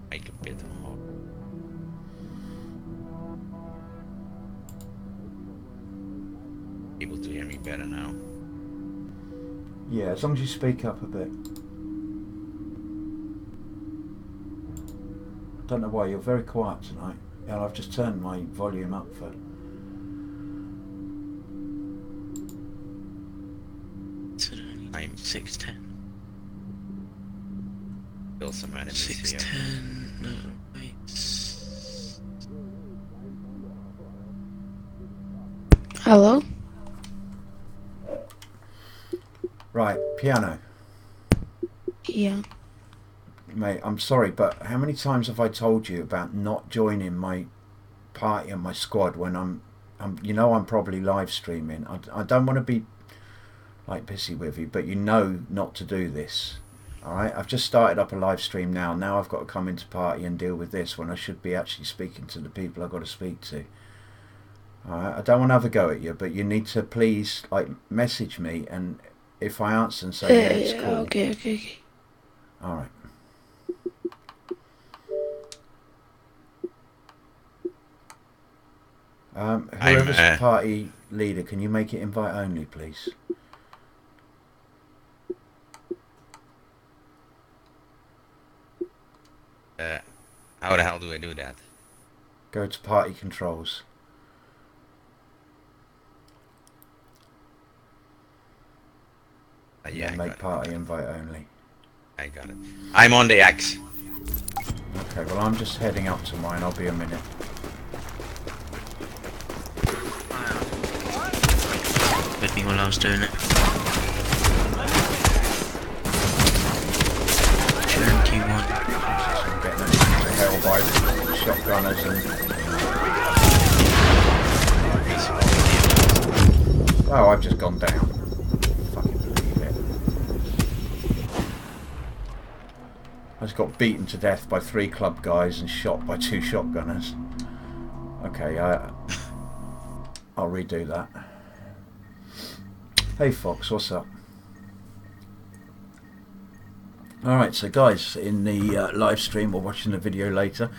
Make a bit more. Able to hear me better now. Yeah, as long as you speak up a bit. I don't know why, you're very quiet tonight. And I've just turned my volume up for... I'm 610. Kill some enemies 610. No, wait. Hello? Right, piano. Yeah. Mate, I'm sorry, but how many times have I told you about not joining my party and my squad when I'm you know I'm probably live streaming. I don't want to be like pissy with you, but you know not to do this. Alright, I've just started up a live stream now. Now I've got to come into party and deal with this when I should be actually speaking to the people I've got to speak to. Alright, I don't want to have a go at you, but you need to please like message me, and if I answer and say yeah, it's cool. Okay. Alright. Whoever's party leader, can you make it invite only, please? How the hell do I do that? Go to party controls. Yeah, make party invite only. I got it. I'm on the X. Okay, well I'm just heading up to mine. I'll be a minute. With me while I was doing it. 21. I'm getting into hell by shotgunners and... Oh, I've just gone down. Fucking believe it. I just got beaten to death by 3 club guys and shot by 2 shotgunners. Okay, I'll redo that. Hey Fox, what's up? Alright, so guys, in the live stream or watching the video later,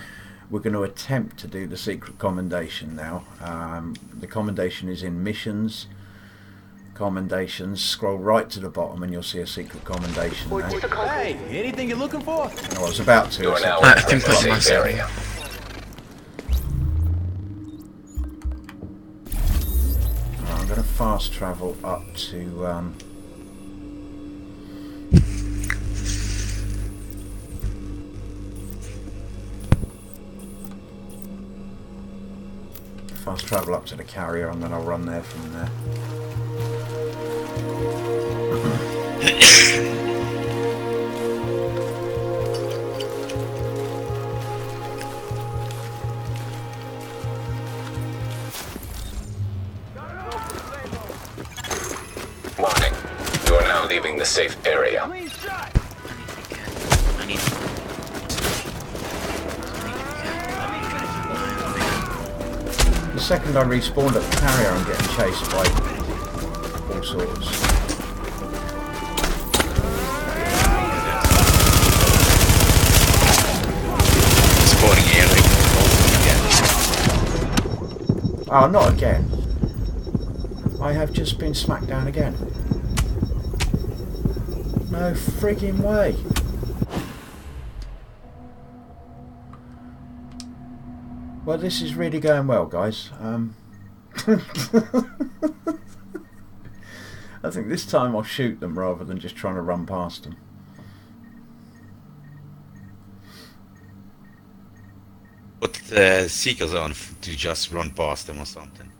we're going to attempt to do the secret commendation now. The commendation is in missions, commendations. Scroll right to the bottom and you'll see a secret commendation there. Hey, anything you're looking for? I was about to. I think that's my area. I'm going to fast travel up to... fast travel up to the carrier and then I'll run there from there. Warning. You are now leaving the safe area. The second I respawned at the carrier, I'm getting chased by all sorts. Spawning here, again. Oh, not again. I have just been smacked down again. No frigging way. Well, this is really going well, guys. I think this time I'll shoot them rather than just trying to run past them. Put the seekers on to just run past them or something.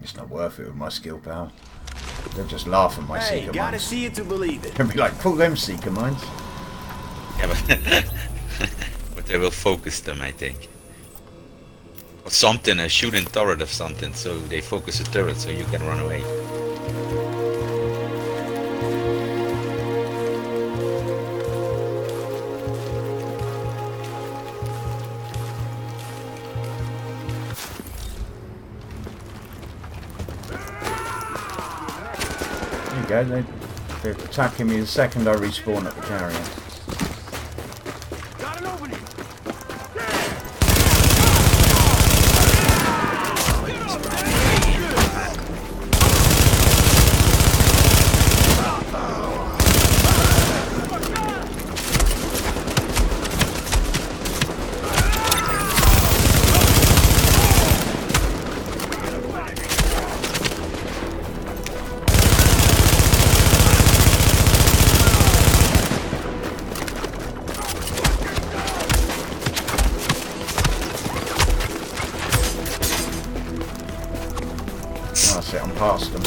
It's not worth it with my skill, pal. They'll just laugh at my seeker gotta mines. see it to believe it. They'll be like, pull them seeker mines. Yeah, but, but they will focus them, I think. Or something, a shooting turret or something, so they focus the turret so you can run away. There you go, they're attacking me the second I respawn at the carrier. past them.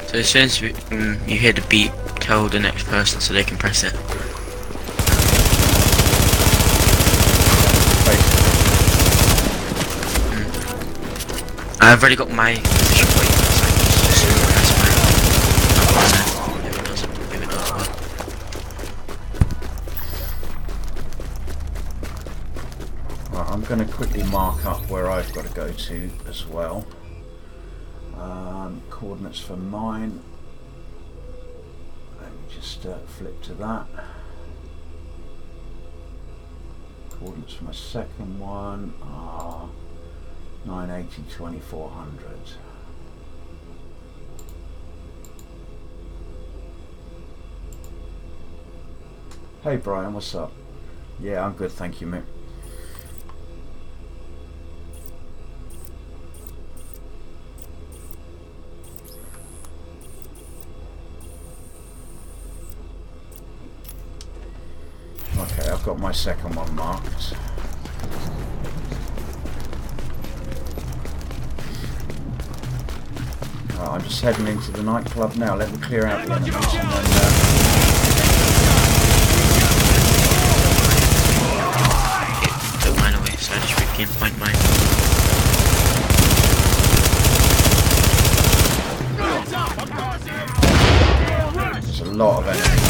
So as soon as you hear the beep, tell the next person so they can press it. I've already got my position for you, so I can just press mine. If it does well. Right, I'm going to quickly mark up where I've got to go to as well. Coordinates for mine. Let me just flip to that. Coordinates for my second one are 980, 2400. Hey Brian, what's up? Yeah, I'm good, thank you, mate. Okay, I've got my second one marked. I'm just heading into the nightclub now. Let me clear out the enemies and then... Took mine away, so I just regained point mine. There's a lot of enemies.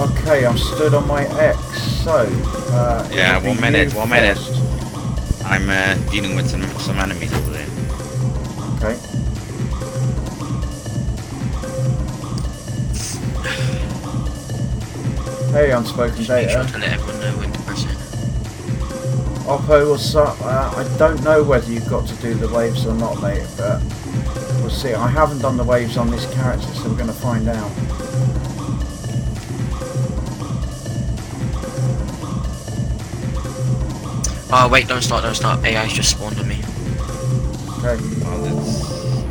Okay, I'm stood on my X, so... yeah, one minute. First. I'm dealing with some enemies over there. Okay. Hey, unspoken Just make data. sure to let everyone know when to press it. Oppo, what's up? I don't know whether you've got to do the waves or not, mate, but we'll see. I haven't done the waves on this character, so we're going to find out. Oh wait, don't start. AI's just spawned on me. Okay. Oh,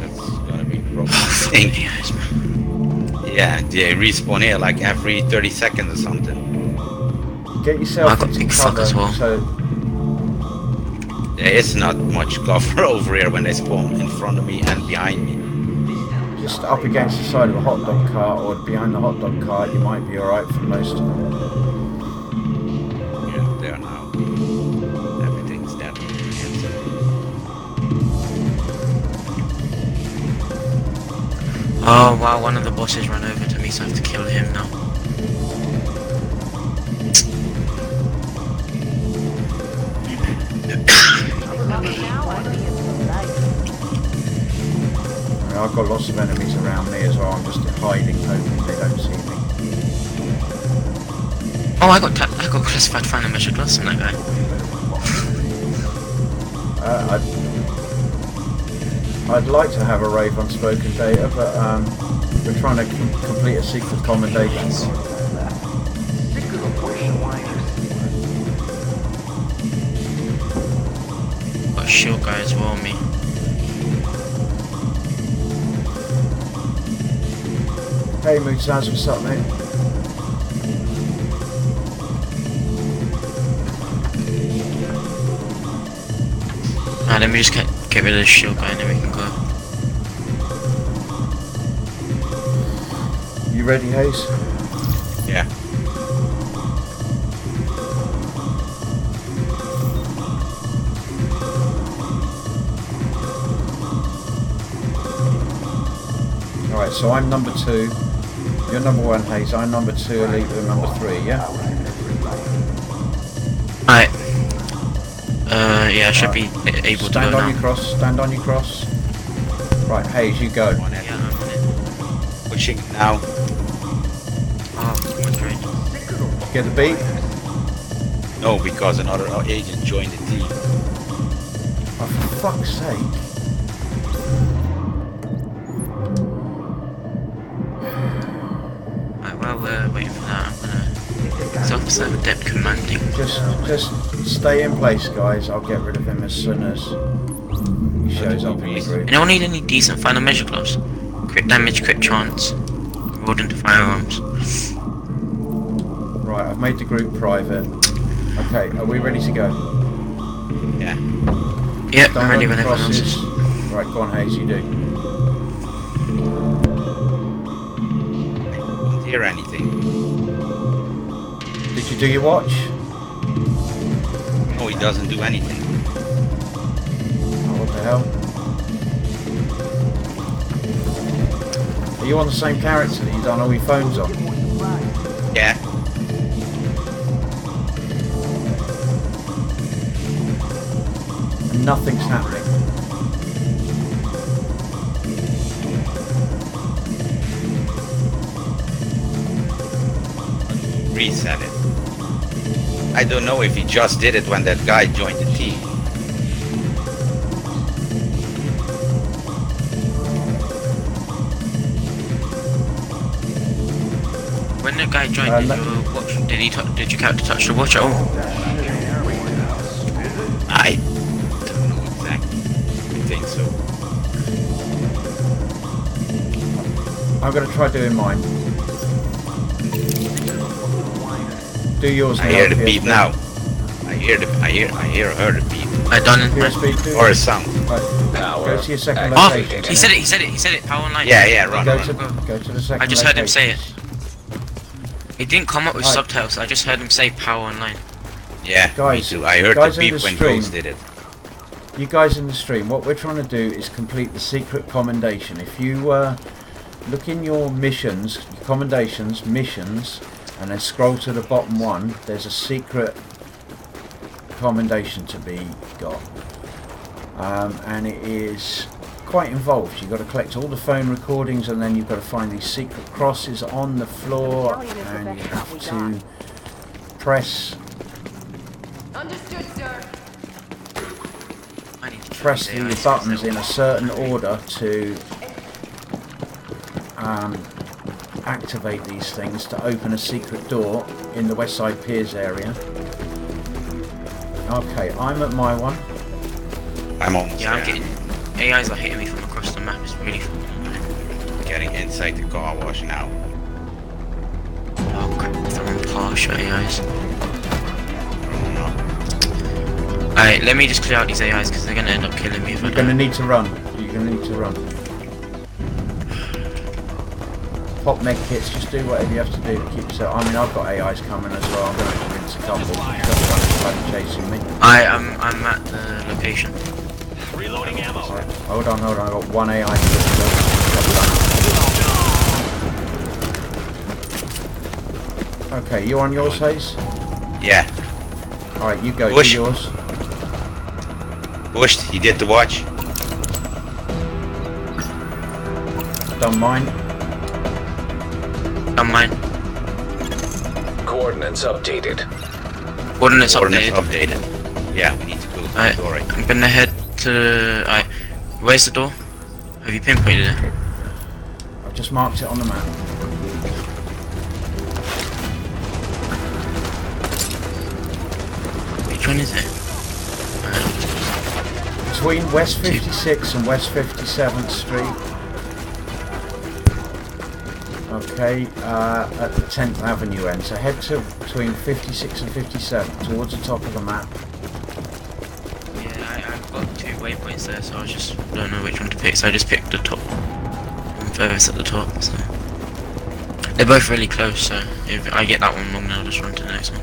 that's gonna be a problem. Thank you. AI's, man. Yeah, they respawn here like every 30 seconds or something. Get yourself I got into big fuck cover, as well. so There is not much cover over here when they spawn in front of me and behind me. just up against the side of a hot dog cart or behind the hot dog cart, you might be alright for most of them. Yeah, there now. Everything's dead. Oh wow, one of the bosses ran over to me, so I have to kill him now. I've got lots of enemies around me as well. I'm just hiding, hoping they don't see me. Oh, I got classified final measure glass on that guy. I'd like to have a rave on spoken data, but we're trying to complete a secret commendation. Got a shield guy as well on me. Hey Moodsaz, what's up, mate? Alright, let me just get rid of the shield guy and then we can go. You ready, Hayes? Yeah. Alright, so I'm number 2. You're number 1, Hayes. I'm number 2, Elite, we're number 3, yeah? Alright. Yeah, I should be able to go Stand on now. your cross. Stand on your cross. Right, Hayes, you go. On it. Yeah, I'm on it. Pushing now. Oh, my brain. Get the beat. No, because another agent joined the team. Oh, for fuck's sake. Right, while we're waiting for that, I'm gonna... It's Officer Dep commanding. Just stay in place, guys. I'll get rid of him as soon as he shows up in the group. Anyone need any decent final measure gloves? Crit damage, crit chance, rolled into firearms. Right, I've made the group private. Okay, are we ready to go? Yeah. Yep, Stand I'm ready on when your everyone else crosses. is. Right, go on, Hayes, you do. Don't hear anything. Did you do your watch? No, he doesn't do anything. Oh, what the hell? Are you on the same character that you done all your phones on? Yeah. And nothing's happening. Reset it. I don't know if he just did it when that guy joined the team. When the guy joined, did your watch? Did your character touch the watch at all? I don't know exactly. I think so. I'm going to try doing mine. Do yours now. I hear the PSP. beep now. I hear her the beep. I done it. PSP, do Or a it. sound. Right, Power. go to your second Oh, location. he said it, power online. Yeah, run. Go to the second I just heard him say location. It didn't come up with Right. subtitles, I just heard him say power online. Yeah, Guys, me too. I heard guys the in beep the when stream. Ghost did it. You guys in the stream, what we're trying to do is complete the secret commendation. If you look in your missions, your commendations, missions, and then scroll to the bottom one, there's a secret commendation to be got. And it is quite involved. You've got to collect all the phone recordings, and then you've got to find these secret crosses on the floor, and you have to press Understood, sir. I need to press try the these buttons AIs. in a certain order to activate these things to open a secret door in the West Side Piers area. Okay, I'm at my one. I'm almost Yeah, I'm there. getting... AIs are hitting me from across the map, it's really fucking annoying. Getting inside the car wash now. Oh crap, they're on partial AIs. Alright, let me just clear out these AIs because they're gonna end up killing me if I You're going to don't. need to run. You're going to need to run. Pop med kits, just do whatever you have to do to keep yourself. I mean, I've got AIs coming as well. I'm going to have to rinse a couple. Just one chasing me. I'm at the location. Reloading ammo. Right, hold on. I've got one AI to do. Okay, you on yours, Hayes? Yeah. Alright, you go. Push. Do yours. Pushed. He did the watch. Done mine. Done mine. Coordinates updated. Coordinates Coordinates updated. updated. Yeah, we need to go to the Alright, door. Right. I'm gonna head to... Alright, where's the door? Have you pinpointed it? I've just marked it on the map. Which one is it? Between West 56 and West 57th Street. Okay, at the 10th Avenue end. So head to between 56 and 57 towards the top of the map. Yeah, I've got 2 waypoints there, so I just don't know which one to pick, so I just picked the top one furthest at the top, so... They're both really close, so if I get that one wrong, then I'll just run to the next one.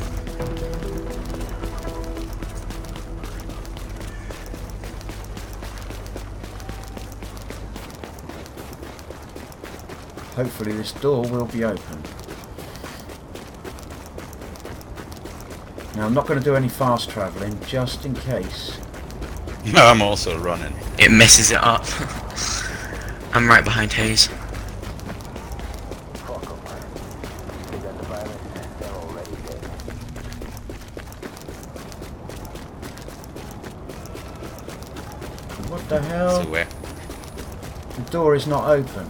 Hopefully this door will be open. Now I'm not going to do any fast travelling, just in case. No, I'm also running. It messes it up. I'm right behind Hayes. What the hell? So where? The door is not open.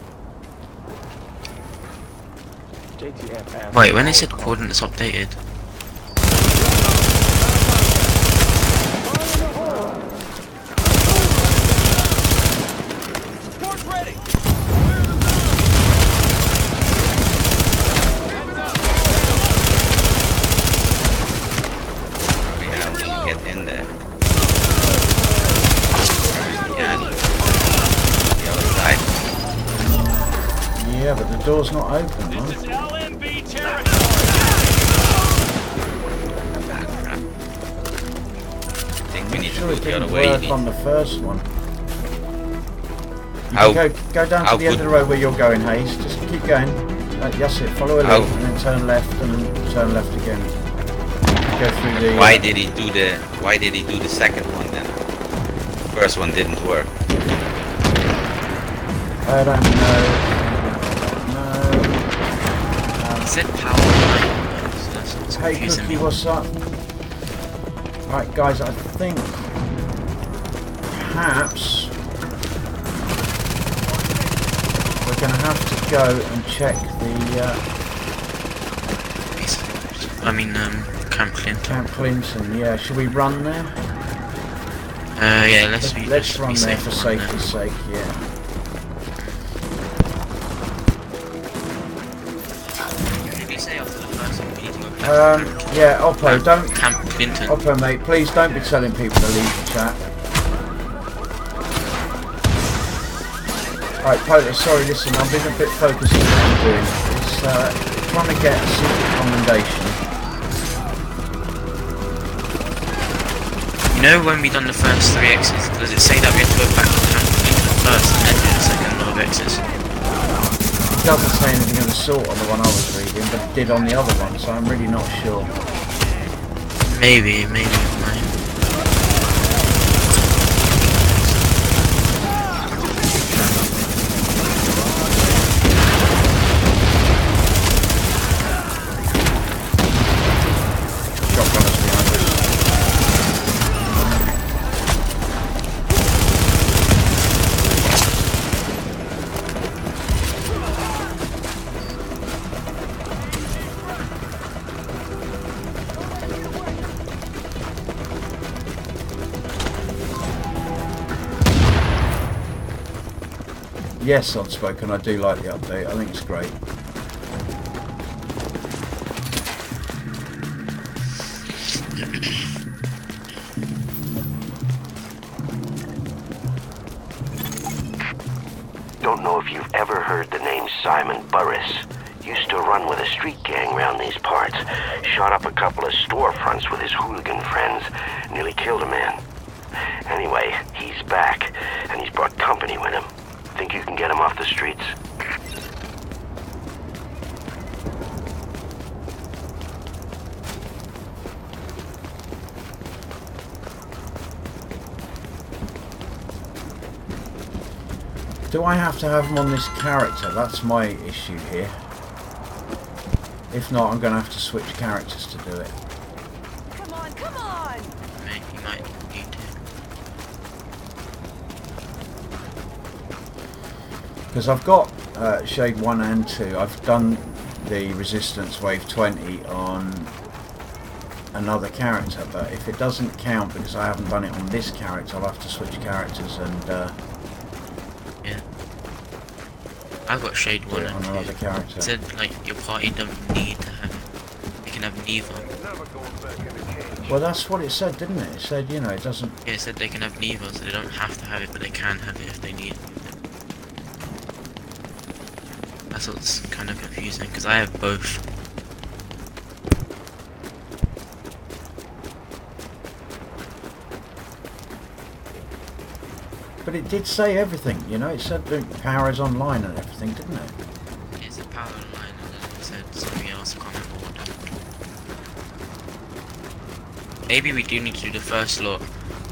Wait, when they said coordinates updated. Yeah, we can get in there. Yeah. The other side. Yeah, but the door's not open, This man. is LMB territory. I think we need to Sure, go it the other didn't way. work on the first one. You How- can go down to how the end of good- the road where you're going, Hayes. Just keep going. That's it. Follow a How- loop and then turn left and then turn left again. Go through the. Why did he do the second one then? The first one didn't work. I don't know. It said power line, so that's what's Hey confusing Cookie, me. what's up? Right, guys, I think perhaps we're going to have to go and check the Camp Clinton. Camp Clinton. Yeah, should we run there? Yeah, let's Let's be run there safe for and run there. safety's sake. Yeah. Did you say after the first one we need to go back to Yeah, Oppo, don't. Camp Clinton? Oppo, mate, please don't be telling people to leave the chat. Right, Polar, sorry, listen, I've been a bit focused on what I'm doing. It's trying to get a secret commendation. You know when we done the first 3 X's, does it say that we have to go back to Camp Clinton first and then do the second lot of X's? It doesn't say anything of the sort on the one I was reading, but it did on the other one, so I'm really not sure. Maybe it might. Shotgunners behind us. Yes, Unspoken, I do like the update. I think it's great. Don't know if you've ever heard the name Simon Burris. Used to run with a street gang round these parts. Shot up a couple of storefronts with his hooligan friends. Nearly killed a man. Anyway, he's back, and he's brought company with him. Think you can get him off the streets? Do I have to have him on this character? That's my issue here. If not, I'm going to have to switch characters to do it. Come on, come on! You might need to. Because I've got Shade 1 and 2. I've done the Resistance Wave 20 on another character, but if it doesn't count because I haven't done it on this character, I'll have to switch characters and Yeah. I've got Shade do 1 it on and 2. another character. It said like your party don't need to have it. They can have neither. Well, that's what it said, didn't it? It said, you know, it doesn't... Yeah, it said they can have neither, so they don't have to have it, but they can have it if they need it. That's what's kind of confusing, because I have both. But it did say everything, you know? It said the power is online and everything, didn't it? It's a power line, and then it said something else, I can't remember what. Maybe we do need to do the first lot,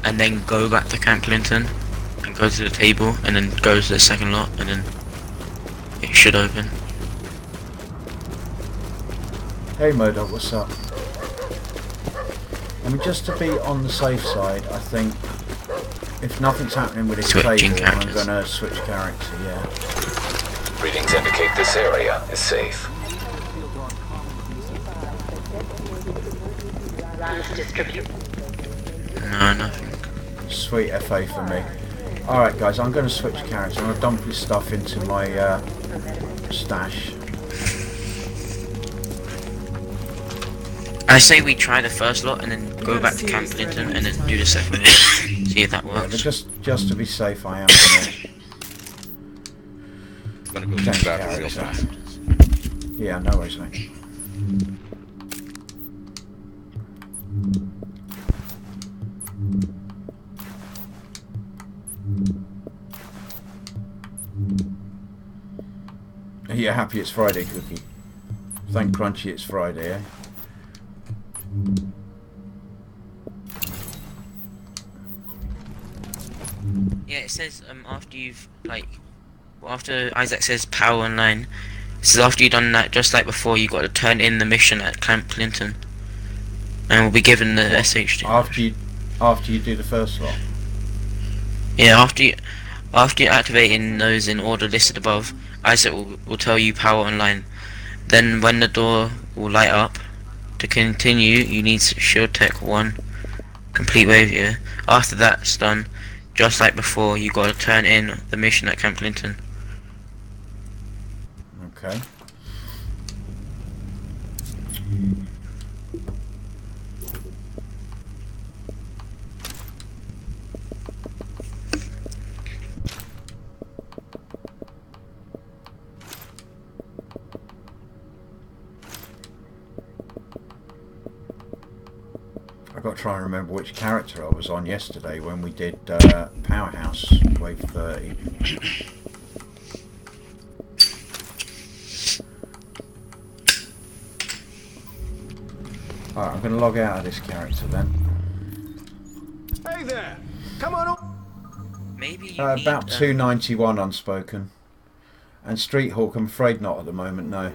and then go back to Camp Clinton, and go to the table, and then go to the second lot, and then it should open. Hey Modo, what's up? I mean, just to be on the safe side, I think if nothing's happening with this Switching table, I'm characters. going to switch character, yeah. Readings indicate this area is safe. No, nothing. Sweet FA for me. Alright guys, I'm going to switch character. I'm going to dump this stuff into my stash. I say we try the first lot and then go back to Camp Clinton and then do the second lot. See if that Yeah, but works. just to be safe, I am going It's gonna go Change back real character. fast. to... Yeah, no worries, mate. Are you happy it's Friday, Cookie? Thank Crunchy it's Friday, eh? Yeah, it says after you've after Isaac says power online, it says after you've done that, just like before, you got to turn in the mission at Camp Clinton, and we'll be given the SHD. After you do the first lot. Yeah, after you activating those in order listed above, Isaac will tell you power online. Then when the door will light up, to continue you need shield tech 1 complete wave gear. After that's done, just like before, you got to turn in the mission at Camp Clinton. Okay. I've got to try and remember which character I was on yesterday when we did Powerhouse Wave 30. Alright, I'm going to log out of this character then. Hey there! Come on. Maybe you need, About 291 unspoken. And Street Hawk, I'm afraid not at the moment, no.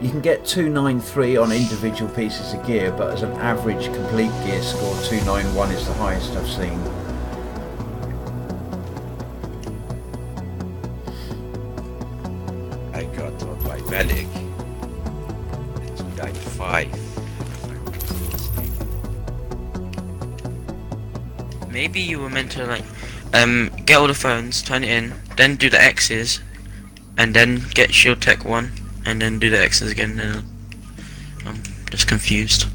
You can get 293 on individual pieces of gear, but as an average complete gear score, 291 is the highest I've seen. I got taught by Medic. 295. Maybe you were meant to get all the phones, turn it in, then do the X's, and then get shield tech 1, and then do the X's again. And I'm just confused.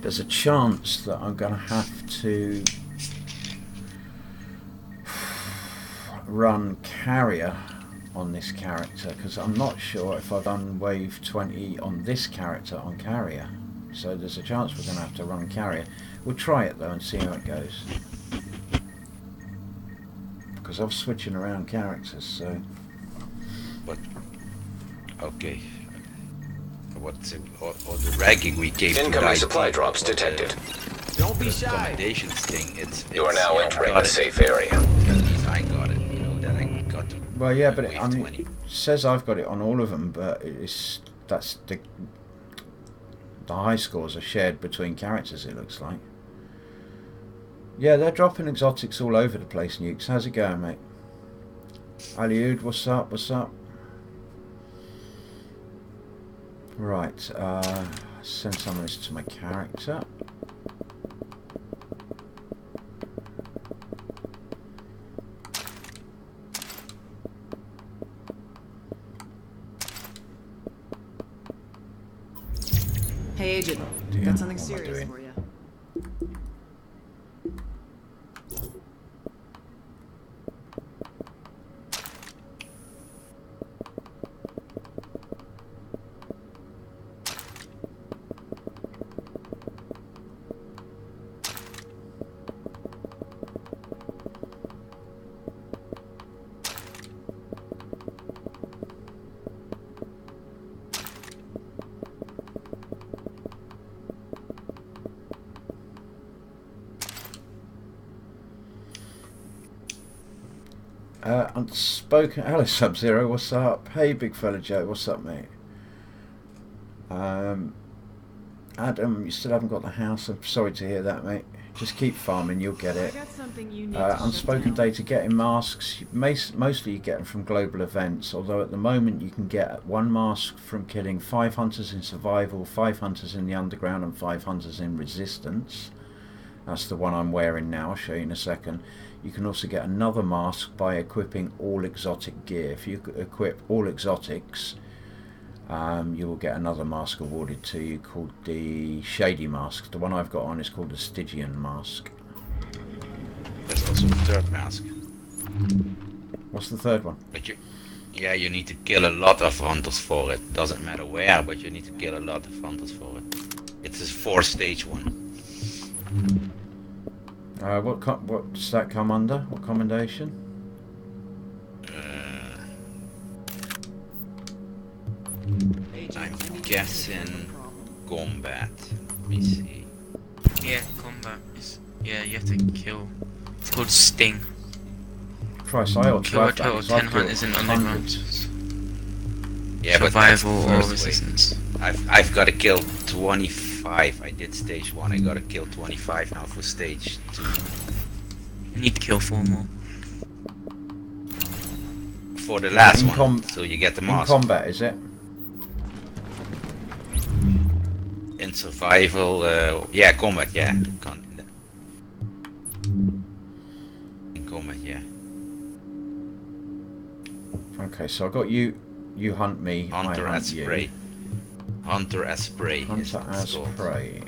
There's a chance that I'm going to have to run carrier on this character, because I'm not sure if I've done wave 20 on this character on carrier. So there's a chance we're going to have to run carrier. We'll try it though and see how it goes. Because I'm switching around characters, so... But okay. What's all the ragging we gave to Incoming guys supply for drops the- detected. Don't be the shy. Commendation thing, You are now yeah, I entering got the it. safe area. At least I got it, you know, that I got to Well, yeah, but wave I mean, 20. it says I've got it on all of them, but that's the high scores are shared between characters, it looks like. Yeah, they're dropping exotics all over the place, Nukes. How's it going, mate? Aliud, what's up? What's up? Right, send some of this to my character. Hey, Agent. Dear, Got something what am I serious doing? for you. Unspoken. Hello, Sub-Zero. What's up? Hey, big fella Joe. What's up, mate? Adam, you still haven't got the house. I'm sorry to hear that, mate. Just keep farming, you'll get it. Unspoken data, getting masks. Mostly you get them from global events, although at the moment you can get 1 mask from killing 5 hunters in survival, 5 hunters in the underground and 5 hunters in resistance. That's the one I'm wearing now, I'll show you in a second. You can also get another mask by equipping all exotic gear. If you equip all exotics, you will get another mask awarded to you called the Shady Mask. The one I've got on is called the Stygian Mask. There's also the third mask. What's the third one? But you need to kill a lot of hunters for it. Doesn't matter where, but you need to kill a lot of hunters for it. It's a 4-stage one. What does that come under? What commendation? I'm guessing combat. Let me see. Yeah, combat is. Yeah, you have to kill. It's called Sting. Christ, I ought to Kill a have that, total 'cause 10 I've hunters in killed underground. hundreds. Yeah, but that's the Survival or first resistance. wave. I've got to kill 25. I did stage 1. I got to kill 25 now for stage 2. You need to kill 4 more. For the last In one, so you get the In mask. combat, is it? In survival, yeah, combat, yeah. In combat, yeah. Okay, so I got you. You hunt me. Hunter I hunt as you. prey. Hunter as prey. is Hunter what it's as called. prey.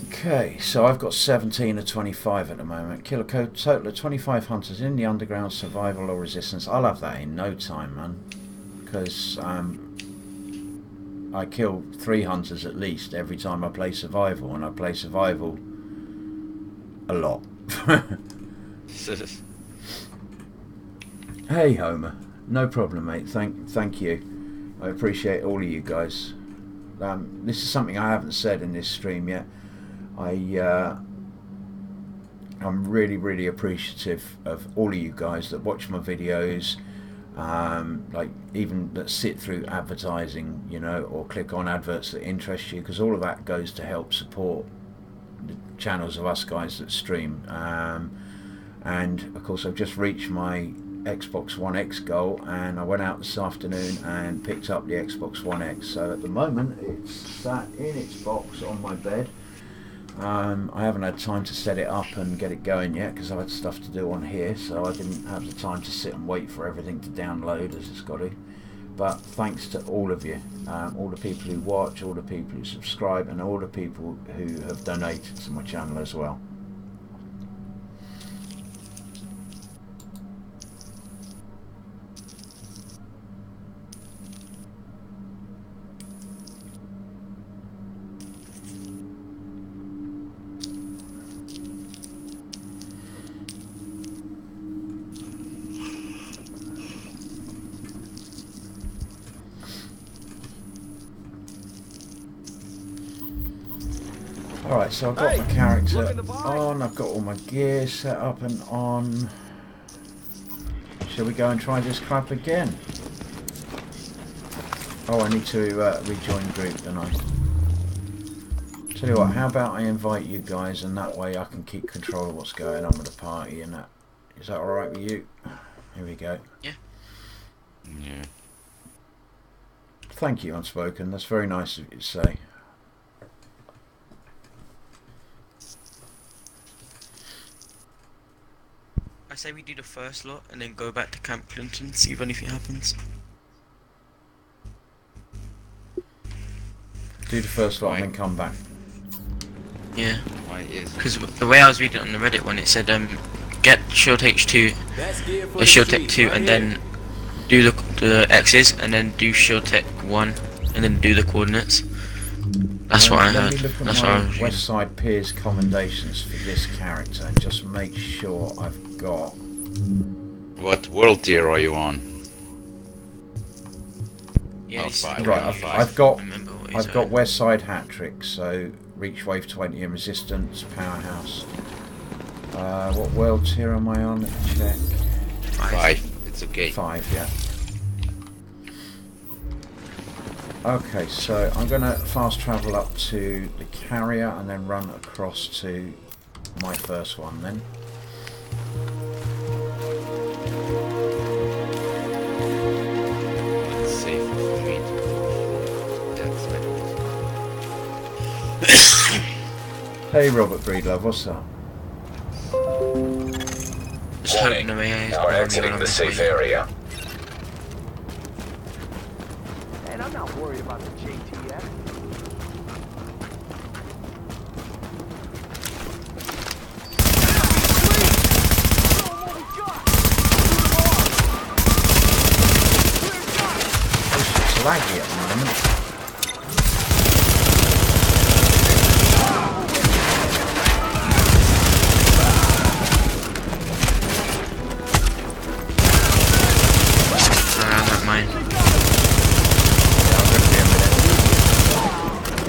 Okay, so I've got 17 of 25 at the moment. Kill a total of 25 hunters in the underground, survival or resistance. I'll have that in no time, man. Because I kill 3 hunters at least every time I play survival, and I play survival a lot. Hey Homer, no problem, mate. Thank you. I appreciate all of you guys. This is something I haven't said in this stream yet. I'm really appreciative of all of you guys that watch my videos, like even that sit through advertising, you know, or click on adverts that interest you, because all of that goes to help support the channels of us guys that stream. And of course I've just reached my Xbox One X goal, and I went out this afternoon and picked up the Xbox One X. So at the moment it's sat in its box on my bed. I haven't had time to set it up and get it going yet because I've had stuff to do on here, so I didn't have the time to sit and wait for everything to download as it's got to. But thanks to all of you, all the people who watch, all the people who subscribe, and all the people who have donated to my channel as well. Alright, so I've got my character on, I've got all my gear set up and on. Shall we go and try this crap again? Oh, I need to rejoin the group, don't I? Tell you what, how about I invite you guys, and that way I can keep control of what's going on with the party and that. Is that alright with you? Here we go. Yeah. Yeah. Thank you, Unspoken. That's very nice of you to say. I say we do the first lot and then go back to Camp Clinton, see if anything happens. Do the first lot and then come back. Yeah. Why is Because the way I was reading on the Reddit one, it said get Shield H2, the Shield Tech 2, and then do the X's, and then do Shield Tech 1, and then do the coordinates. That's what I heard. Let me look at That's what I my was West Side Piers commendations for this character and just make sure I've got. what world tier are you on? Yeah, Oh, this is fine. the Right, one I've got remember what he I've got said. West Side hat trick, so reach wave 20 in resistance, powerhouse. What world tier am I on? Let me check. 5. It's okay. 5, yeah. Okay, so I'm going to fast travel up to the carrier and then run across to my first one then. It's safe for me to go. Hey Robert Breedlove, what's up? Just Warning, hoping the way now exiting the safe area. And I'm not worried about the JTF. It's laggy at the moment.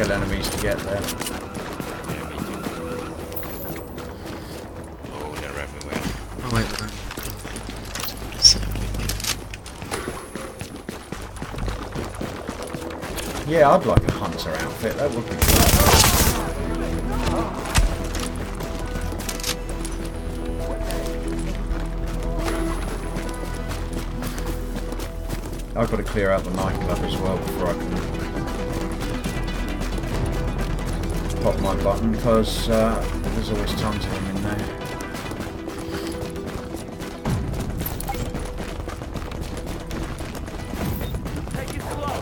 Enemies to get there. Yeah, me too. Oh, they're everywhere. Oh wait, Yeah, I'd like a hunter outfit. That would be good. I've got to clear out the nightclub as well before I can pop my button, because there's always tons of them in there. Take it slow.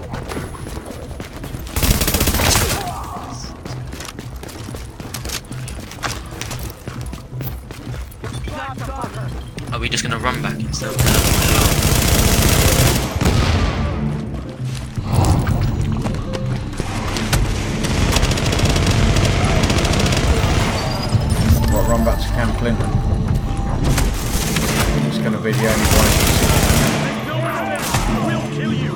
are we just gonna run back instead? Run back to Camp Clinton. It's going to be the only one. We'll kill you.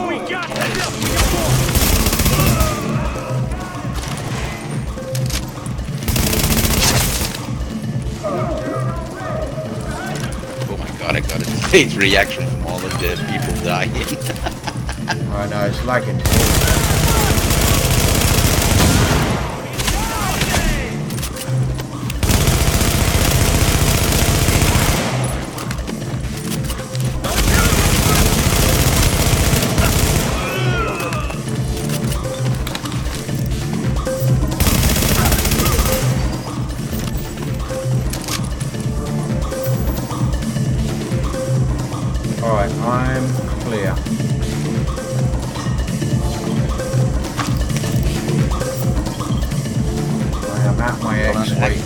We got Oh my god, I got a delayed reaction from all of the people dying. I know, it's lagging. Alright, I'm clear. I'm at my X weight.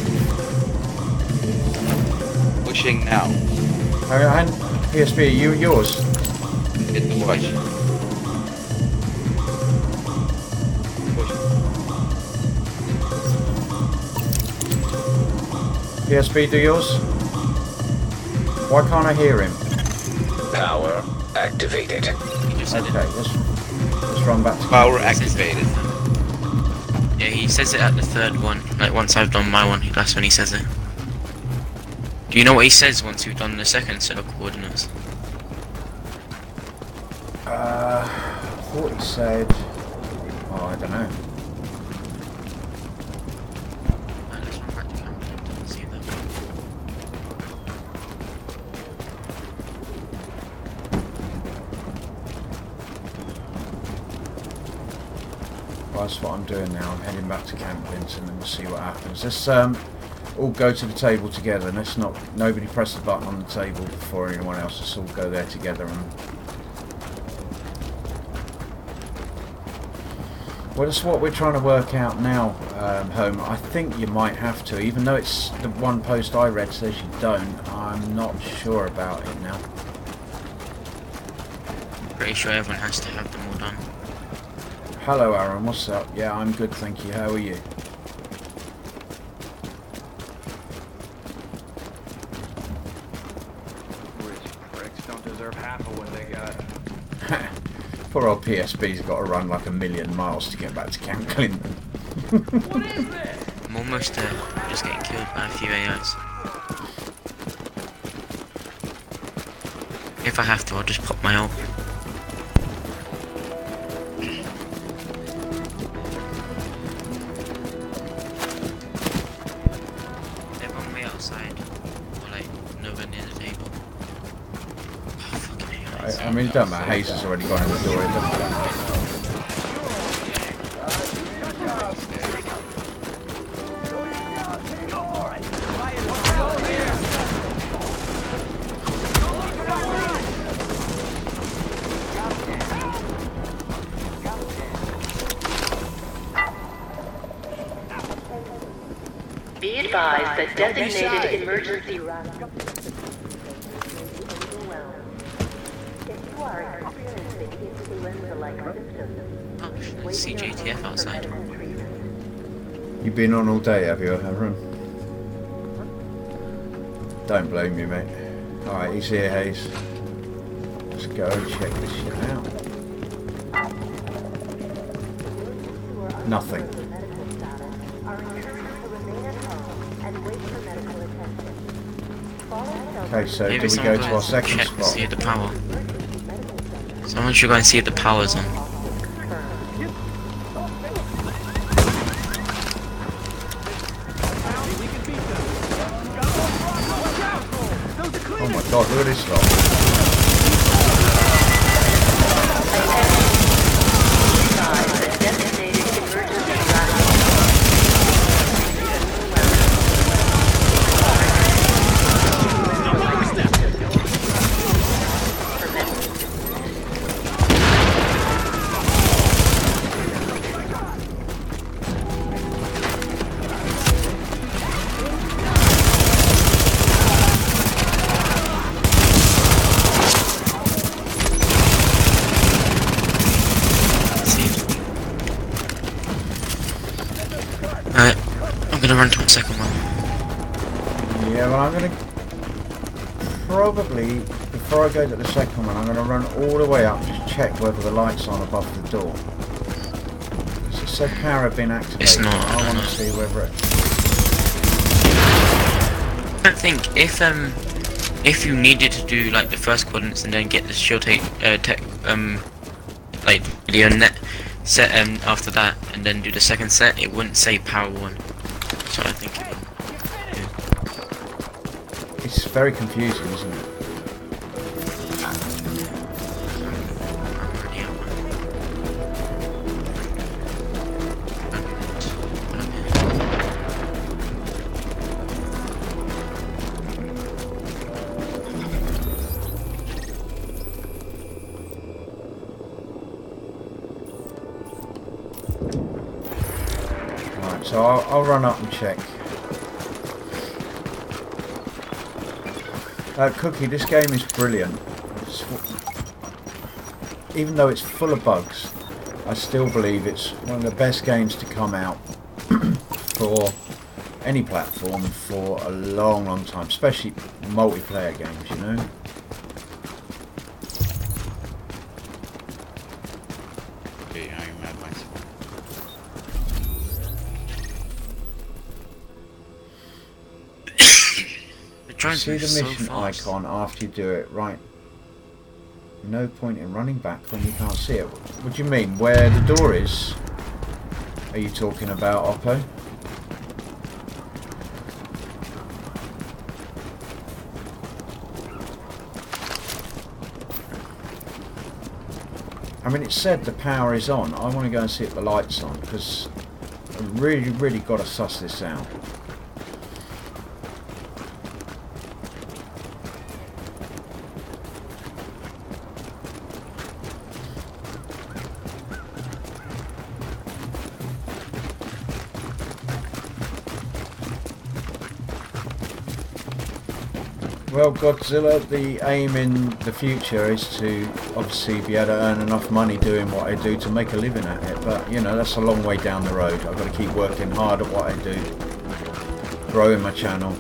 Pushing now. And PSP, yours? Hit the watch. Push. PSP, do yours? Why can't I hear him? Power activated. Okay, let's run back to Power activated. Yeah, he says it at the third one. Like once I've done my one, that's when he says it. Do you know what he says once you've done the second set of coordinates? I thought he said... Oh, I don't know. Right, let's run back to camp and see that. Well, that's what I'm doing now. I'm heading back to Camp Clinton and we'll see what happens. Let's all go to the table together. And let's not... Nobody press the button on the table before anyone else. Let's all go there together and... Well, that's what we're trying to work out now, Home. I think you might have to, even though it's the one post I read says you don't. I'm not sure about it now. Pretty sure everyone has to have them all done. Hello, Aaron. What's up? Yeah, I'm good, thank you. How are you? Rich pricks don't deserve half Poor old PSB's got to run like 1,000,000 miles to get back to Camp Clinton. I'm almost there. Just getting killed by a few AIs. If I have to, I'll just pop my ult. They're one way outside, or like nowhere near the table. Oh, fucking AIs. I mean, it don't matter. Hayes has already gone in the door. It doesn't matter. Be advised that designated emergency route. If you are experiencing influenza-like symptoms, Oh, CJTF outside. You've been on all day, have you, Aaron? Don't blame you, mate. Alright, he's here, Hayes. Let's go and check this shit out. Nothing. Okay, so Maybe do we go someone to our second check spot? see if the power. Someone should go and see if the power's on. Oh my god, look at this lot. Alright, I'm gonna run to the second one. Yeah, well I'm gonna probably, before I go to the second one, I'm gonna run all the way up, just check whether the light's on above the door. So it said power had been activated. It's not, I no, want no. to see whether it... I don't think if you needed to do like the first quadrants and then get the shield like video net set after that and then do the second set, it wouldn't say power 1. So I think It's very confusing, isn't it? I'm already on Right, so I'll run up and check. Cookie, this game is brilliant. Even though it's full of bugs, I still believe it's one of the best games to come out for any platform for a long, long time, especially multiplayer games, you know? Okay, I'm at my spot. See the mission icon after you do it, right? No point in running back when you can't see it. What do you mean? Where the door is? Are you talking about, Oppo? I mean, it said the power is on. I want to go and see if the light's on, because I've really got to suss this out. Well, Godzilla, the aim in the future is to obviously be able to earn enough money doing what I do to make a living at it. But, you know, that's a long way down the road. I've got to keep working hard at what I do. Growing my channel,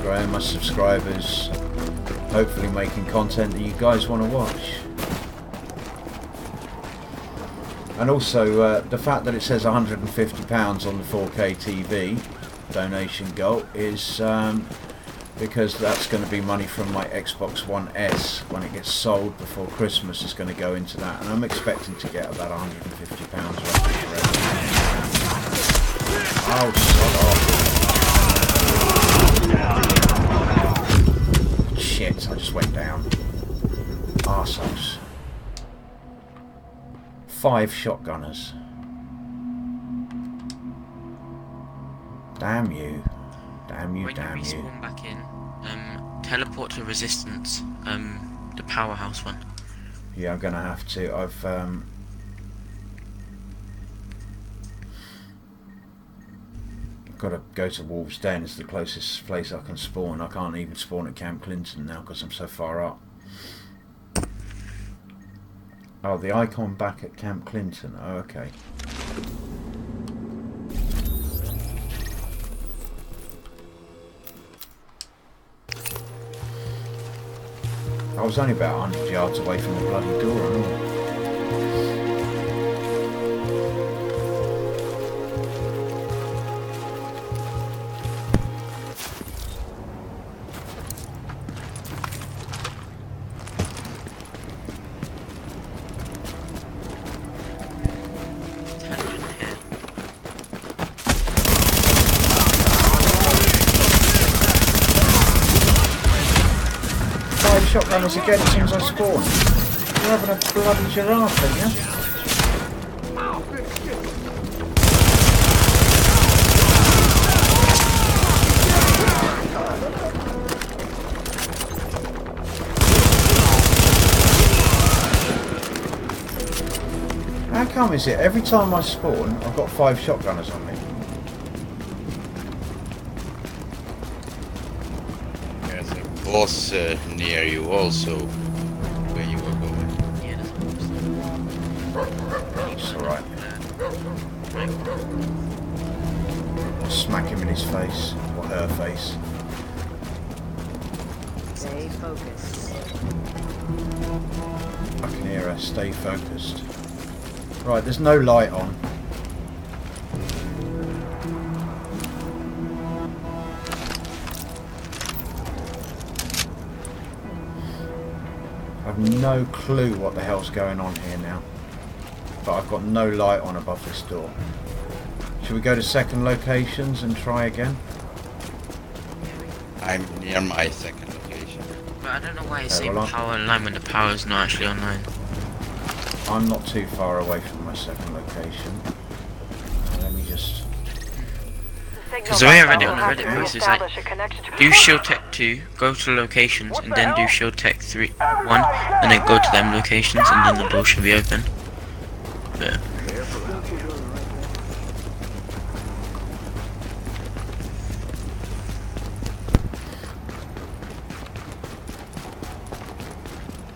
growing my subscribers, hopefully making content that you guys want to watch. And also the fact that it says £150 on the 4K TV donation goal is because that's going to be money from my Xbox One S. When it gets sold before Christmas, it's going to go into that, and I'm expecting to get about £150 roughly. Oh, sod off. Shit, I just went down. Arseholes. 5 shotgunners. Damn you. Damn you, When damn you you. respawn back in, teleport to Resistance, the powerhouse one. Yeah, I'm gonna have to. I've got to go to Wolves Den. It's the closest place I can spawn. I can't even spawn at Camp Clinton now because I'm so far up. Oh, the icon back at Camp Clinton. Oh, okay. I was only about 100 yards away from the bloody door and all. Shotgunners again as soon as I spawn. You're having a bloody giraffe, aren't you? How come is it every time I spawn I've got 5 shotgunners on me? Boss near you also, where you were going. Yeah, that's It's alright. Smack him in his face, or her face. Stay focused. I can hear her, stay focused. Right, there's no light on. I've no clue what the hell's going on here now, but I've got no light on above this door. Should we go to second locations and try again? I'm near my second location. But I don't know why it's Okay, saying well, power online when the power is not actually online. I'm not too far away from my second location. Let me just... Because the way I read it on the Reddit post is like, do Shield Tech 2, go to locations, and then do Shield Tech 1, and then go to them locations, and then the door should be open. But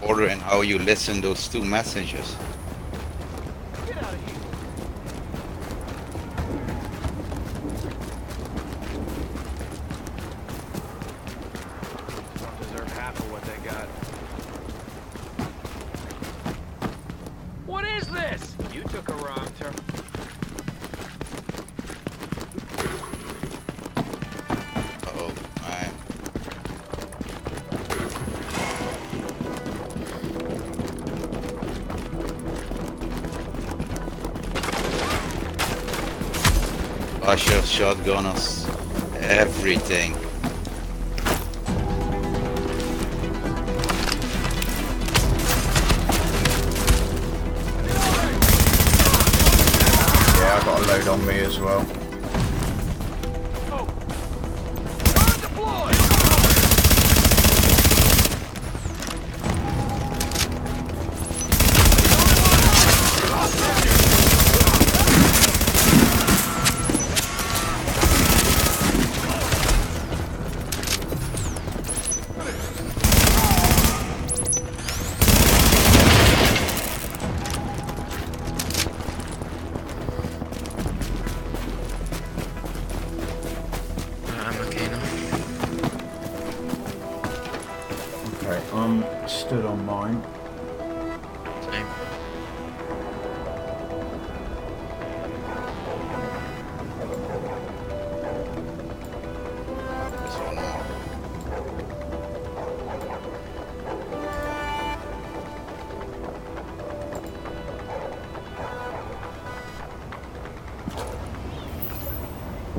Order and how you listen those 2 messages. What is this? You took a wrong turn. Oh, man. Usher, shotgunners, everything. Yeah, I've got a load on me as well.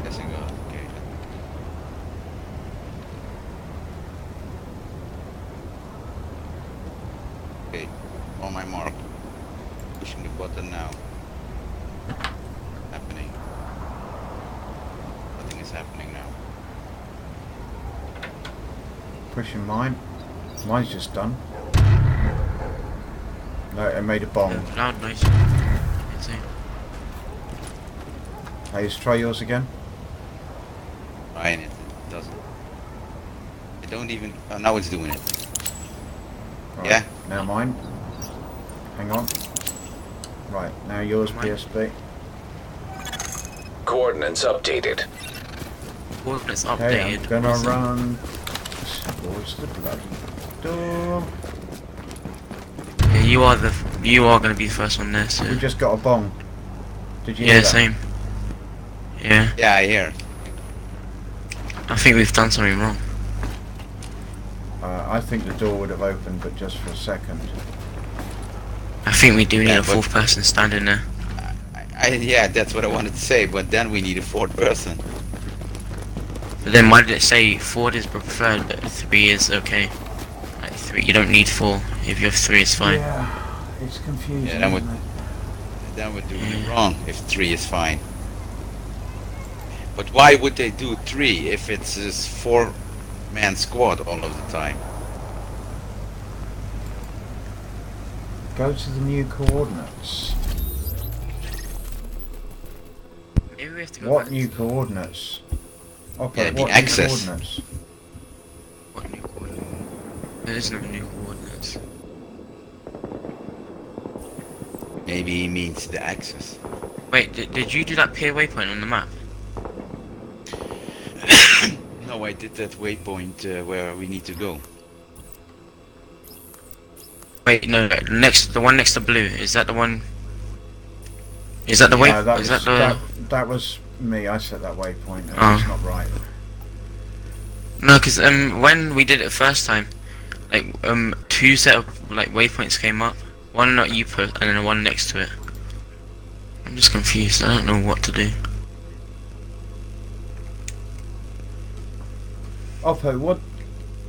Guessing off. Okay. Okay. On my mark. Pushing the button now. Happening. Nothing is happening now. Pushing mine. Mine's just done. No, it made a bomb. Loud noise. Insane. Hey, let's try yours again. Trying it. It doesn't. I don't even. Oh, now it's doing it. Right, Yeah. Now mine. Hang on. Right, now yours, Mine. PSP. Coordinates updated. Coordinates Okay, updated. I'm gonna Awesome. run towards the bloody door. Yeah, you are gonna be the first one there. So We just got a bong. Did you hear yeah, that? same. Yeah, Yeah, I hear. I think we've done something wrong. I think the door would have opened, but just for a second. I think we do need Yeah, a but- fourth person standing there. Yeah, that's what I wanted to say. But then we need a fourth person. But then why did it say 4 is preferred, but 3 is okay? Like 3, you don't need 4. If you have 3, it's fine. Yeah, it's confusing. Yeah, that would- isn't it? Then we're doing it wrong. If 3 is fine. But why would they do 3 if it's this 4-man squad all of the time? Go to the new coordinates. Maybe we have to go What back. new coordinates? Okay, Yeah, the what access. new coordinates? What new coordinates? There is no new coordinates. Maybe he means the axis. Wait, did you do that pier waypoint on the map? No, I did that waypoint where we need to go. Wait, no, the one next to blue. Is that the one? Is that the Yeah, waypoint? Is that the? that was me. I set that waypoint. Oh. That's not right. No, because when we did it first time, like 2 set of like waypoints came up. One that you put, and then one next to it. I'm just confused. I don't know what to do. Oppo,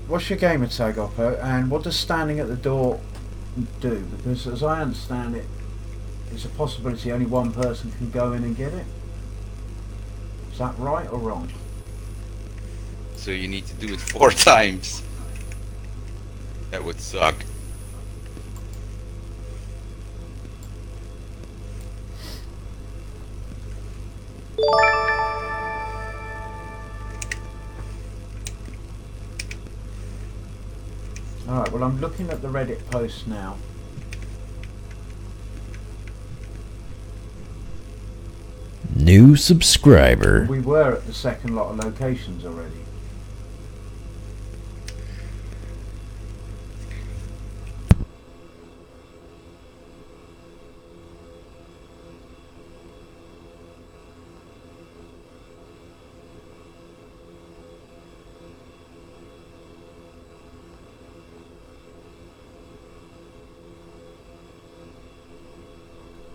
what's your gamer tag, Oppo? And what does standing at the door do? Because as I understand it, it's a possibility only one person can go in and get it. Is that right or wrong? So you need to do it 4 times. That would suck. Alright, well I'm looking at the Reddit post now. New subscriber. We were at the second lot of locations already.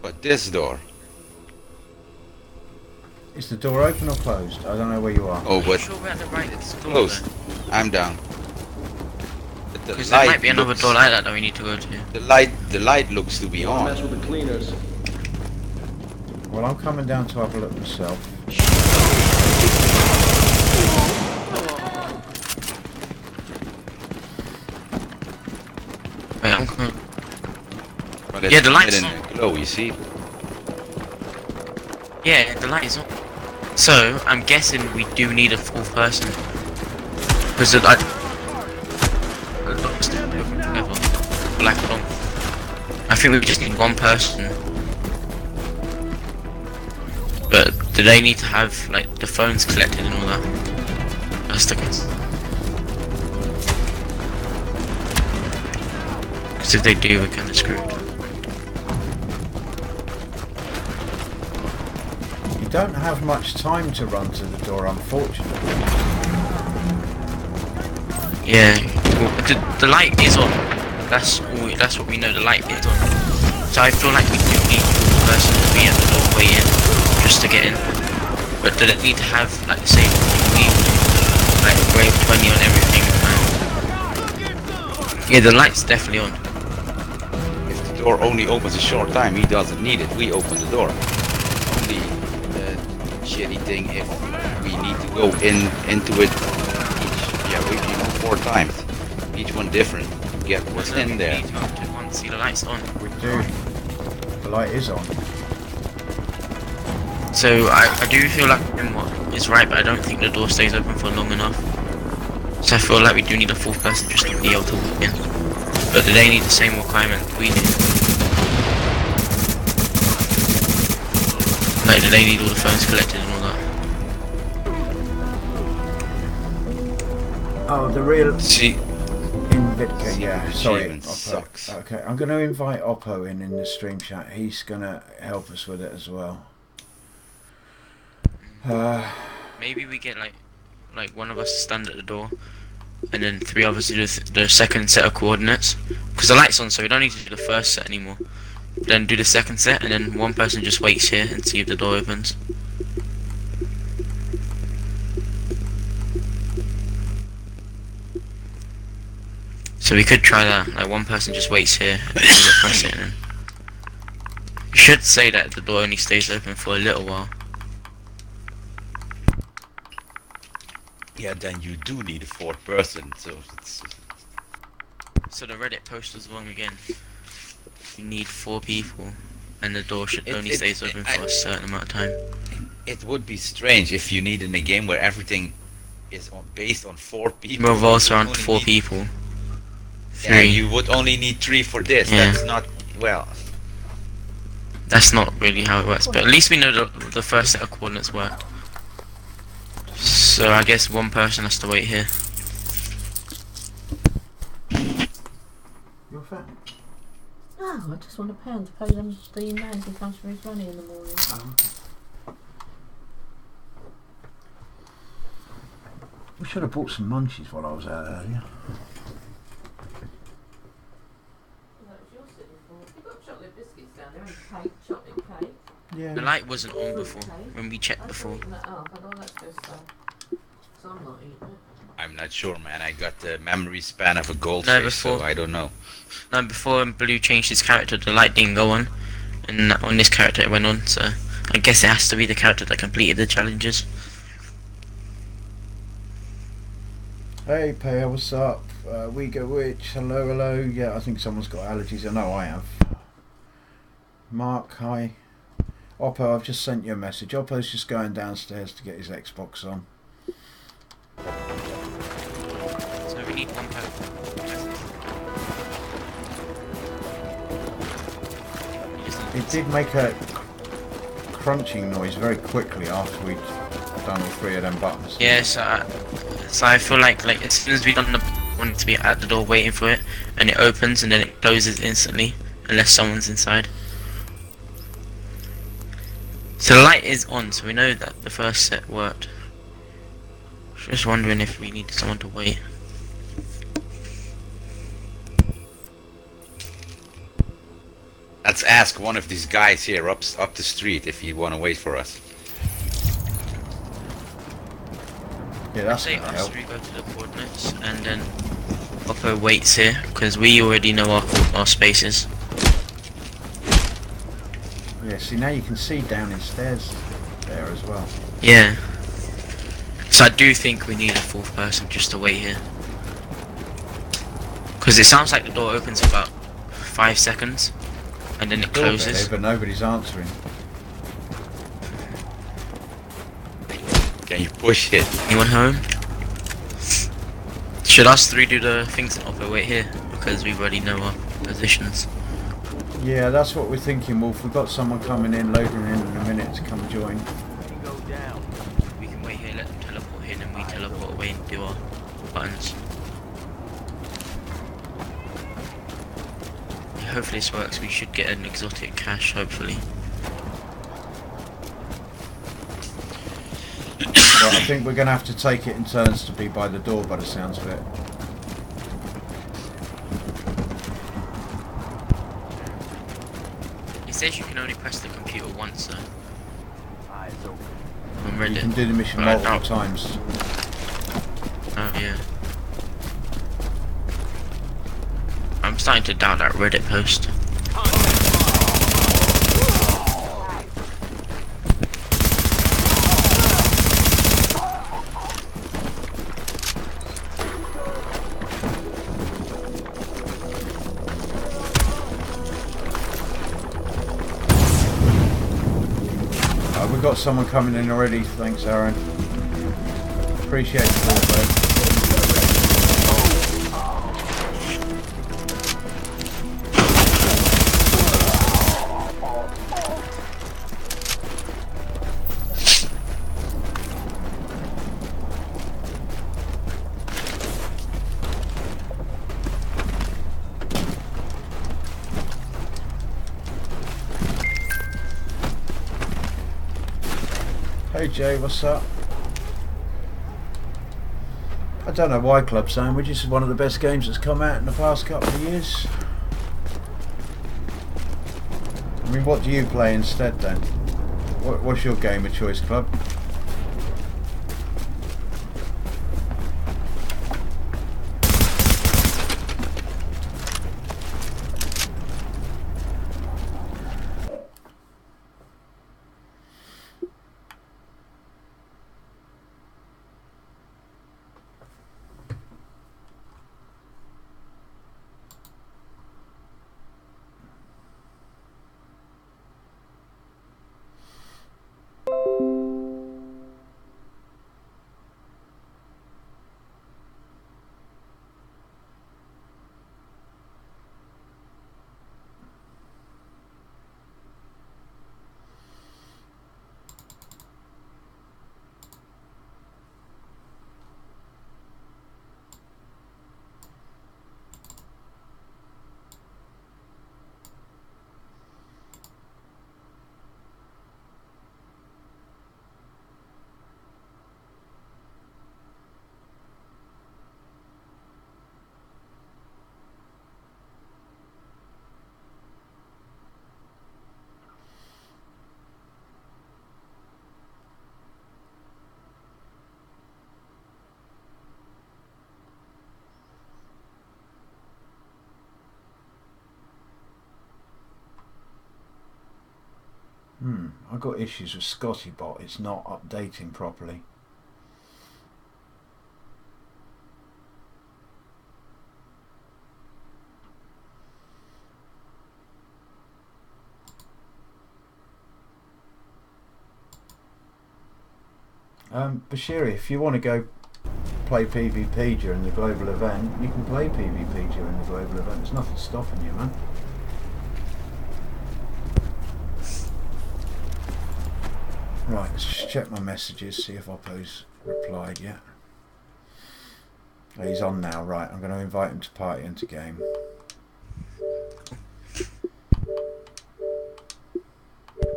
But this door. Is the door open or closed? I don't know where you are. Oh, but Sure, we're at the right. It's closed. I'm down. But the Because there might be another looks- door like that we need to go to. The light looks to be on. Mess with the cleaners. Well, I'm coming down to have a look myself. Wait, I'm coming. But it's Yeah, the light's in on. the glow, you see. Yeah, the light is on. So, I'm guessing we do need a 4th person. Because the light... Black long. I think we just need 1 person. But do they need to have, like, the phones collected and all that? That's the case. Because if they do, we're kinda screwed. You don't have much time to run to the door, unfortunately. Yeah, well, the light is on. That's what we know. The light is on. So I feel like we do need 1 person to be at the doorway in, just to get in. But did it need to have like the same like grade 20 on everything? Yeah, the light's definitely on. If the door only opens a short time, he doesn't need it. We open the door. Only shitty thing if we need to go into it each, 4 times. Each one different. Get what's in there. We need to open it once, see the light's on. We do. The light is on. So I do feel like what is right, but I don't think the door stays open for long enough. So I feel like we do need a 4th person just to be able to walk in. But do they need the same requirement we do? Like, do they need all the phones collected and all that? Oh, the real... See... Okay, yeah, sorry. Oppo. Sucks. Okay, I'm going to invite Oppo in the stream chat. He's going to help us with it as well. Maybe we get like one of us to stand at the door, and then 3 others to do the second set of coordinates. Because the light's on, so we don't need to do the first set anymore. Then do the second set, and then one person just waits here and see if the door opens. So we could try that. Like one person just waits here and then we'll press it. And you should say that the door only stays open for a little while. Yeah, then you do need a 4th person, so it's... So the Reddit post was wrong again. You need 4 people, and the door should only stays open for a certain amount of time. It would be strange if you need in a game where everything is based on 4 people. It revolves around 4 people. 3. Yeah, you would only need 3 for this. Yeah. That's not... well... That's not really how it works, but at least we know the first set of coordinates worked. So I guess one person has to wait here. You're fat. No, I just want a pound to pay them the man who comes for his money in the morning. Oh. We should have bought some munchies while I was out earlier. Yeah. The light wasn't on before, when we checked before. I'm not sure, man. I got the memory span of a goldfish, so I don't know. No, before Blue changed his character, the light didn't go on. And on this character it went on, so I guess it has to be the character that completed the challenges. Hey, Paya, what's up? We Go Witch, hello, hello. Yeah, I think someone's got allergies. I know I have. Mark, hi. Oppo, I've just sent you a message. Oppo's just going downstairs to get his Xbox on. So we need one person. It did make a crunching noise very quickly after we'd done all 3 of them buttons. Yeah, so I feel like as soon as we done the one to be at the door waiting for it, and it opens and then it closes instantly, unless someone's inside. So the light is on, so we know that the first set worked. Just wondering if we need someone to wait. Let's ask one of these guys here up the street if he want to wait for us. Yeah, that's say gonna us help. 3 go to the coordinates, and then Oppo waits here, because we already know our spaces. Yeah, see now you can see down his stairs there as well. Yeah. So I do think we need a 4th person just to wait here. Because it sounds like the door opens for about 5 seconds, and then it closes. But nobody's answering. Can you push it? Anyone home? Should us 3 do the things and Oppo wait here? Because we already know our positions. Yeah, that's what we're thinking, Wolf. We've got someone coming in, loading in a minute to come join. We can wait here, let them teleport in, and we teleport away and do our buttons. Yeah, hopefully this works. We should get an exotic cache, hopefully. Well, I think we're going to have to take it in turns to be by the door by the sounds of it. It says you can only press the computer once, though. Eyes open. on Reddit. You can do the mission But I multiple doubt- times. Oh yeah. I'm starting to doubt that Reddit post. We've got someone coming in already. Thanks, Aaron. Appreciate the call, though. Hey Jay, what's up? I don't know why Club Sandwiches is one of the best games that's come out in the past couple of years. I mean, what do you play instead then? What's your game of choice, Club? I've got issues with ScottyBot. It's not updating properly. Bashiri, if you want to go play PvP during the global event, you can play PvP during the global event. There's nothing stopping you, man. Right, let's just check my messages, see if Oppo's replied yet. Oh, he's on now, right. I'm going to invite him to party into game.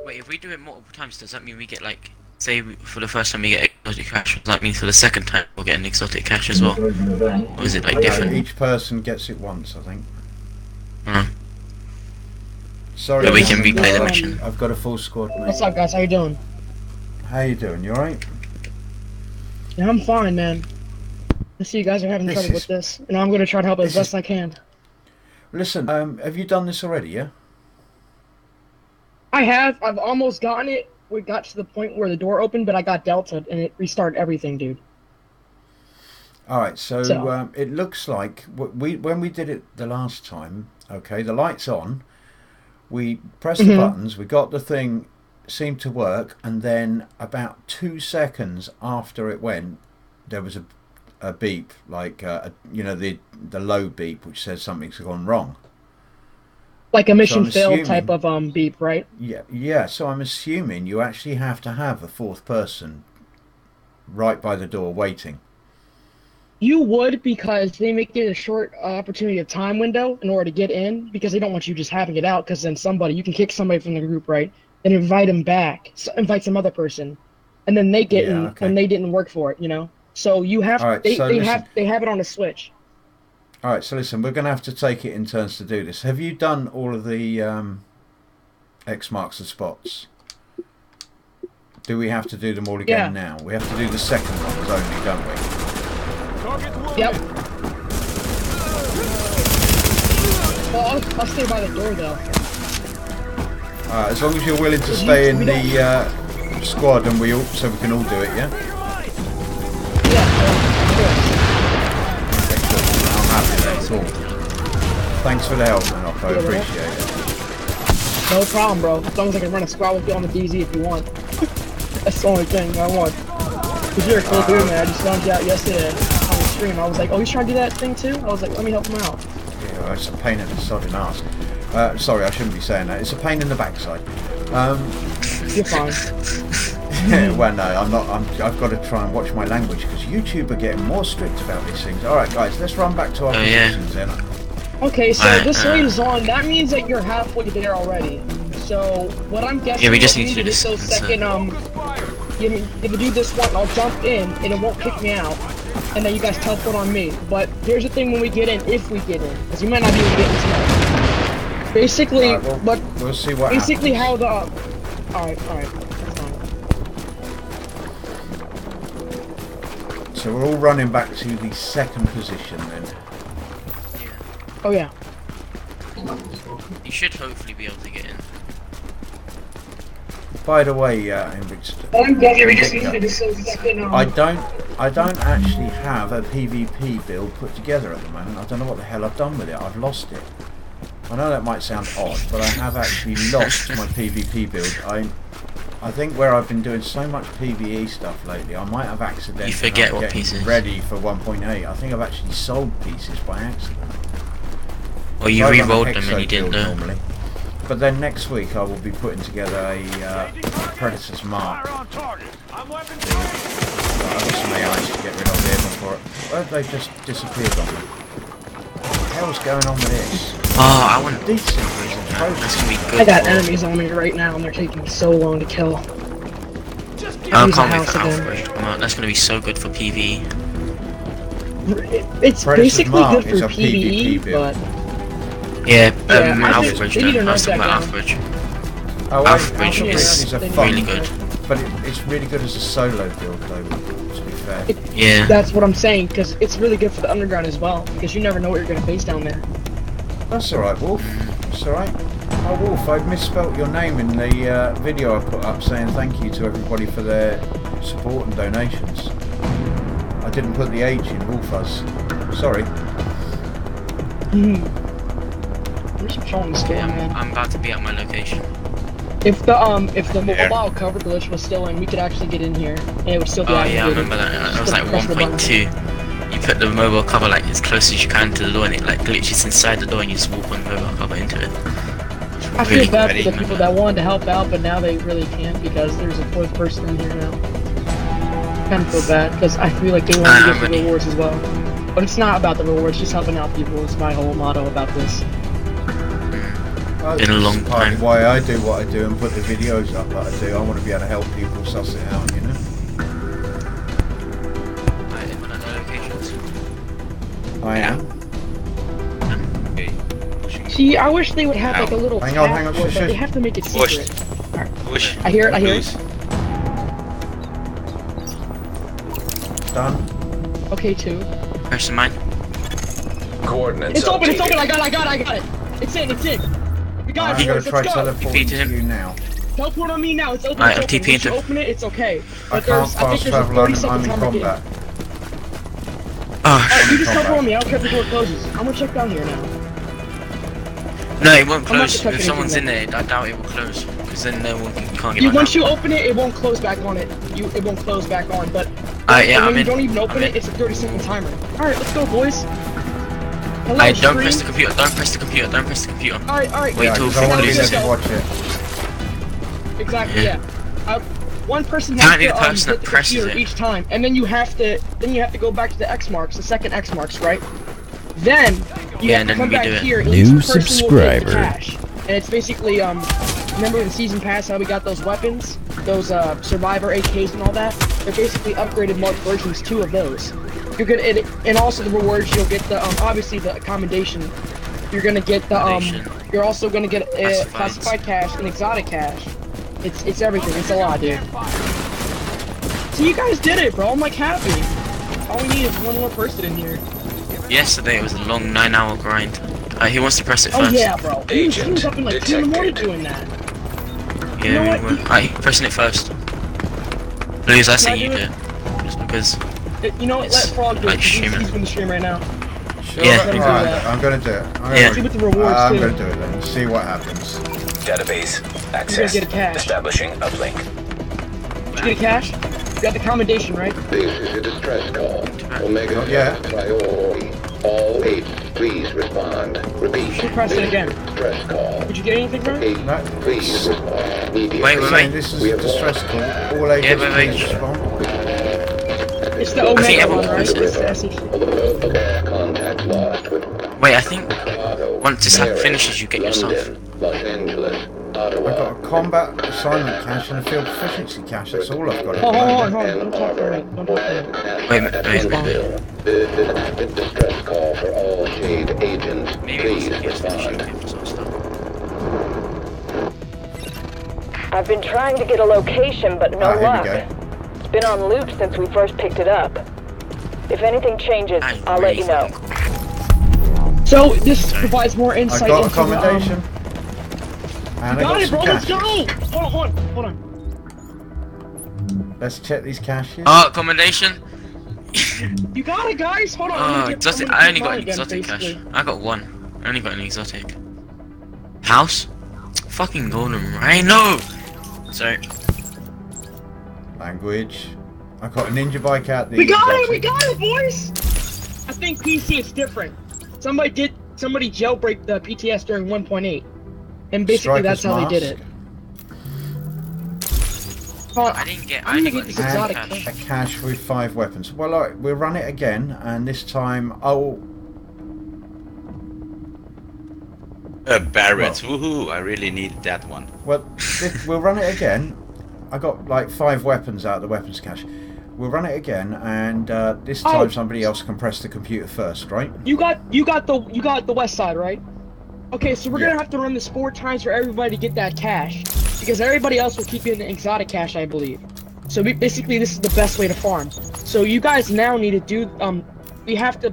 Wait, if we do it multiple times, does that mean we get like, say for the first time we get exotic cash, does that mean for the second time we'll get an exotic cash as well? Or is it like different? Each person gets it once, I think. Uh, Sorry, but we can replay the mission. I've got a full squad, mate. What's up, guys? How you doing? How you doing? You alright? Yeah, I'm fine, man. I see you guys are having trouble with this, and I'm going to try to help as best I can. Listen, have you done this already, yeah? I have. I've almost gotten it. We got to the point where the door opened, but I got delta, and it restarted everything, dude. Alright, so it looks like when we did it the last time, okay, the light's on, we pressed the buttons, we got the thing, seemed to work, and then about 2 seconds after it went, there was a beep, like you know, the low beep, which says something's gone wrong. Like a mission failed type of beep, right? Yeah. So I'm assuming you actually have to have a fourth person right by the door waiting. You would, because they make it a short opportunity of time window in order to get in, because they don't want you just having it out, because then you can kick somebody from the group, right? Then invite them back, invite some other person, and then they get in when they didn't work for it, you know? So you have, they have it on a switch. Alright, so listen, we're going to have to take it in turns to do this. Have you done all of the X marks the spots? Do we have to do them all again now? We have to do the second ones only, don't we? Yep. Well, I'll stay by the door though. As long as you're willing to stay in the squad and so we can all do it, yeah? Yeah, I'm happy, that's all. Thanks for the help, man. I appreciate it. no problem, bro. As long as I can run a squad with you on the DZ if you want. That's the only thing I want. Cause you're a cool dude, man. I just found you out yesterday on the stream. I was like, oh, he's trying to do that thing too? I was like, let me help him out. Yeah, it's a pain in the sodding arse. Sorry, I shouldn't be saying that. It's a pain in the backside. You're fine. Well, no, I'm not. I've got to try and watch my language because YouTube are getting more strict about these things. All right, guys, let's run back to our positions then. Okay, so this raid is on. That means that you're halfway there already. So what I'm guessing, we just need to do this second. If you do this one, I'll jump in and it won't kick me out, and then you guys teleport on me. But here's the thing: when we get in, if we get in, because you might not be able to get in tonight. Basically, we'll see what basically happens. how the. All right, that's fine. So we're all running back to the second position then. Oh yeah. You should hopefully be able to get in. By the way, I don't actually have a PvP build put together at the moment. I don't know what the hell I've done with it. I've lost it. I know that might sound odd, but I have actually lost my PvP build. I think where I've been doing so much PvE stuff lately, I might have accidentally ready for 1.8. I think I've actually sold pieces by accident. Or you re-rolled them and you didn't know. Normally. But then next week I will be putting together a Predator's Mark. I've got some AI to get rid of here before they've just disappeared on me. What the hell's going on with this? Oh, I want these things. That's gonna be good. I got enemies on me right now and they're taking so long to kill. I can't wait for Alpha. That's gonna be so good for PvE. It's basically good for PvE, but... Yeah, Alpha Bridge though. I was talking about Alpha Bridge. Alpha Bridge is really good. But it's really good as a solo build though, to be fair. Yeah. That's what I'm saying, because it's really good for the underground as well, because you never know what you're going to face down there. That's alright, Wolf. That's alright. Oh, Wolf, I've misspelt your name in the video I put up saying thank you to everybody for their support and donations. I didn't put the H in Wolfuzz. Sorry. I'm about to be at my location. If the mobile cover glitch was still in, we could actually get in here, and it would still be activated. Yeah, I remember that. It was like 1.2. You put the mobile cover like as close as you can to the door, and it like glitches inside the door, and you just walk on the mobile cover into it. I feel bad for the people that wanted to help out, but now they really can't because there's a fourth person in here now. I kind of feel bad because I feel like they want to get the rewards as well. But it's not about the rewards, just helping out people is my whole motto about this. Been a long time. Why I do what I do and put the videos up that I do. I want to be able to help people suss it out, you know. I am. Okay. See, I wish they would have like a little hang on, but they have to make it secret. Push. I hear it. Done. Okay, 2. Press mine. Coordinates. It's open. I got it. It's in. I'm going to try teleporting to you now. Teleport on me now. It's open. Alright, Once you open it, it's okay. I can't fast travel. I'm in combat. Alright, you just teleport on me. I don't care if the door closes. I'm gonna check down here now. No, it won't close. If someone's in there, I doubt it will close. Because then no one can't get Once you open it, it won't close back on it. It won't close back on. But yeah, when you don't even open it, it's a 30-second timer. Alright, let's go, boys. Hello, don't press the computer. Don't press the computer. Alright. Wait till I want to loses it. watch it. Exactly. Yeah. One person has to hit the computer each time, and then you have to go back to the X marks, the second X marks, right? Then you have to come back here. And new each person subscriber. will get the cash. And it's basically remember in Season Pass how we got those weapons, those Survivor AKs and all that? They're basically upgraded marked versions 2 of those. You're gonna and also the rewards you'll get the obviously the Commendation. You're gonna get the you're also gonna get classified cash and exotic cash. It's everything. It's a lot, dude. So you guys did it, bro. I'm like happy. All we need is one more person in here. Yesterday it was a long 9-hour grind. He wants to press it first. Oh yeah, bro. He was up in like 2 in the morning doing that. Yeah, you know what? Alright, pressing it first. Blues, I say you do it. Just because. You know what? Let Frog do it. He's in the stream right now. Sure. Yeah. Alright, I'm gonna do it. See what the rewards I'm too. gonna do it then. See what happens. Database You're access. gonna get a cash. Establishing uplink. Did you get a cash? You got the commendation, right? This is a distress call. Omega Yeah. priority. All agents, please respond. Repeat. Should press it again. Distress call. Did you get anything from it? No. Please respond immediately. Wait. This is a distress call. All agents please respond. It's the Omega one, right? It's the SEC. Contact lost with Wait, I think once this finishes, you get your stuff. Los Angeles, I've got a combat assignment cache and a field proficiency cache. That's all I've got. Hold on. Don't talk for me. Don't talk for me. Wait. Distress call for all Jade agents. Maybe Please it's respond. I've been trying to get a location, but no Here luck. we go. It's been on loop since we first picked it up. If anything changes, I'll let you know. So this provides more I insight got into accommodation. And I got got it, some bro. Let's cash. go. Hold on. Let's check these caches. Commendation. You got it, guys. Hold on. I'm gonna get- I'm Exotic. gonna I get only got mine an again, exotic cash. basically. I got one. I only got an exotic. House? Fucking golden rhino. Sorry. Language. I got a ninja bike out there. We got it, boys. I think PC is different. Somebody jailbreak the PTS during 1.8, and basically that's how they did it. I didn't get. I only got this an exotic exotic A cash. cache with 5 weapons. Well, alright, we'll run it again, and this time Barrett's, woohoo! I really needed that one. Well, we'll run it again. I got like 5 weapons out of the weapons cache. We'll run it again, and this time somebody else can press the computer first, right? You got the west side, right? Okay, so we're gonna have to run this 4 times for everybody to get that cash, because everybody else will keep getting the exotic cash, I believe. So basically, this is the best way to farm. So you guys now need to do we have to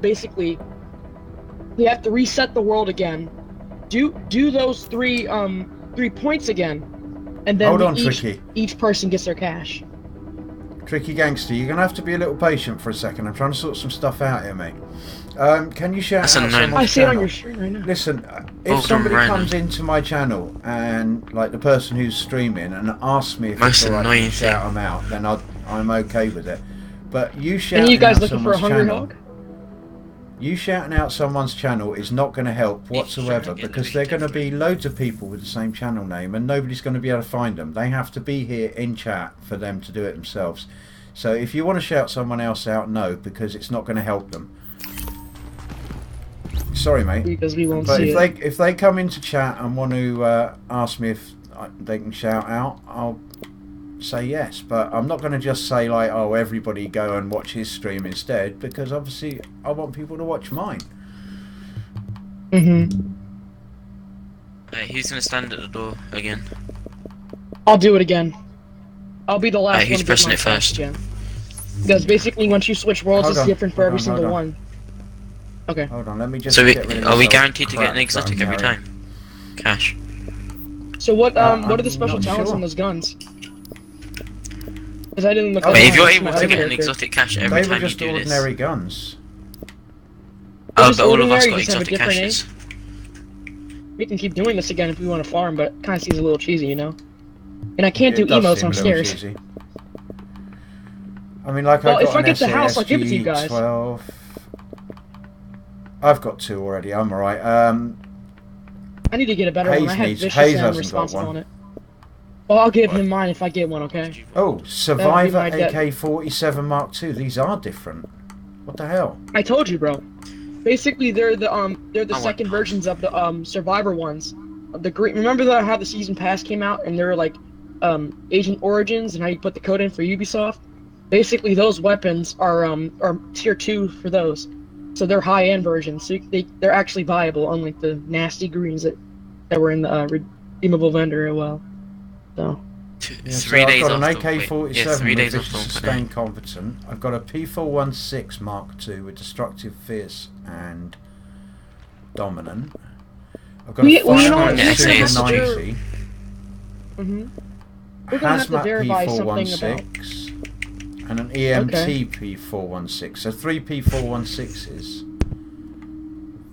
reset the world again. Do those 3 points again, and then Hold on, Tricky. each person gets their cash. Tricky Gangster, you're gonna have to be a little patient for a second. I'm trying to sort some stuff out here, mate. Can you shout out someone's I see it on channel? your screen right now. Listen, if somebody comes into my channel and, like, the person who's streaming and asks me if it's alright to shout them out, then I'm okay with it. But you shouting you guys out looking for a someone's hungry channel, hog? you shouting out someone's channel is not going to help whatsoever, because there are going to be loads of people with the same channel name and nobody's going to be able to find them. They have to be here in chat for them to do it themselves. So if you want to shout someone else out, no, because it's not going to help them. Sorry, mate. Because we won't but see if they come into chat and want to ask me if they can shout out, I'll say yes. But I'm not going to just say, like, oh, everybody go and watch his stream instead, because obviously I want people to watch mine. Hey, who's gonna stand at the door again? I'll do it again. I'll be the last one Who's to pressing get it my first? cash again. Because basically, once you switch worlds, Hold it's on, different for hold every on, single hold one. Okay. Hold on, let me just. So get rid of are we this guaranteed to get crap an that exotic I'm every carrying. time? Cash. So what are the I'm special not talents sure. on those guns? Because I didn't look. Wait, if you're at able to get an exotic cash every They were time you just do this. ordinary guns. Oh, but all of us ordinary, got just have a exotic different caches. We can keep doing this again if we want to farm, but it kind of seems a little cheesy, you know? And I can't It do does emotes seem on a little stairs. cheesy. I mean, like, Well, I if got I an get the house, I'll give it to you guys. SASG-12. I've got 2 already. I'm alright. I need to get a better one. I had Vicious Hayes and I'm hasn't got responsible one. on it. Well, I'll give him mine if I get one, okay? Oh, Survivor my debt. AK-47 Mark II. These are different. What the hell? I told you, bro. Basically, they're the second versions of the Survivor ones. The green. Remember that how the season pass came out and they were like Agent Origins and how you put the code in for Ubisoft. Basically, those weapons are tier 2 for those, so they're high-end versions. So they're actually viable, unlike the nasty greens that were in the redeemable vendor as well. So Yeah, so 3 I've days got an off. AK-47 Yeah, 3 with days vicious off. sustained competent. I've got a P416 Mark II with destructive, fierce, and dominant. I've got a Firearm Super 90. We're gonna have to Hazmat verify something about. P416 and an EMT P416. So 3 P416s.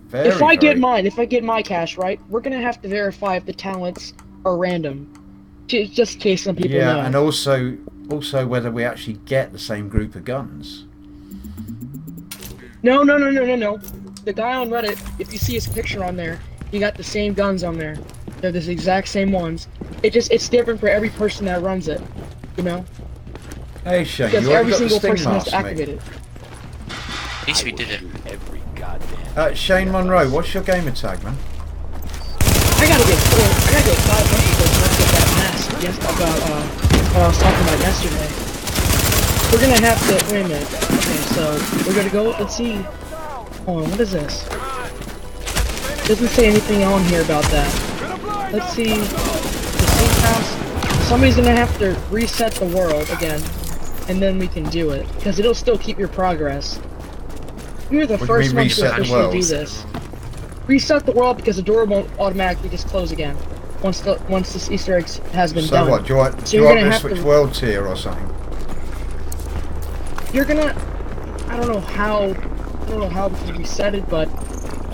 Very, If I get my cache right, we're gonna have to verify if the talents are random, just in case some people know. Yeah, and also whether we actually get the same group of guns. No. The guy on Reddit, if you see his picture on there, he got the same guns on there. They're the exact same ones. It's different for every person that runs it, you know? Hey Shane, because you every got the single sting person has mask, to activate it. At least we did it. Shane Monroe, what's your gamer tag, man? I gotta get 500 to get that mask. Yes, about what I was talking about yesterday. We're gonna have to. Wait a minute. Okay, so we're gonna go. Let's see. Hold on. What is this? Doesn't say anything on here about that. Let's see. The safe house. Somebody's gonna have to reset the world again, and then we can do it because it'll still keep your progress. You're the first one to officially do this. Reset the world because the door won't automatically just close again once this Easter egg has been done. So what? Do you want to switch worlds here or something? You're gonna. I don't know how we can reset it, but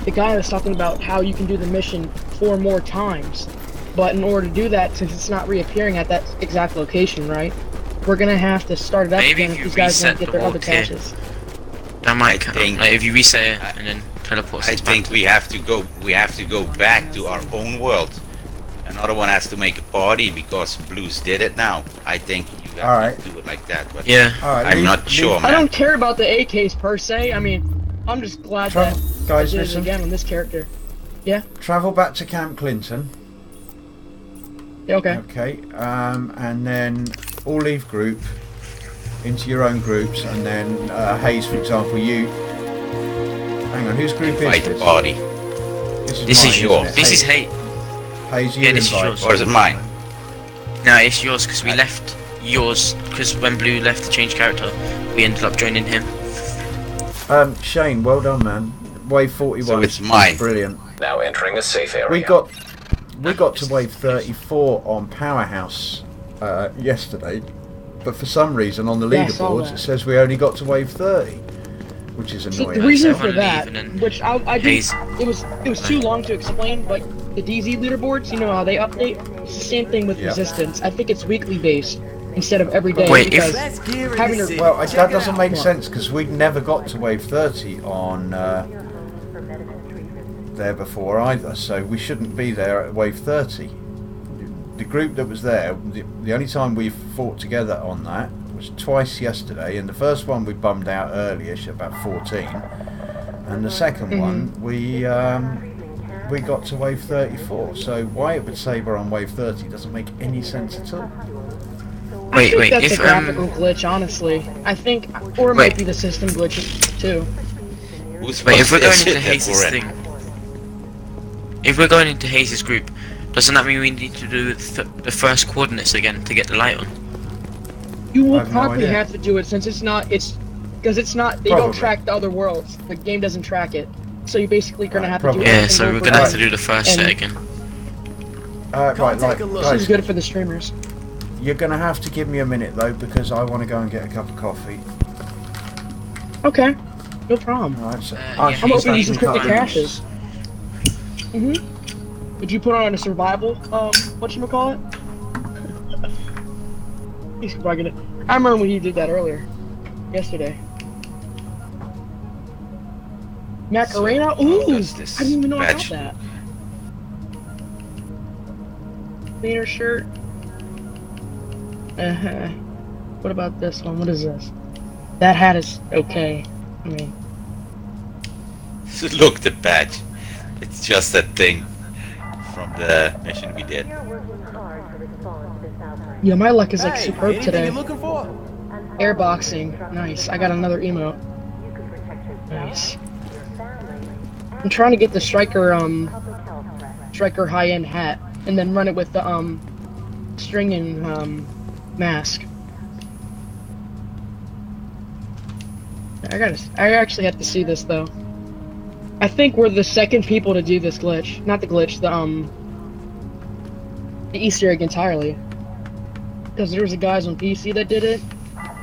the guy was talking about how you can do the mission 4 more times. But in order to do that, since it's not reappearing at that exact location, right? We're gonna have to start it up again if these guys don't get their other caches. That might count. Like if you reset it and then teleport. I think we have to go. We have to go back to our own world. Another one has to make a party because Blues did it now. I think you have to do it like that. But yeah. I'm not sure, man. I don't care about the AKs per se. I mean, I'm just glad that guys, I did listen. it again on this character. Yeah. Travel back to Camp Clinton. Yeah, okay. Okay. And then all leave group into your own groups, and then Hayes, for example, you. Hang on, whose group is this? Party. This is yours. This is Hayes. Hayes, you this is yours. Or is it mine? No, it's yours because we left yours because when Blue left to change character, we ended up joining him. Shane, well done, man. Wave 41. So it's mine. Brilliant. Now entering a safe area. We got to wave 34 on Powerhouse yesterday, but for some reason on the leaderboards it says we only got to wave 30, which is annoying. The reason for that, which I did, it was too long to explain, but the DZ leaderboards, you know how they update. It's the same thing with Resistance. I think it's weekly based instead of every day. Wait, because having to, that doesn't make sense because we'd never got to wave 30 on there before either, so we shouldn't be there at wave 30. The group that was there, the only time we fought together on that was twice yesterday, and the first one we bummed out early-ish, about 14, and the second one we got to wave 34. So why it would say we're on wave 30 doesn't make any sense at all. I think that's a graphical glitch, honestly. I think, or it might be the system glitch too. Wait, if we're going into Hayes' thing, if we're going into Hayes' group, doesn't that mean we need to do the first coordinates again to get the light on? You will probably have to do it since it's not. Because it's not. They don't track the other worlds. The game doesn't track it. So you're basically gonna have to do it. Yeah, so we're gonna have to do the first set again. This is good for the streamers. You're gonna have to give me a minute though, because I want to go and get a cup of coffee. Okay, no problem. Right, so I'm opening these encrypted caches. Did you put on a survival? Whatchamacallit? He's bugging it. I remember when he did that earlier, yesterday. Macarena? Ooh! I didn't even know I got that. Cleaner shirt. What about this one? What is this? That hat is okay. I mean, look, the badge. It's just that thing from the mission we did. yeah, my luck is like superb today. Airboxing, nice. I got another emote. Nice. I'm trying to get the striker high-end hat, and then run it with the string and mask. I actually have to see this though. I think we're the second people to do this glitch. Not the glitch, the Easter egg entirely. Because there was a guys on PC that did it,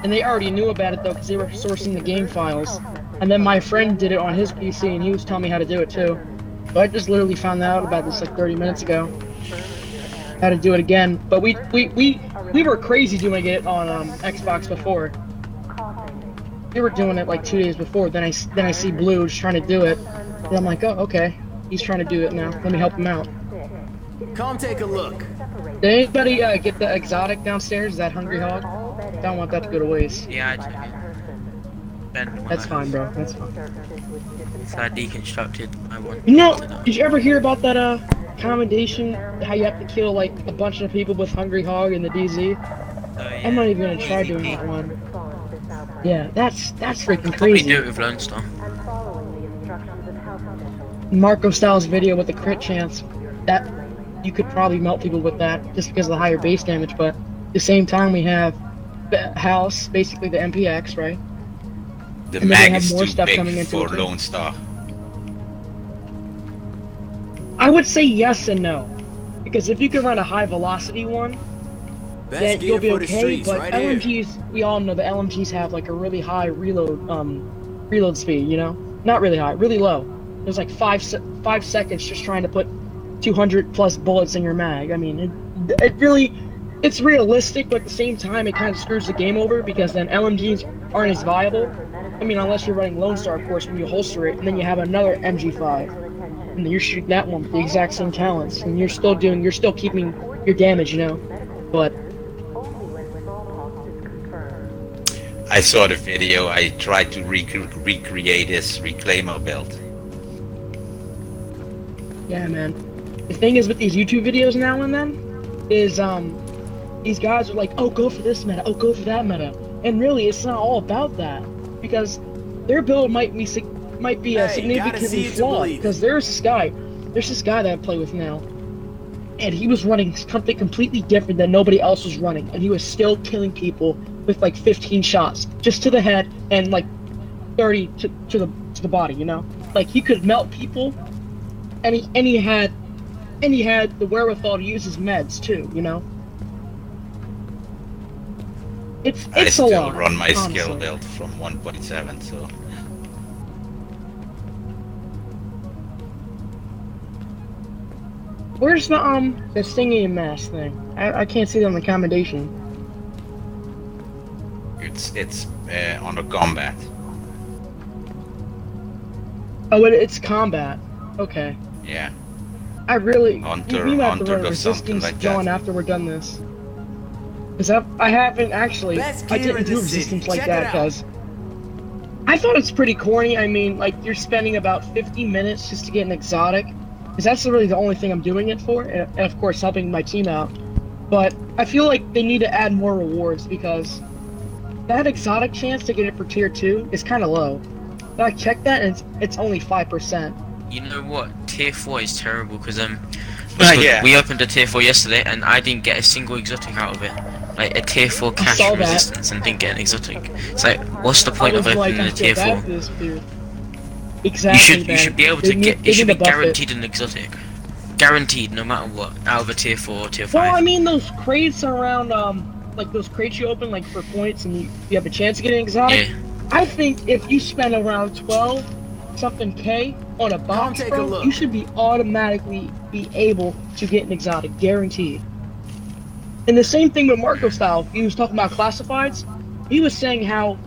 and they already knew about it though, because they were sourcing the game files. And then my friend did it on his PC, and he was telling me how to do it too. So I just literally found out about this like 30 minutes ago. How to do it again, but we were crazy doing it on Xbox before. We were doing it like 2 days before. Then I see Blue just trying to do it, and I'm like, oh okay, he's trying to do it now. Let me help him out. Come take a look. Did anybody get the exotic downstairs? Is that Hungry Hog? Don't want that to go to waste. Yeah, I took it. That's fine, bro. That's fine. So I deconstructed my one. You know, did you ever hear about that Commendation? How you have to kill like a bunch of people with Hungry Hog in the DZ? Yeah. I'm not even gonna try doing that one. Yeah, that's freaking Probably crazy. do it with Lone Star. Marco Styles video with the crit chance. That you could probably melt people with that just because of the higher base damage, but at the same time we have the house, basically the MPX, right? The And then mag we have is more too stuff big coming into for it. Lone Star. I would say yes and no, because if you can run a high velocity one, then you'll be okay. But LMGs, we all know the LMGs have like a really high reload speed. You know, not really high, really low. There's like 5 seconds just trying to put 200 plus bullets in your mag. I mean, it's realistic, but at the same time, it kind of screws the game over because then LMGs aren't as viable. I mean, unless you're running Lone Star, of course, when you holster it, and then you have another MG5, and then you're shooting that one with the exact same talents, and you're still keeping your damage, you know. But I saw the video. I tried to recreate his reclaimer build. yeah, man. The thing is with these YouTube videos now and then, is these guys are like, oh, go for this meta, oh, go for that meta, and really, it's not all about that, because their build might be significantly flawed. Because there's this guy that I play with now, and he was running something completely different that nobody else was running, and he was still killing people with like 15 shots just to the head and like 30 to the body. You know, like he could melt people, and he had the wherewithal to use his meds too. You know. It's I a still lot, run my honestly. skill build from 1.7, so Where's the stinging mask thing? I can't see it on the commendation. it's under combat. Oh, it's combat. Okay. Yeah. I really Hunter, we might have to Hunter run or something resistance like John that. after we're done this. Cause I haven't actually. Best I gear didn't in do the city. resistance like Check that it out. because I thought it's pretty corny. I mean, like you're spending about 50 minutes just to get an exotic. Because that's really the only thing I'm doing it for, and of course helping my team out. But I feel like they need to add more rewards because that exotic chance to get it for tier 2 is kind of low. But I checked that and it's only 5%. You know what? Tier 4 is terrible because Yeah. we opened a tier 4 yesterday and I didn't get a single exotic out of it. Like a tier 4 cash saw that. resistance and didn't get an exotic. It's like, what's the point I of was like, opening I a tier feel 4? bad for this dude. Exactly. You should be able to They get. need It should be to buff it. guaranteed an exotic. Guaranteed, no matter what, out of a tier 4 or tier 5. Well, I mean, those crates around, like those crates you open, like for points, and you have a chance to get an exotic. Yeah. I think if you spend around 12 something K on a box, take a bro, look. you should be automatically be able to get an exotic, guaranteed. And the same thing with Marco Style. He was talking about classifieds. He was saying how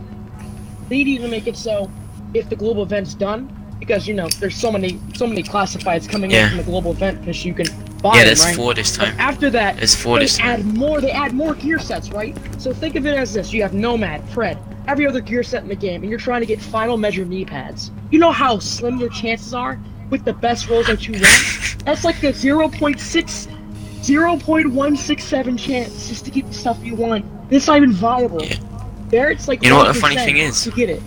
they'd even make it so if the global event's done, because you know there's so many classifieds coming in from the global event because you can buy them, there's right? 4 this time. But after that, There's 4 this time. they add more gear sets, right? So think of it as this: you have Nomad, Pred, every other gear set in the game, and you're trying to get final measure knee pads. You know how slim your chances are with the best rolls that you want? That's like the 0.167 chance just to get the stuff you want. It's not even viable. Yeah. There, it's like You know what the 1% funny thing is? to get it.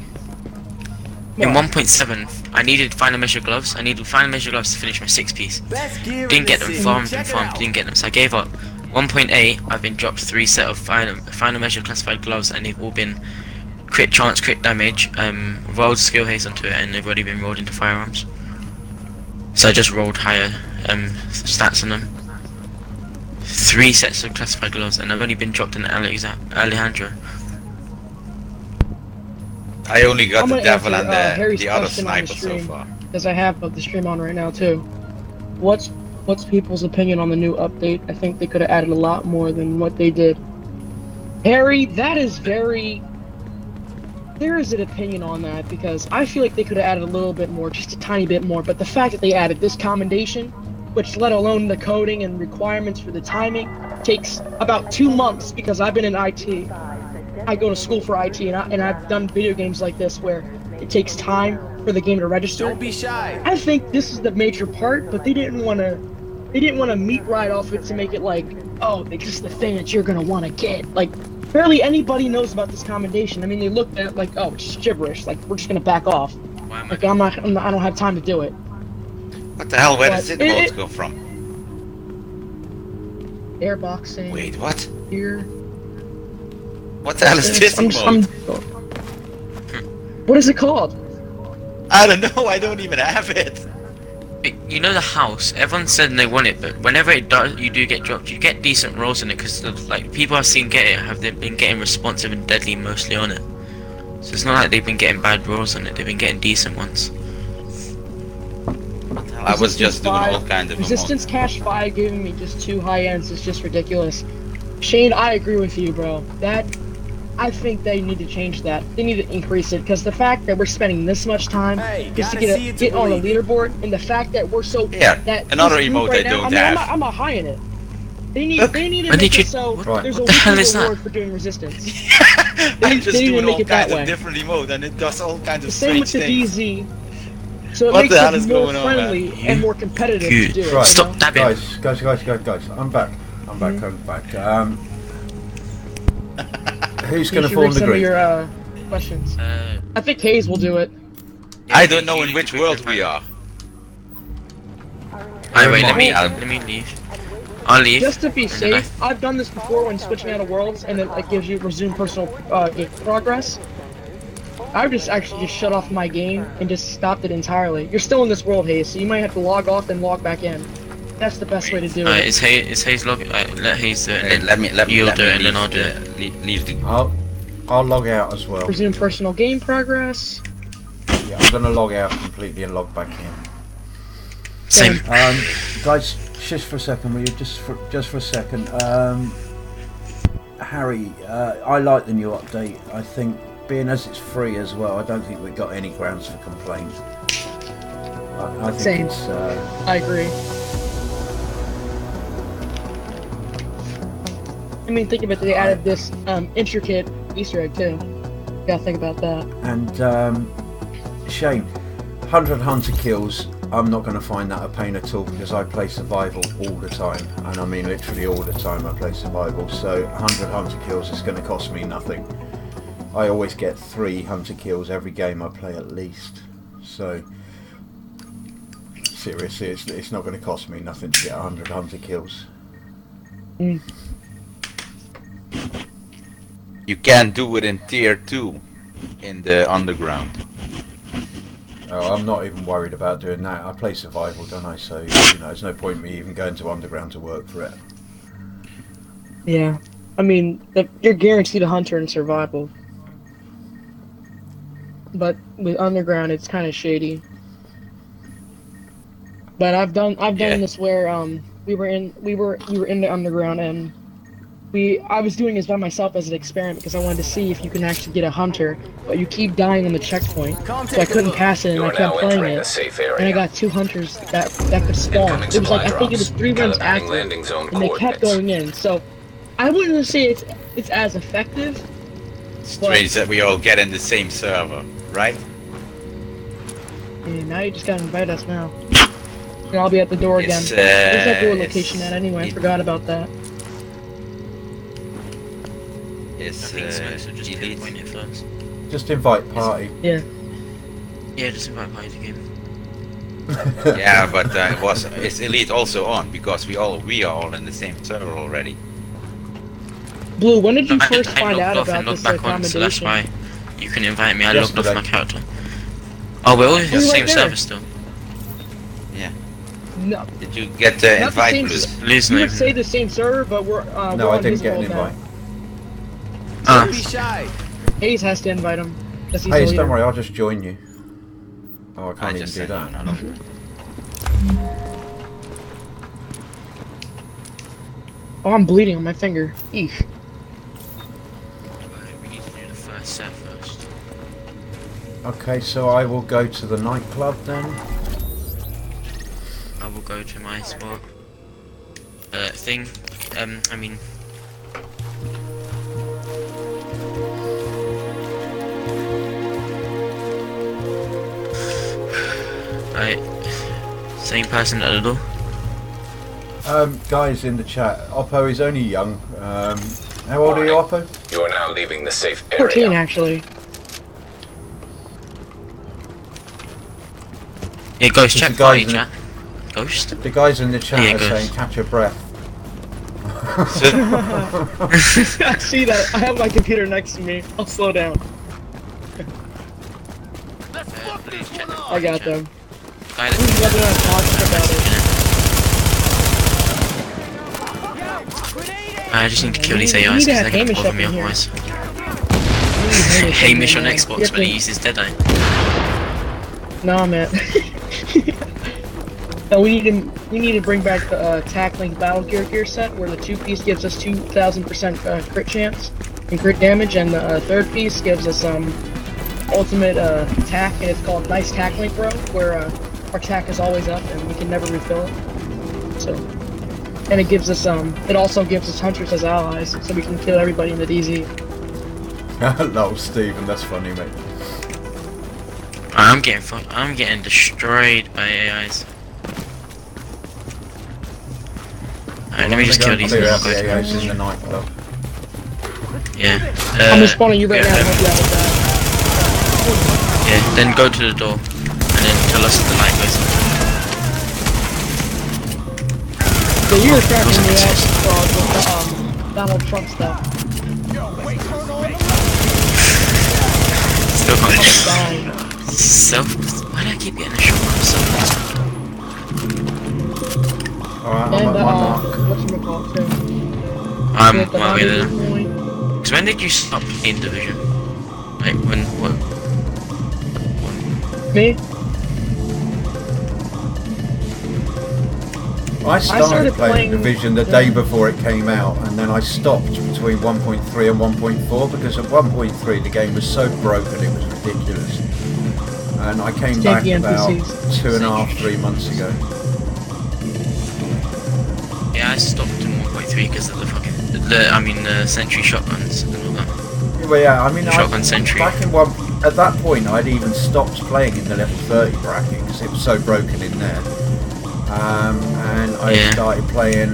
In What? 1.7, I needed final measure gloves. I needed final measure gloves to finish my 6-piece. Best gear in Didn't the get them, city. farmed Check and it farmed, out. didn't get them, so I gave up. 1.8, I've been dropped 3 set of final measure classified gloves, and they've all been crit chance, crit damage, rolled skill haste onto it, and they've already been rolled into firearms. So I just rolled higher stats on them. 3 sets of classified gloves, and I've only been dropped an Alejandro. I only got the devil and Harry's the other question on the sniper so stream, far. because I have the stream on right now too. What's people's opinion on the new update? I think they could have added a lot more than what they did. Harry, that is very... There is an opinion on that, because I feel like they could have added a little bit more, just a tiny bit more, but the fact that they added this commendation, which let alone the coding and requirements for the timing, takes about 2 months, because I've been in IT. I go to school for IT, and I've done video games like this where it takes time for the game to register. Don't be shy. I think this is the major part, but they didn't want to meat right off it to make it like, oh, this is the thing that you're gonna want to get. Like, barely anybody knows about this commendation. I mean, they looked at it like, oh, it's just gibberish. Like, we're just gonna back off. Like, I don't have time to do it. What the hell? Where does it modes go from? Airboxing. Wait, what? Here. What the hell is this mode? What is it called? I don't know. I don't even have it. You know the house. Everyone said they want it, but whenever it does, you do get dropped. You get decent rolls in it because like people I've seen get it have been getting responsive and deadly mostly on it. So it's not like they've been getting bad rolls on it. They've been getting decent ones. I was just doing all kinds of Resistance Cache 5 giving me just 2 high ends is just ridiculous. Shane, I agree with you, bro. I think they need to change that. They need to increase it, because the fact that we're spending this much time just to get on the leaderboard, and the fact that we're so another emote right they now, don't have. I'm not high in it. They need to make it so there's a weekly reward for doing resistance. I'm just they doing make all it that kinds way. of different emote, and it does all kinds of Same strange with the things. DZ. So it What makes the hell it is more going on, friendly man? and more competitive to do it. Right. Stop dabbing. Guys, I'm back. I'm back. Who's going to form the some group? of your questions. I think Hayes will do it. I don't know in which world we are. Alright, wait, let me leave. I'll leave. Just to be safe, I've done this before when switching out of worlds, and it like gives you resume personal progress. I've just actually shut off my game and just stopped it entirely. You're still in this world, Hayes, so you might have to log off and log back in. That's the best way to do it. Is Hayes log? Let Hayes do it. Hey, let me You'll do it, and then I'll do it. Leave the. I'll log out as well. Resume personal game progress. Yeah, I'm gonna log out completely and log back in. Same. Guys, just for a second, will you just for a second? Harry, I like the new update. I think, being as it's free as well, I don't think we've got any grounds for complaint. I think Same. it's. I agree. I mean, think about it, they added this intricate Easter egg too. You gotta think about that. And Shane, 100 hunter kills. I'm not going to find that a pain at all, because I play survival all the time, and I mean literally all the time I play survival. So 100 hunter kills is going to cost me nothing. I always get 3 hunter kills every game I play at least. So seriously, it's not going to cost me nothing to get 100 hunter kills. Mm. You can do it in tier 2 in the underground. Oh, I'm not even worried about doing that. I play survival, don't I? So, you know, there's no point in me even going to underground to work for it. Yeah. I mean, you're guaranteed a hunter in survival. But with underground, it's kind of shady. But I've done this where you were in the underground, and I was doing this by myself as an experiment because I wanted to see if you can actually get a hunter, but you keep dying on the checkpoint, so I couldn't pass it, and I kept playing it, and I got 2 hunters that could spawn. It was like, I think it was 3 runs after, and they kept going in. So I wouldn't say it's as effective. Strange that we all get in the same server, right? Yeah, now you just gotta invite us now. And I'll be at the door again. Where's that door location at anyway? I forgot about that. It's just pinpoint it first. Just invite party. Yeah. Yeah, just invite party to game. Yeah, but it's elite also on because we are all in the same server already. Blue, when did you I first find logged out off about and logged this back on, so that's Commendation? why you can invite me. I logged off Yesterday. my character. Oh, we're all in the You're right same there. server still. Yeah. No, Did you get not the invite same. Blues? Blue's You name. would say the same server, but we're No, we're I on didn't his get an world now. invite. Ah, Be shy. Hayes has to invite him. 'Cause he's Hey, the leader. don't worry, I'll just join you. Oh, I I can't even just do sent you that. another. Oh, I'm bleeding on my finger. Eesh. we need to do the first set first. Okay, so I will go to the nightclub then. I will go to my spot. Thing. I mean. Right. Same person at the door. Guys in the chat, Oppo is only young. How old are you, Oppo? You are now leaving the safe 14 area. actually. Yeah, Ghost, Just check the guys party in chat. Ghost? The guys in the chat Yeah, are Ghost. saying catch your breath. I see that. I have my computer next to me. I'll slow down. Please check the I party got chat. them. Guy Who's the other one talking about it? I just need to kill these We AIs need to because have they're gonna Hamish bother up me in here. otherwise. Hamish Hamish in on there. Xbox Yep, when he uses Deadeye. Nah, man. No, we need to bring back the Tac Link Battle Gear set, where the 2-piece gives us 2,000% crit chance and crit damage, and the 3rd piece gives us ultimate tac, and it's called Nice Tac Link Bro, where our tac is always up and we can never refill it. So, and it gives us it also gives us hunters as allies, so we can kill everybody in the DZ. Lol, Stephen, that's funny, mate. I'm getting destroyed by AIs. Alright, let me just kill these Clear out guys. the AOs in the nightclub. Yeah. I'm respawning you right now. yeah, Help you out with that. Yeah, then go to the door and then tell us if the light goes on. Yeah, you were cracking me out with the Donald Trump stuff. Still can't I'm dying. Why do I keep getting a shot from self? Alright, I'm And at my mark. whatchamacallit too. I'm With the my way there. body point. Because when did you stop playing Division? Like when what? Me? I started playing playing- Division the day before it came out, and then I stopped between 1.3 and 1.4 because at 1.3 the game was so broken it was ridiculous. And I came Take back the about NPCs. 2.5, 3 months ago. Yeah, I stopped in 1.3 because of the fucking sentry shotguns and all that. Well, yeah, I mean, Shotgun sentry. back in at that point I'd even stopped playing in the level 30 bracket because it was so broken in there. And I started playing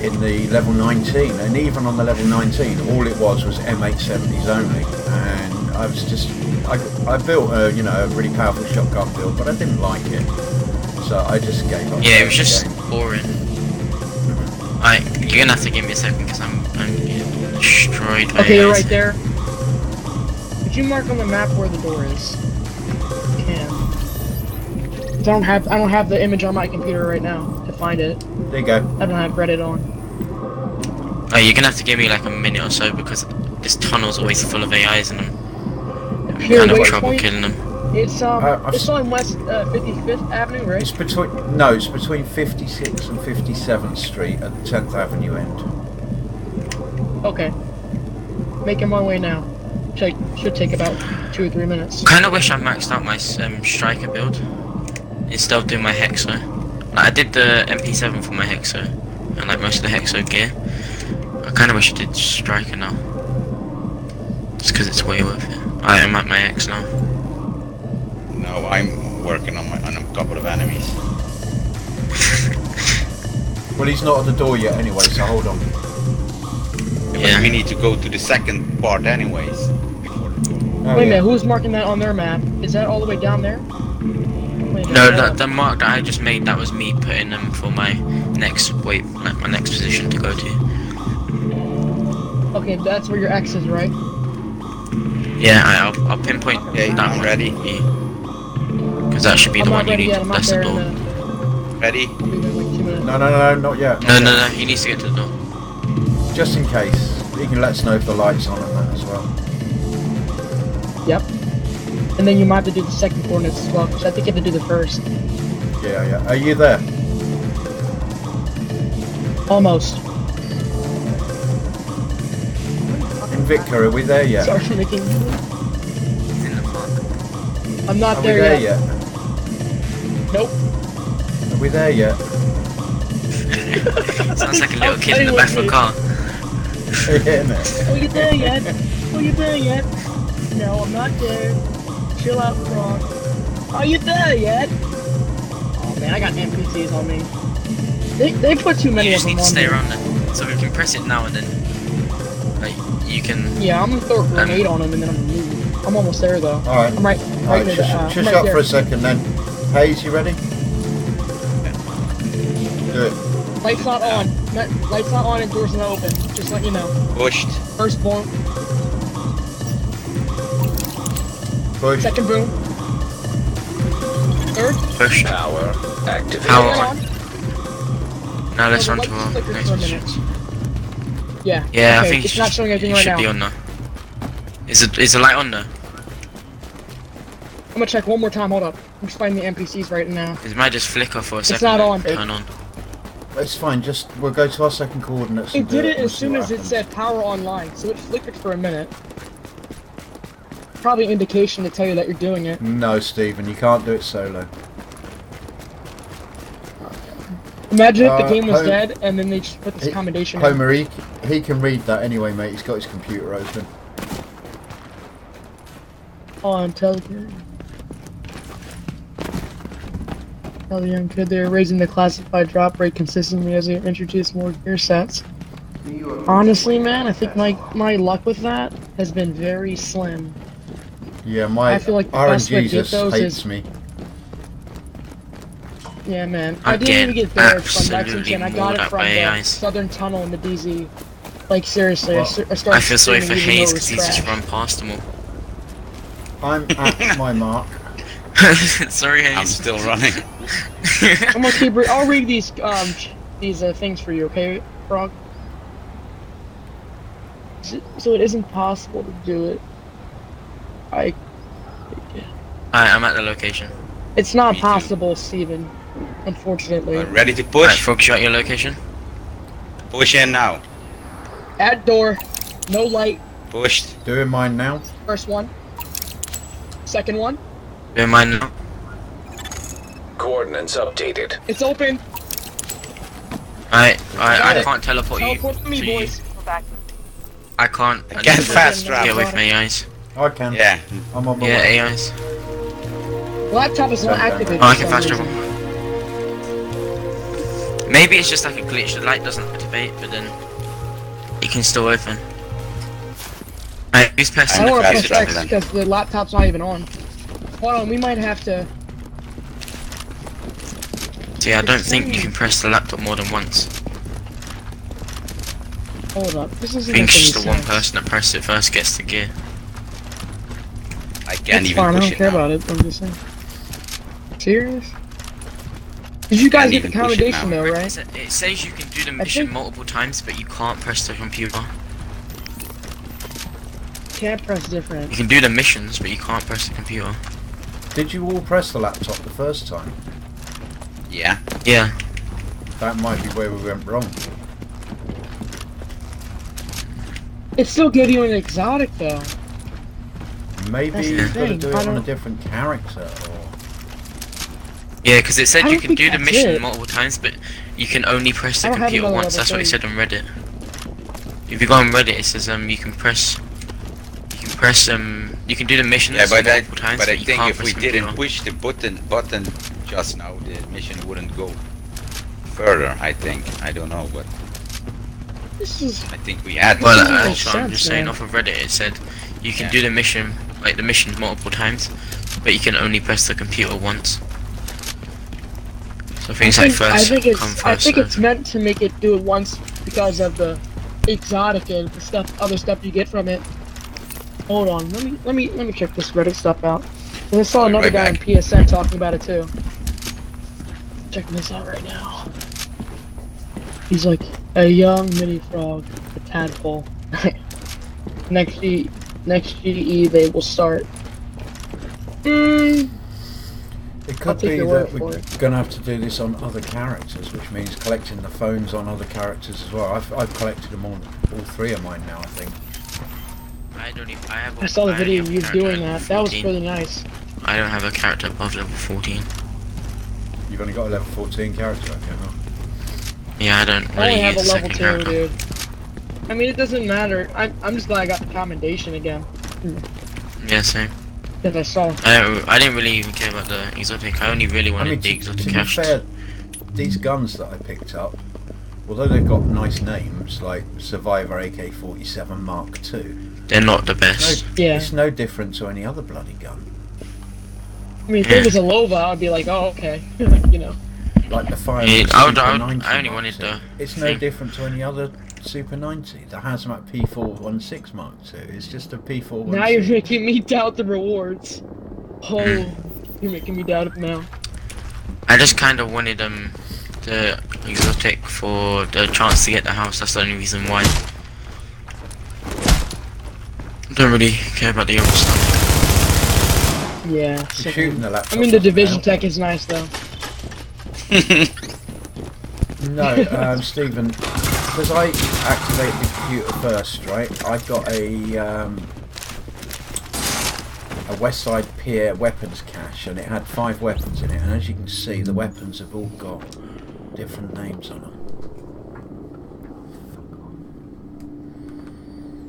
in the level 19, and even on the level 19 all it was M870s only, and I was just I built a a really powerful shotgun build, but I didn't like it, so I just gave up. Yeah, it was just boring. Alright, you're gonna have to give me a second because I'm getting destroyed by Okay, you're AIs. right there. Could you mark on the map where the door is? You can. I don't have the image on my computer right now to find it. There you go. I don't have Reddit on. Oh, you're gonna have to give me like a minute or so because this tunnel's always full of AIs and I'm Here, kind of wait, trouble point. killing them. It's I've it's on West 55th Avenue, right? It's between 56 and 57th Street at the 10th Avenue end. Okay. Making my way now. Should take about 2 or 3 minutes. Kind of wish I maxed out my striker build instead of doing my hexo. Like I did the MP7 for my hexo and like most of the hexo gear. I kind of wish I did striker now, just because it's way worth it. I'm at my X now. No, I'm working on a couple of enemies. Well, he's not at the door yet anyway, so hold on. Yeah. But we need to go to the second part anyways. Before the door. Oh, Wait a minute, who's marking that on their map? Is that all the way down there? Wait a No, the mark that I just made, that was me putting them for my next my next position to go to. Okay, that's where your X is, right? Yeah, I'll pinpoint that I'm one. ready. Because that should be the one you need. That's the door. Ready? No, not yet. No, he needs to get to the door. Just in case. You can let us know if the light's on and that as well. Yep. And then you might have to do the second coordinates as well, because I think you have to do the first. Yeah. Are you there? Almost. Invicta, are we there yet? Sorry for making... In the park. I'm not Are we there there yet. yet? Nope. Are we there yet? Sounds like a little kid in the back of a car. Yeah, man. Are you there yet? Are you there yet? No, I'm not there. Chill out, Frog. Are you there yet? Oh man, I got NPCs on me. They put too many You of just them need to on stay me. around there. So we can press it now and then. Like, you can... Yeah, I'm gonna throw a grenade on him and then I'm gonna move. I'm almost there though. Alright. I'm right Alright, near the, I'm shush right up there. for a second then. Hayes, you ready? Do it. Light's not on. Light's not on and door's not open. Just let you know. Pushed. First boom. Push. Second boom. Third. Push. Power activated. Power Turn on. Now let's run to our flickers next for a minute. positions. Yeah. Yeah, okay, I think it's not showing anything it right should now. be on there. Is the light on there? I'm gonna check one more time. Hold up. I'm just finding the NPCs right now. It might just flicker for a second. It's not on. Turn on. It's fine, we'll go to our second coordinates. It and do did it and as see soon what as it happens. said power online, so it flickered for a minute. Probably an indication to tell you that you're doing it. No, Stephen, you can't do it solo. Imagine if the game was Home- dead and then they just put this commendation in. Homer, he can read that anyway, mate. He's got his computer open. On Telegram. Tell the young kid they're raising the classified drop rate consistently as they introduce more gear sets. Honestly, man, I think my luck with that has been very slim. Yeah, my I feel like the best way to get RNGesus those hates is- me. Yeah, man. I I didn't even get get there from absolutely Lexington. I got mauled it up from by the AIs. southern tunnel in the DZ. Like, seriously, Well, I started I feel sorry for screaming even though Hayes it because was he's just trash. run past them all. I'm at my mark. Sorry, Hayes. I'm still running. I'm gonna keep I'll read these things for you, okay, Frog? So it isn't possible to do it. Alright, I'm at the location. It's not Me too. possible, Steven. Unfortunately. Ready to Alright, push? Frog, shot your location. Push in now. At door, no light. Pushed. Doing mine now. First one. Second one. Doing mine now. Coordinates updated. It's open. I Got it. can't teleport you. Teleport to me, to you. boys. I can't. I Get need to fast, Get away Rob. from AIs. I can. Yeah. I'm on my Yeah, way. AIs. Laptop is not activated. Oh, I for can some fast travel. reason. Maybe it's just like a glitch. The light doesn't activate, but then it can still open. Alright, who's I pressing don't the want to fast press fast X travel because the laptop's not even on. Hold on, we might have to. So yeah, I don't think you can press the laptop more than once. Hold up, this I isn't think making just the any one sense. person that presses it first gets the gear. I can't It's even fine, I push don't it care now. about it. I'm just saying. Serious? Did you guys Can't get the even push it commendation now. though, right? It says you can do the mission think- multiple times, but you can't press the computer. Can't press different. You can do the missions, but you can't press the computer. Did you all press the laptop the first time? Yeah. Yeah. That might be where we went wrong. It still gave you an exotic though. Maybe That's the you've got to thing, do I it on a don't- different character, or... Yeah, because it said I you don't can think do the that's mission it. multiple times, but you can only press the I don't have computer another once. That's level what it 3. said on Reddit. If you go on Reddit, it says you can do the missions Yeah, but multiple times, I but you think can't if press we the didn't computer. push the button just now, the mission wouldn't go further. I think. I don't know, but This is I think we had. Well, doesn't make also, I'm sense, just saying man. off of Reddit, it said you can Yeah. do the mission multiple times, but you can only press the computer once. So things like first I think come, first I think serve. it's meant to make it do it once because of the exotic and the stuff, other stuff you get from it. Hold on, let me check this Reddit stuff out. And I saw another guy on PSN talking about it too. Checking this out right now. He's like a young mini frog, a tadpole. next GE they will start. It could be that we're going to have to do this on other characters, which means collecting the phones on other characters as well. I've collected them all 3 of mine now, I think. I saw the video of you doing that. That was really nice. I don't have a character above level 14. You've only got a level 14 character, have you? Huh? Yeah, I don't I only really have a use level second 2, character. dude. I mean, it doesn't matter. I'm just glad I got the commendation again. Yeah, same. That I saw. I didn't really even care about the exotic. I only really wanted the exotic to be cash. fair, these guns that I picked up, although they've got nice names like Survivor AK-47 Mark II, they're not the best. It's no different to any other bloody gun. I mean, if it was a Lova, I'd be like, oh, okay. You know. Like the Fire I only wanted the... It's no different to any other Super 90. The Hazmat P416 Mark II is just a P416. Now you're making me doubt the rewards. Oh, you're making me doubt it now. I just kind of wanted the exotic for the chance to get the house. That's the only reason why. Don't really care about the other stuff. Yeah. Shooting the laptop. I mean, the Division Tech is nice though. No, Stephen, because I activated the computer first, right? I got a West Side Pier weapons cache, and it had 5 weapons in it. And as you can see, the weapons have all got different names on them.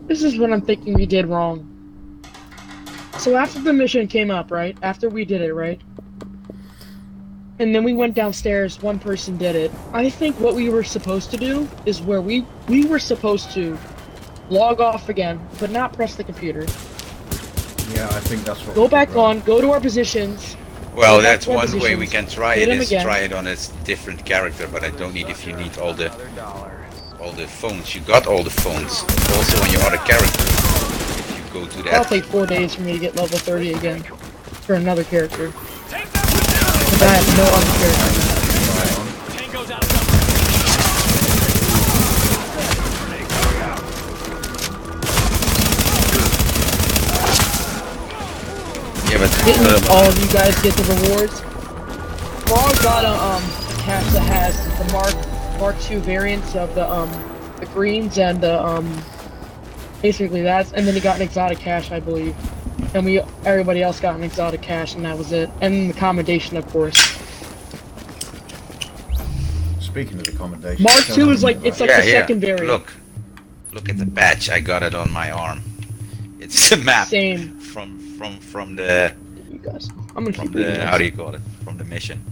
This is what I'm thinking we did wrong. So after the mission came up, right? After we did it, right? And then we went downstairs, one person did it. I think what we were supposed to do is where we were supposed to log off again, but not press the computer. Yeah, I think that's what. Go back on, go to our positions. Well, that's one way we can try it, is try it on a different character, but I don't need if you need all the phones. You got all the phones, also on your other character. If you go to that. That'll take 4 days for me to get level 30 again for another character. Because I have no other character. Yeah, but didn't all of you guys get the rewards? Frog got a cache that has the Mark II variants of the greens and the basically that's, and then he got an exotic cache, I believe. And everybody else got an exotic cache, and that was it. And the commendation, of course. Speaking of the commendation, Mark II is like, it's like the secondary. Look at the badge. I got it on my arm. It's a map. Same. From the. You guys, I'm gonna from keep the how do you call it? From the mission.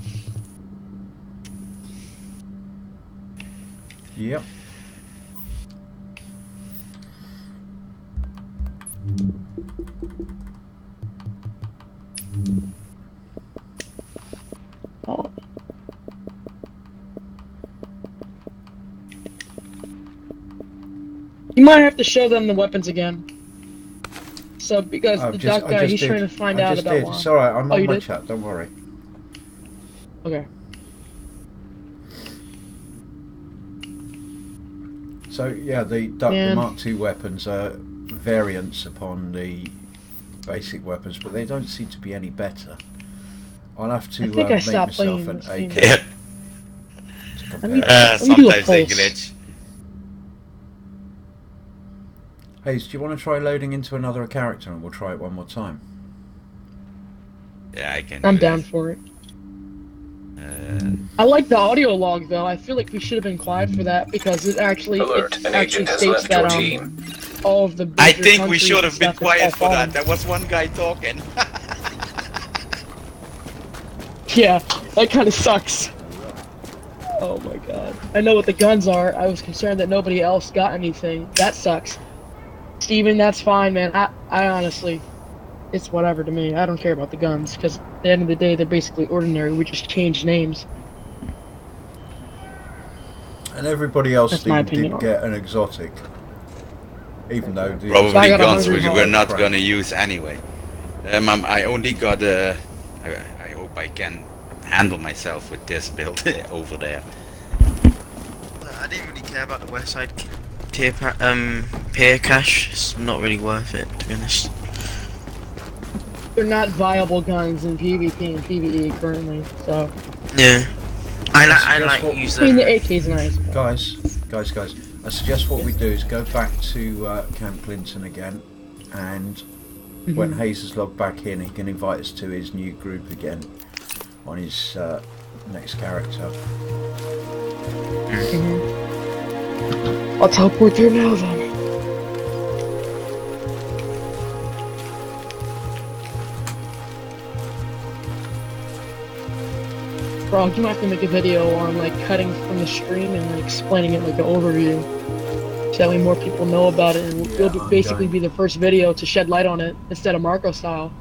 Yep. Oh. You might have to show them the weapons again. So because the duck guy, he's trying to find out about one. It's alright, I'm on my chat, don't worry. Okay. So yeah, the Mark II weapons are variants upon the basic weapons, but they don't seem to be any better. I'll have to make myself an AK. Yeah. Sometimes they glitch. Hayes, do you want to try loading into another character and we'll try it one more time? Yeah, I can. I'm down for it. I like the audio log though. I feel like we should have been quiet for that because it actually states that all of the. I think we should have been quiet for that. There was one guy talking. Yeah, that kind of sucks. Oh my god. I know what the guns are. I was concerned that nobody else got anything. That sucks. Steven, that's fine, man. I honestly, it's whatever to me. I don't care about the guns, because at the end of the day, they're basically ordinary. We just changed names. And everybody else That's my did opinion. get an exotic. Even though the Probably I got guns 100 we're not crap. gonna use anyway. I only got I hope I can handle myself with this build over there. I didn't really care about the west side pier cache. It's not really worth it, to be honest. They're not viable guns in PvP and PvE currently, so. Yeah. I like what- use I mean, the them. AK's nice. but- Guys, I suggest what we do is go back to Camp Clinton again, and when Hayes has logged back in, he can invite us to his new group again on his next character. I'll teleport there now then. Bro, you might have to make a video on like cutting from the stream and like explaining it like an overview. So that way more people know about it, and it'll basically be the first video to shed light on it instead of Marco style.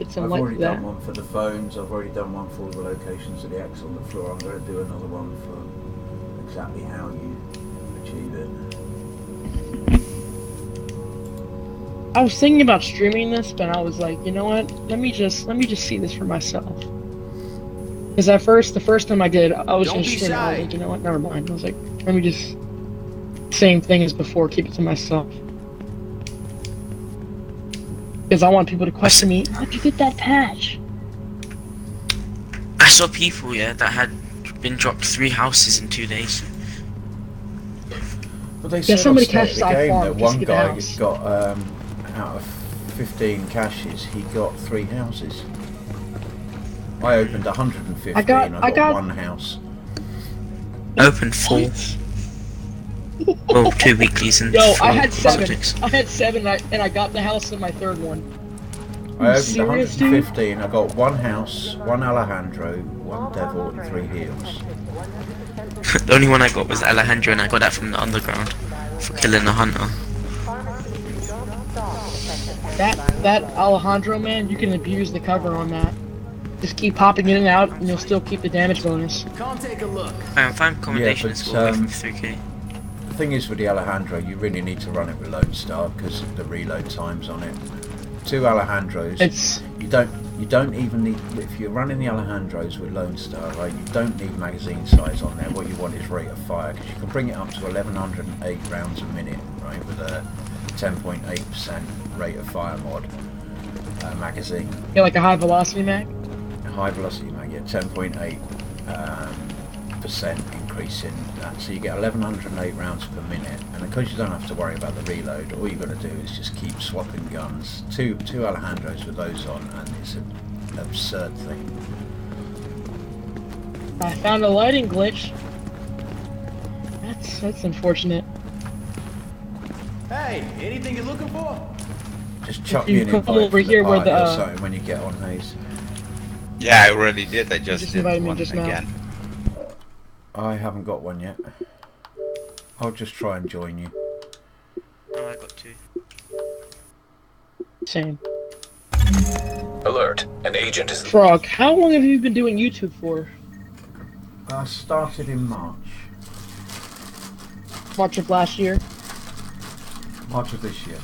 It's I've something already like that. done one for the phones, I've already done one for all the locations of the X on the floor. I'm going to do another one for exactly how you achieve it. I was thinking about streaming this, but I was like, you know what? Let me just see this for myself. Because at first, the first time I did, I was just streaming. I was like, you know what? Never mind. I was like, let me just same thing as before. Keep it to myself. Because I want people to question me. How'd you get that patch? I saw people, that had been dropped 3 houses in 2 days. Well, they Yeah, said somebody on State of cashed the Side game Farm that just one to get a guy house. got out of 15 caches, he got 3 houses. I opened 115. I got 1 house. Opened 4. Well, 2 weeklies and Yo, 4 I had 7. exotics. I had 7, and I got the house in my 3rd one. I opened serious, dude? 115. I got 1 house, 1 Alejandro, 1 Devil, and 3 heals. The only one I got was Alejandro, and I got that from the underground for killing a hunter. That Alejandro, man, you can abuse the cover on that. Just keep popping in and out, and you'll still keep the damage bonus. Come take a look. I found Commendation but, is all the way from 3k. The thing is with the Alejandro, you really need to run it with Lone Star because of the reload times on it. 2 Alejandros. You don't even need, if you're running the Alejandros with Lone Star, right? You don't need magazine size on there. What you want is rate of fire, because you can bring it up to 1108 rounds a minute, right? With a 10.8% rate of fire mod magazine. Yeah, like a high velocity mag. High velocity mag, yeah, 10.8% increase in that, so you get 1108 rounds per minute, and because you don't have to worry about the reload, all you got to do is just keep swapping guns. Two Alejandros with those on, and it's an absurd thing. I found a lighting glitch. That's unfortunate. Hey, anything you're looking for? Just chuck You me an come invite over for the here where party the, or something when you get on, Hayes. Yeah, I already did. I just did invited me one just now. again. I haven't got one yet. I'll just try and join you. Oh, I got 2. Same. Alert. An agent is... Frog, how long have you been doing YouTube for? I started in March. March of last year? March of this year.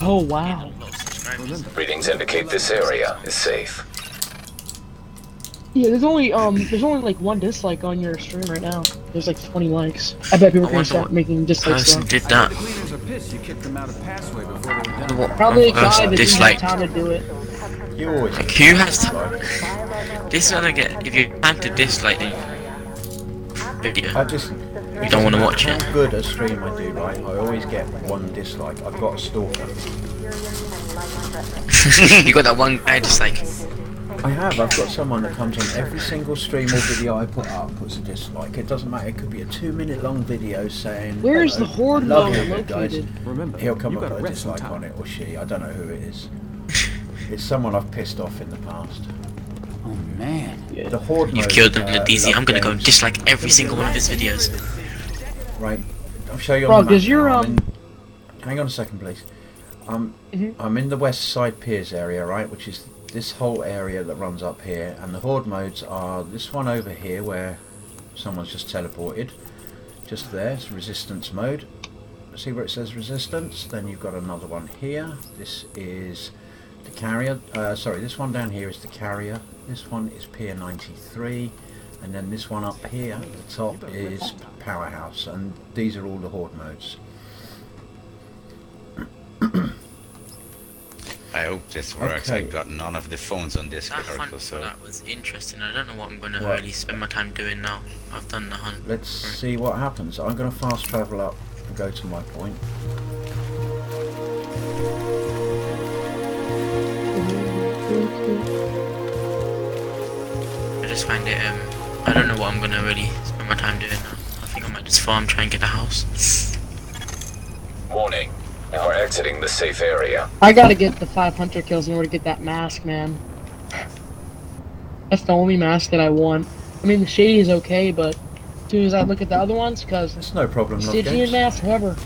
Oh, wow. Readings indicate this area is safe. Yeah, there's only like 1 dislike on your stream right now. There's like 20 likes. I bet people are gonna start making dislikes Person now. did that. The cleaners are pissed you kicked them out of Passway before they were done. Probably a guy Person that didn't have disliked. time to do it. You always Like, who has time? This is what I get. If you have to dislike the video, you don't want to watch it. How good a stream I do, right? I always get 1 dislike. I've got a stalker. You got that one guy just like, I have. I've got someone that comes on every single stream or video I put up, puts a dislike. It doesn't matter. It could be a 2-minute long video saying, Where is the horde love mode you guys. located? Remember, He'll come you and gotta put a rest some dislike time. on it, or she. I don't know who it is. It's someone I've pissed off in the past. Oh man. The horde you've mode, killed them in the DZ. love I'm gonna go and games. dislike every single one of his videos. Right, I'll show you on Frog, the map. does your, now. Hang on a second, please. I'm in the west side piers area, right, which is this whole area that runs up here, and the horde modes are this one over here where someone's just teleported. Just there, it's resistance mode. See where it says resistance? Then you've got another one here. This is the carrier. Sorry, this one down here is the carrier. This one is Pier 93. And then this one up here at the top is Powerhouse. And these are all the horde modes. I hope this works. Okay. I've got none of the phones on this That character, hunt, so... that was interesting. I don't know what I'm going to What? really spend my time doing now. I've done the hunt. Let's see what happens. I'm going to fast travel up and go to my point. I just find it, I don't know what I'm going to really spend my time doing now. I think I might just farm, try and get a house. Warning. We're exiting the safe area. I gotta get the 5 hunter kills in order to get that mask, man. That's the only mask that I want. I mean, the shady is okay, but as soon as I look at the other ones, because It's no problem, love Stygian games. mask, however.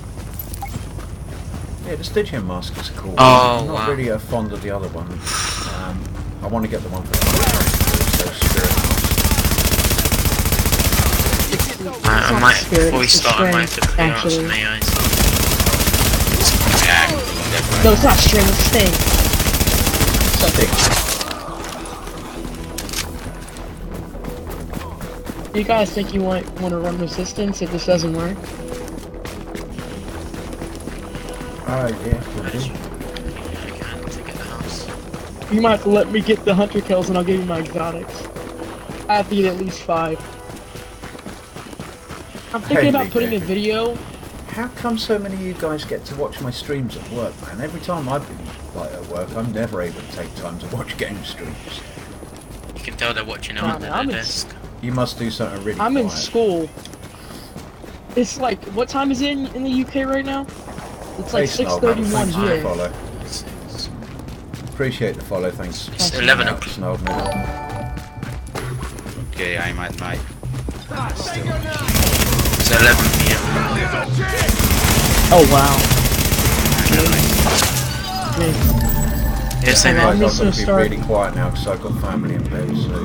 Yeah, the Stygian mask is cool. Oh, I'm not wow. really fond of the other one. I want to get the one for the spirit mask. I might, spirit, before we it's the start, I might have to strength, clear out actually. some AIs. No, it's not string, it's stink. You guys think you want to run resistance if this doesn't work? Yeah, could do. You might have to let me get the hunter kills and I'll give you my exotics. I have to get at least 5. I'm thinking about putting a video. How come so many of you guys get to watch my streams at work, man? Every time I've been at work, I'm never able to take time to watch game streams. You can tell they're watching out at their desk. You must do something really I'm in quiet. school. It's like, what time is it in the UK right now? It's like Hey, Snog, 6:31 thanks for the here. follow. Appreciate the follow, thanks. It's 11 o'clock. Snog, man. Okay, I'm at my... It's 11 PM. Oh wow. Yes, I I'm know. going to be really quiet now because I've got family in bed, so...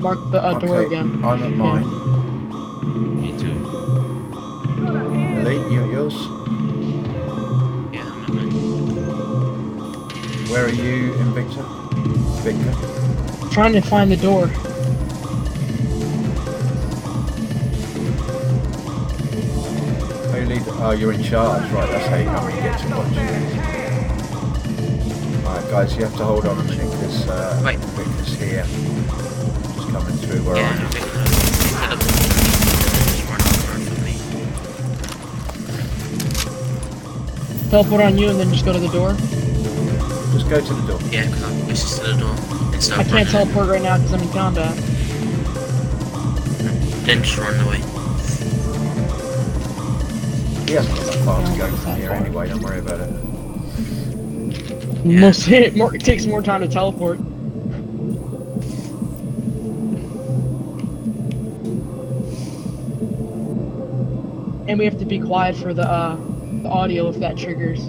Mark the door Okay, again. I'm at mine. Me too. Elite, you at yours? Yeah, I'm at mine. Where are you, Invicta? Victor? Trying to find the door. Oh, you're in charge, right? That's how you come and get to watch. Alright, guys, you have to hold on a minute because Victor's here. Just coming through where I am. Teleport on you and then just go to the door. Just go to the door. Yeah, because I'm closest to the door. I can't teleport right now because I'm in combat. Then just run away. He hasn't got that far to go from here anyway, don't worry about it. Yeah. It takes more time to teleport. And we have to be quiet for the audio if that triggers.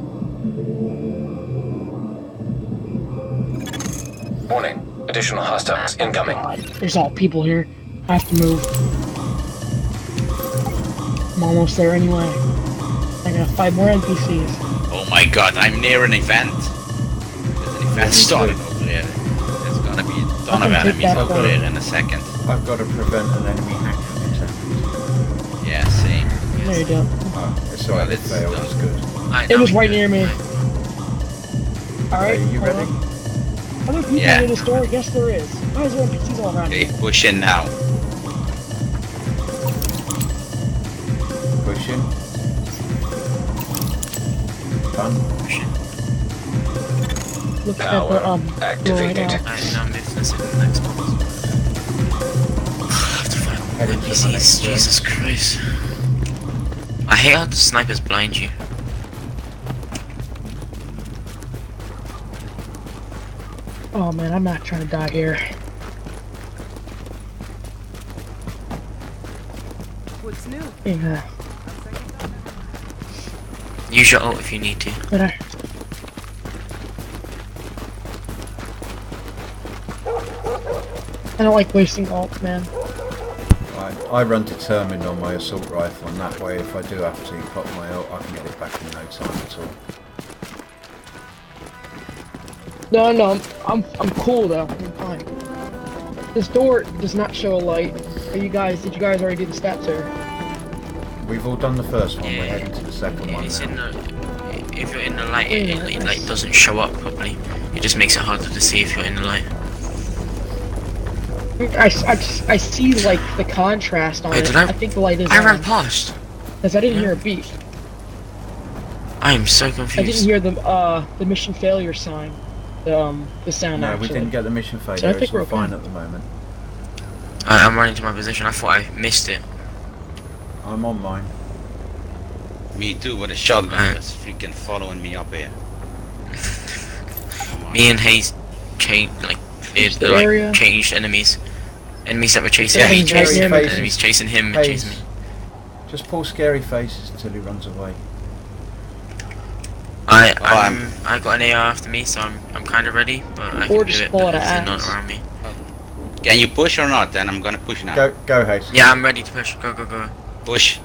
Warning. Additional hostiles incoming. God, there's all people here. I have to move. I'm almost there anyway. I gotta fight more NPCs. Oh my god, I'm near an event. There's an event starting over there. There's gonna be a ton of enemies over there in a second. I've got to prevent an enemy hacking attempt. Yeah, same. There you go. Oh, it's alright, it failed, it's good. It was right near me. Alright, Okay, you hold ready? on. Are there people Yeah. near this door? Yes, there is. Why is there NPCs all around Okay, here? push in now. Push in. Done. Look at Power the door activated. right now. Alright, now move this in the next one. I have to fight all the NPCs, Jesus Christ. I hate how the snipers blind you. Oh man, I'm not trying to die here. What's new? Yeah. Use your ult if you need to. But I don't like wasting ult, man. I run determined on my assault rifle, and that way, if I do have to pop my ult, I can get it back in no time at all. No, I'm cool though. I'm fine. This door does not show a light. Did you guys already do the stats or? We've all done the first one. We're heading to the second one It's now. If you're in the light, it like doesn't show up properly. It just makes it harder to see if you're in the light. I see like the contrast on Wait, it. did I think the light is I on. ran past. Because I didn't hear a beep. I am so confused. I didn't hear the mission failure sign. The sound. No, actually. we didn't get the mission failure. So I think we're we're fine okay. at the moment. I'm running to my position. I thought I missed it. I'm on mine. Me too, with a shotgun that's freaking following me up here. Me and Hayes changed changed enemies. Enemies that were chasing Yeah, me, chasing him, faces. enemies chasing him, Hayes, chasing me. just pull scary faces until he runs away. I got an AR after me, so I'm kind of ready, but I Or can do just it pull out because an they're not axe. around me. Can you push or not? Then I'm gonna push now. Go, Hayes. Yeah, I'm ready to push. Go. Push.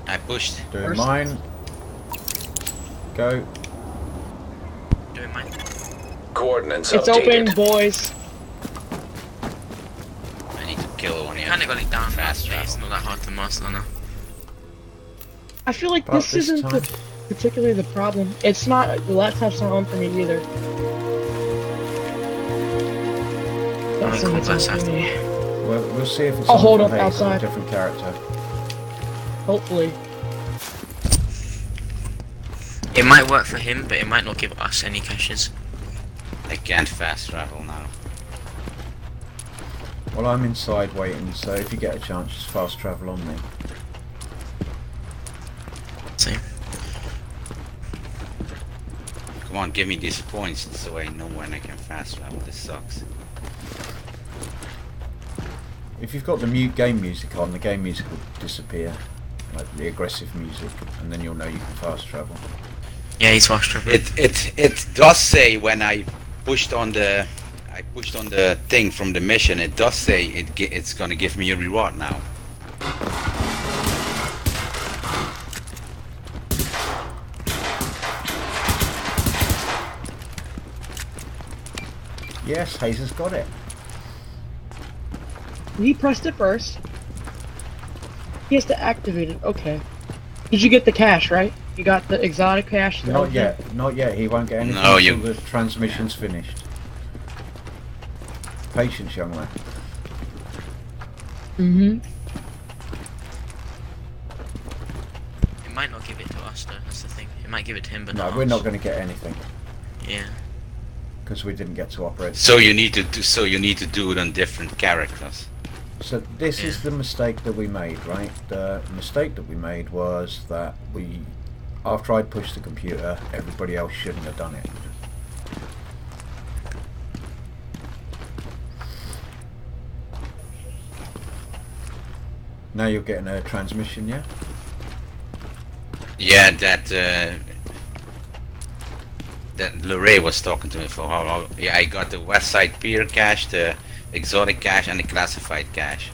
I pushed. Doing mine. Go. Doing mine. Coordinates It's updated. open, boys. I need to kill one here. Kinda got it down Fast fast. It's travel. not that hard to master now. I feel like But this this isn't time- particularly the problem. It's not, the laptop's not on for me either. That's Alright, it's cool, on that's for me. We'll see if it's I'll on hold for up Hayes or outside. a different character. Hopefully. It might work for him, but it might not give us any caches. I can't fast travel now. Well, I'm inside waiting, so if you get a chance, just fast travel on me. See. Come on, give me these points so I know when I can fast travel. This sucks. If you've got the game music on, the game music will disappear, like the aggressive music, and then you'll know you can fast travel. Yeah, he's fast traveling. It does say when I pushed on the thing from the mission. It does say it's gonna give me a reward now. Yes, Hayes has got it. He pressed it first. He has to activate it. Okay. Did you get the cache, right? You got the exotic cache? Not yet. Not yet. He won't get anything No, until you- the transmission's finished. Patience, young man. Mm-hmm. It might not give it to us though, that's the thing. It might give it to him, but No, not we're us. not going to get anything Yeah. because we didn't get to operate. So you need to do it on different characters. So this is the mistake that we made, right? The mistake that we made was that after I'd pushed the computer, everybody else shouldn't have done it. Now you're getting a transmission, yeah? Yeah, that Luray was talking to me for how. Yeah, I got the West Side Piers cache, the exotic cache, and the classified cache.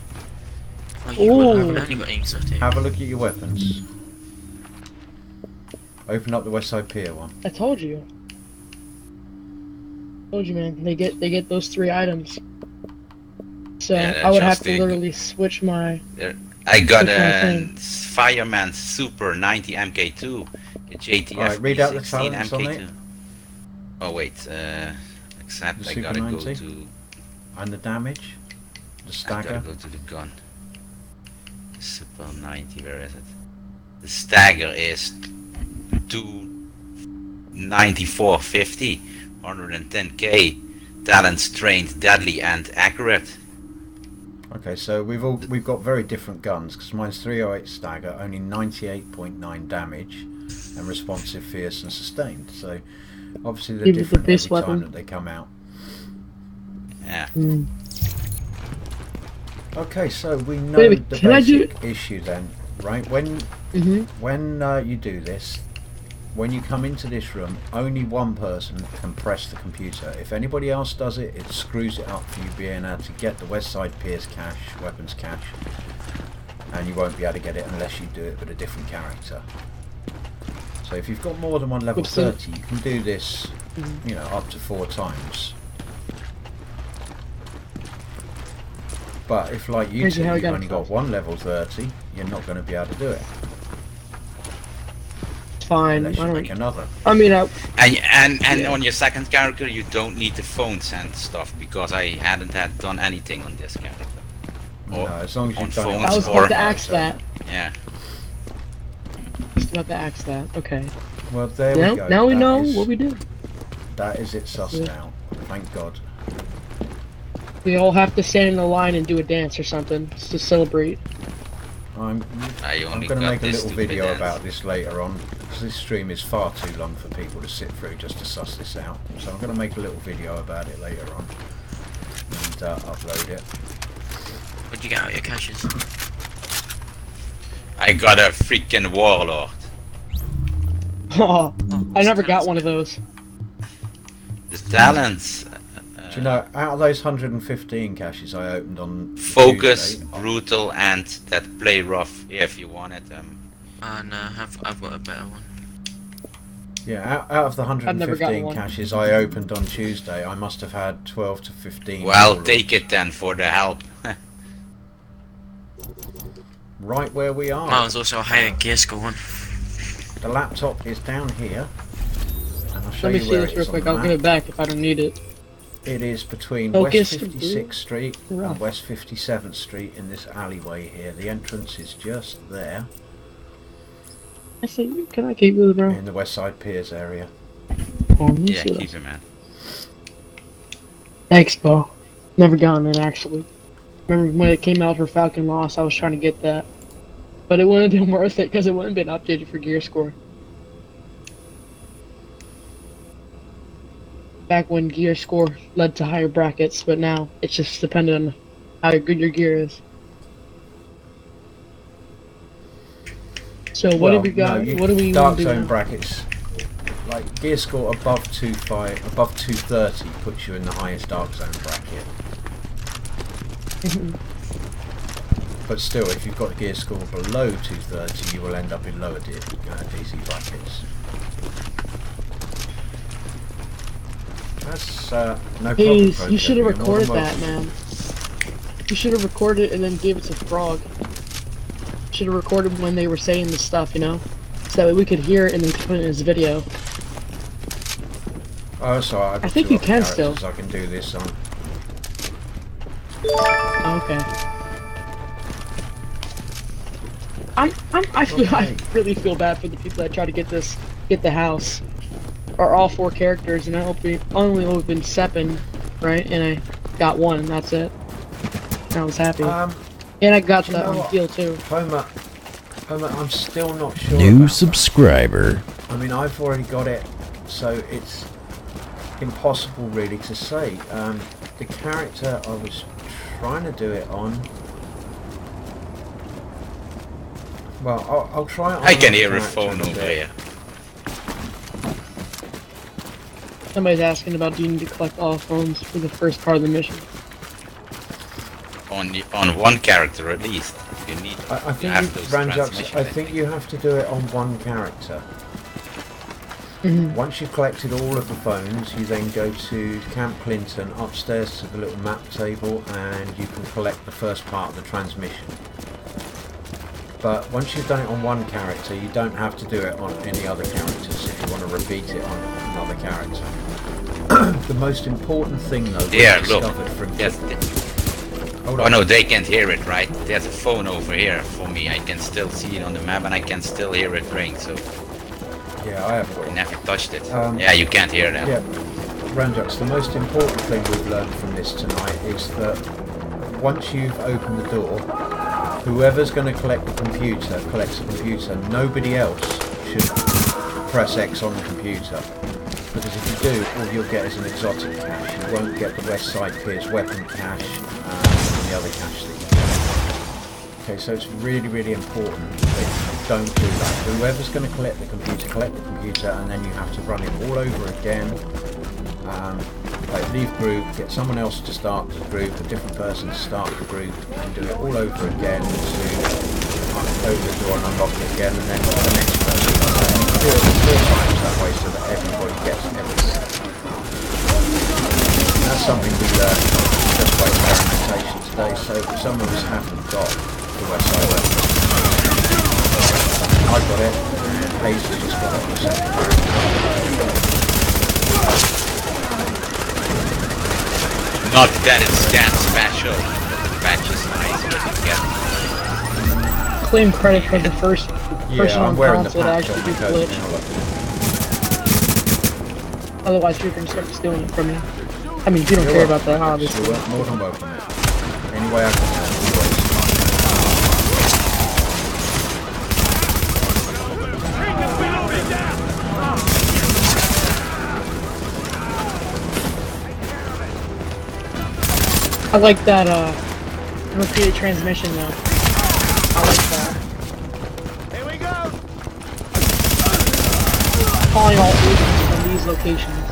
Oh, you wouldn't have only got exotic. Have a look at your weapons. Open up the West Side Pier one. I told you. Told you, man. They get those 3 items. So Yeah, I would have just to literally switch my. I got Which one a thing? Fireman Super 90 MK2, a JTF Alright, read out the P16 talents on MK2. it. Oh wait, except The I Super gotta 90? go to. And the damage? The I stagger? gotta go to the gun. Super 90, where is it? The stagger is 294.50, 110k. Talents trained, deadly, and accurate. Okay, so we've got very different guns because mine's 308 stagger, only 98.9 damage, and responsive, fierce, and sustained. So obviously they're Give it the different base every time weapon. that they come out. Yeah. Okay, so we know Wait, the can I do- basic issue then, right? When when you do this, when you come into this room, only one person can press the computer. If anybody else does it, it screws it up for you being able to get the West Side Piers cache, weapons cache, and you won't be able to get it unless you do it with a different character. So if you've got more than one level 30, you can do this, you know, up to 4 times. But if, like you two, you've only got one level 30, you're not going to be able to do it. Fine. Unless you make another. I mean, and on your second character, you don't need the phones and stuff because I hadn't done anything on this character. No, as long as you've done it. I was about to ask that. Yeah. I was about to ask that. Okay. Well, there we go. Now we know what we do. That is it sussed out. Thank God. We all have to stand in a line and do a dance or something to celebrate. I'm going to make a little video about this later on, because this stream is far too long for people to sit through just to suss this out. So I'm going to make a little video about it later on and upload it. Where'd you get out your caches? I got a freaking warlord. Oh, I never got one of those. The talents. Do you know, out of those 115 caches I opened on Focus, Tuesday, brutal, and that play rough, if you want it. No, I've got a better one. Yeah, out of the 115 caches I opened on Tuesday, I must have had 12 to 15. Well, take it then for the help. Right where we are. Oh, there's also a higher gear score one. The laptop is down here. And I'll show Let me you see where this it real is on quick. the I'll map. give it back if I don't need it. It is between Focus West 56th Street and West 57th Street in this alleyway here. The entrance is just there. I see. Can I keep with it, bro? In the West Side Piers area. Yeah, keep it, man. Thanks, bro. Never gotten it, actually. Remember when it came out for Falcon Lost, I was trying to get that. But it wouldn't have been worth it because it wouldn't have been updated for gear score. Back when gear score led to higher brackets, but now it's just dependent on how good your gear is. So what have we got? What do we Dark do zone now? brackets, like gear score above 230 puts you in the highest dark zone bracket. But still, if you've got a gear score below 230, you will end up in lower DC brackets. That's no problem. Jeez, you should have recorded that, man. You should have recorded it and then gave it to Frog. Should have recorded when they were saying the stuff, you know? So that way we could hear it and then put it in his video. Oh, sorry. I think you can still. I can do this on. Okay. I really feel bad for the people that try to get the house. Or all 4 characters, and I only opened 7, right? And I got 1, and that's it. And I was happy. And I got that on deal too. Homer, I'm still not sure. New subscriber. I mean, I've already got it, so it's impossible really to say. The character I was trying to do it on. Well, I'll try it on. I can hear a phone over here. Somebody's asking about do you need to collect all phones for the first part of the mission? On one character at least. You need. I think you have to do it on one character. Once you've collected all of the phones, you then go to Camp Clinton, upstairs to the little map table, and you can collect the first part of the transmission. But once you've done it on one character, you don't have to do it on any other characters if you want to repeat it on another character. The most important thing, though, Yeah, was look. discovered from... Yes. Hold Oh on. no, they can't hear it, right? There's a phone over here for me. I can still see it on the map, and I can still hear it ring. So Yeah, I have got I it. never touched it. Um, Yeah, you can't hear that. Yeah, Ranjux, the most important thing we've learned from this tonight is that once you've opened the door, whoever's going to collect the computer collects the computer. Nobody else should press X on the computer. Because if you do, all you'll get is an exotic cache. You won't get the West Side Piers weapon cache and the other cache that you get. Okay, so it's really, really important that you don't do that. Whoever's going to collect the computer, and then you have to run it all over again. Like leave group, get someone else to start the group, a different person to start the group, and do it all over again to close the door and unlock it again, and then the next person. And you do it 4 times that way so that everybody gets everything. That's something we learned just by experimentation today, so some of us haven't got the website. I got it, and Hazel just got it on the second. Not that it's that special, but the patch is nice, but you get... Claim credit for the first person on console to actually do glitch. Otherwise you're going to start stealing it from you. I mean, if you don't care about that, obviously. More than welcome it. Any way I can help, always. I like that, repeated transmission though. I like that. Here we go! Calling all agents from these locations.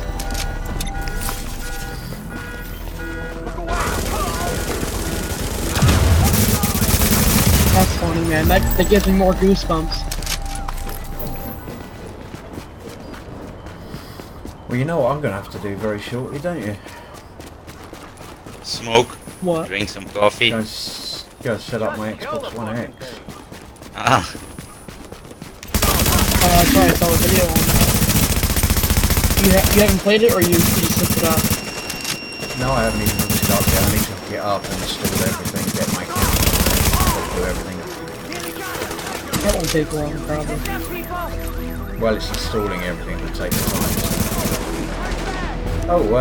That's funny, man. That gives me more goosebumps. Well, you know what I'm going to have to do very shortly, don't you? Smoke. What? Drink some coffee. Go set up my Xbox One X. Ah. That's right, I saw a video on that. You haven't played it, or you just looked it up? No, I haven't even looked it up yet. I need to get up and install everything, get my account, do everything. That won't take long, probably. Well, it's installing everything that takes time. Oh,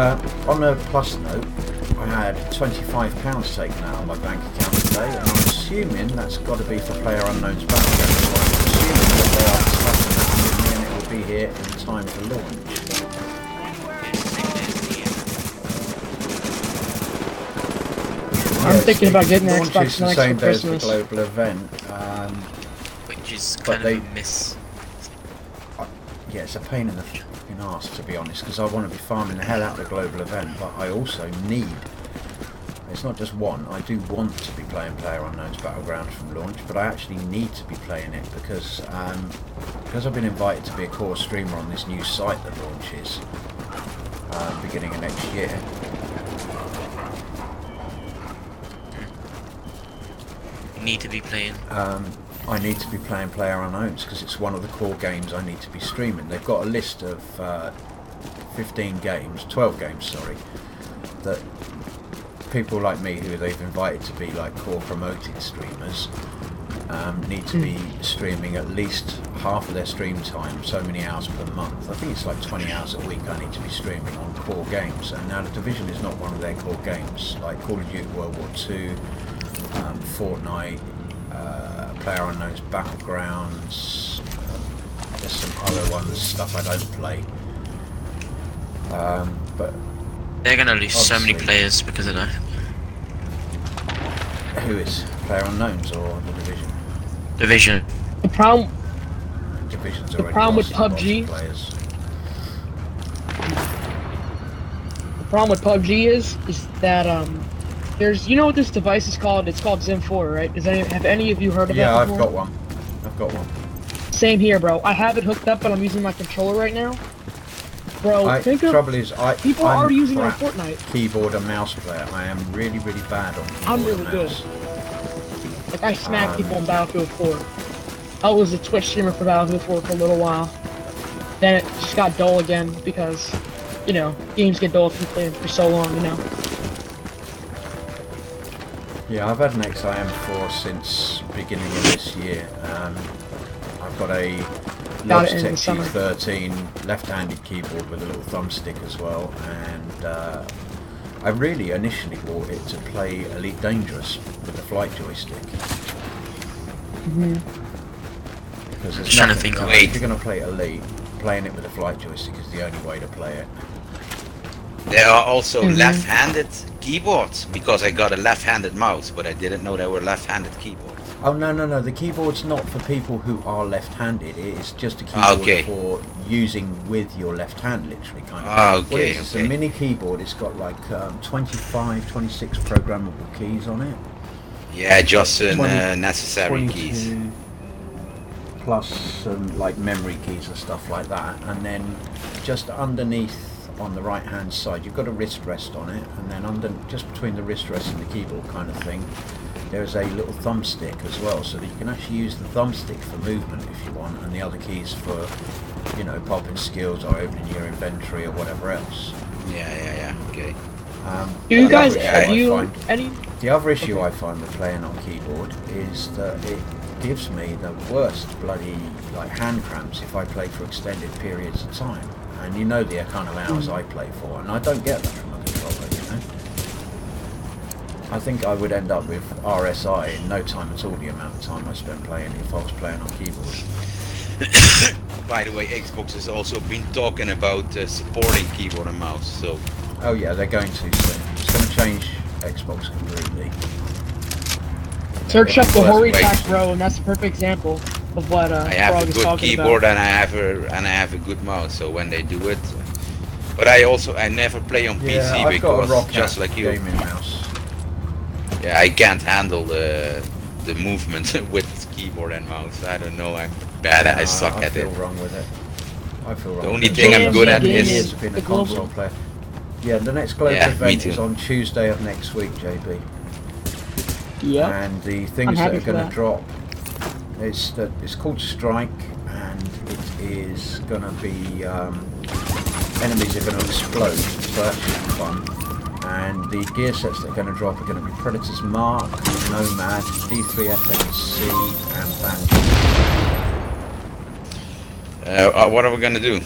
on a plus note, I had £25 taken out of my bank account today, and I'm assuming that's got to be for PlayerUnknown's Battleground. So I'm assuming that they are discussing that with me, and it will be here in time for launch. I'm thinking about getting an Launch Xbox is the One same X for day as the Christmas. global event. Which is kind of a miss. Yeah, it's a pain in the fucking arse, to be honest, because I want to be farming the hell out of the global event, but I also need... It's not just one, I do want to be playing PlayerUnknown's Battlegrounds from launch, but I actually need to be playing it because I've been invited to be a core streamer on this new site that launches beginning of next year. You need to be playing. I need to be playing PlayerUnknown's because it's one of the core games I need to be streaming. They've got a list of 12 games, sorry, that people like me who they've invited to be like core promoted streamers need to be streaming at least half of their stream time, so many hours per month. I think it's like 20 hours a week I need to be streaming on core games, and now the Division is not one of their core games, like Call of Duty World War II, Fortnite, PlayerUnknown's Battlegrounds, there's some other ones, stuff I don't play. But they're gonna lose so many players because of that. Who is? PlayerUnknown's or the Division? Division. The problem Division's with PUBG. The problem with PUBG is that there's, you know what this device is called? It's called Zim 4, right? Have any of you heard of that before? Yeah, I've got one. Same here, bro. I have it hooked up, but I'm using my controller right now. Bro, people are using my Fortnite keyboard and mouse player. I am really, really bad on keyboard. I'm really good. Like, I smack people in Battlefield 4. I was a Twitch streamer for Battlefield 4 for a little while. Then it just got dull again because, you know, games get dull if you play them for so long, you know. Yeah, I've had an XIM4 since beginning of this year. I've got a Logitech G13 left-handed keyboard with a little thumbstick as well, and I really initially bought it to play Elite Dangerous with the flight joystick. Because there's nothing, if you're going to play Elite, playing it with a flight joystick is the only way to play it. There are also left-handed keyboards, because I got a left-handed mouse, but I didn't know there were left-handed keyboards. Oh no, the keyboard's not for people who are left-handed. It's just a keyboard for using with your left hand, literally, kind of. It's a mini keyboard. It's got like 25, 26 programmable keys on it. Yeah, just necessary keys. Plus some like memory keys and stuff like that. And then just underneath on the right hand side, you've got a wrist rest on it, and then just between the wrist rest and the keyboard kind of thing, there's a little thumbstick as well, so that you can actually use the thumbstick for movement if you want, and the other keys for, you know, popping skills or opening your inventory or whatever else. Yeah, okay. Do you guys, the other issue I find with playing on keyboard is that it gives me the worst bloody like hand cramps if I play for extended periods of time, and you know the kind of hours I play for, and I don't get that from a controller, you know. I think I would end up with RSI in no time at all, the amount of time I spent playing if I was playing on keyboard. By the way, Xbox has also been talking about supporting keyboard and mouse, so... Oh yeah, they're going to soon. It's going to change Xbox completely. Search up the Retrying Pro, and that's a perfect example of what I have a good keyboard and I have a good mouse, so when they do it... But I never play on PC because, just like you... gaming mouse. Yeah, I can't handle the movement with keyboard and mouse. I don't know. I'm bad. I suck at it. I feel wrong with it. I feel wrong. The only thing I'm good at is being a console player. Yeah, the next global event is on Tuesday of next week, JB. Yeah. And the things that are going to drop it's called Strike, and it is going to be enemies are going to explode. So that should be fun. And the gear sets that are going to drop are going to be Predator's Mark, Nomad, D3FNC, and Banjo. What are we going to do?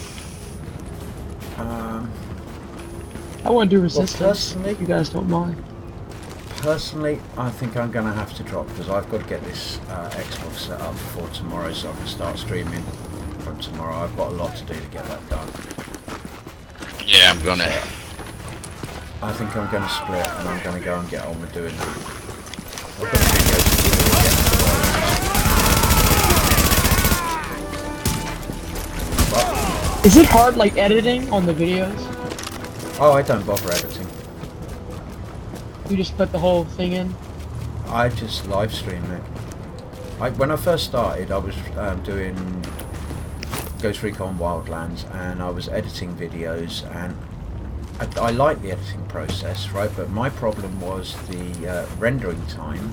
I want to do Resistance, if you guys don't mind. Personally, I think I'm going to have to drop, because I've got to get this Xbox set up before tomorrow so I can start streaming from tomorrow. I've got a lot to do to get that done. Yeah, I'm going to... I think I'm going to split, and I'm going to go and get on with doing that. I've got videos to do. Is it hard, like, editing on the videos? Oh, I don't bother editing. You just put the whole thing in? I just live stream it. When I first started, I was doing Ghost Recon Wildlands, and I was editing videos, and I like the editing process, right? But my problem was the rendering time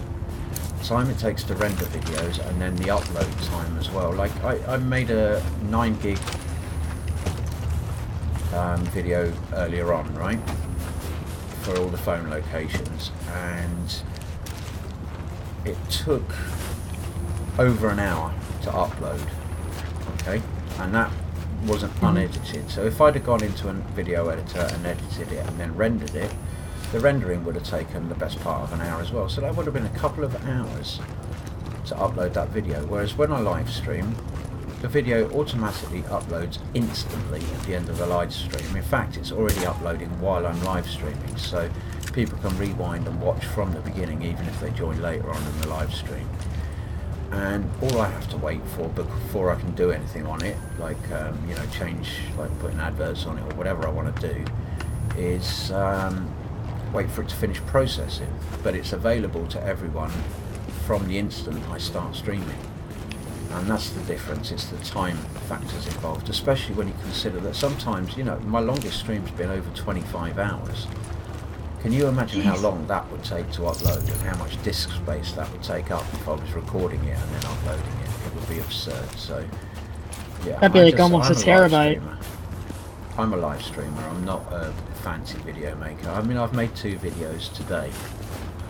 it takes to render videos, and then the upload time as well. Like I made a 9 gig video earlier on, right? For all the phone locations, and it took over an hour to upload. Okay, and that wasn't unedited, so if I'd have gone into a video editor and edited it and then rendered it, the rendering would have taken the best part of an hour as well, so that would have been a couple of hours to upload that video. Whereas when I live stream, the video automatically uploads instantly at the end of the live stream. In fact, it's already uploading while I'm live streaming, so people can rewind and watch from the beginning even if they join later on in the live stream. And all I have to wait for before I can do anything on it, like you know, change, like putting adverts on it or whatever I want to do, is wait for it to finish processing. But it's available to everyone from the instant I start streaming, and that's the difference. It's the time factors involved, especially when you consider that sometimes, you know, my longest stream's been over 25 hours. Can you imagine how long that would take to upload, and how much disk space that would take up if I was recording it and then uploading it? It would be absurd. So, yeah. That'd be like almost a terabyte. I'm a live streamer. I'm not a fancy video maker. I mean, I've made 2 videos today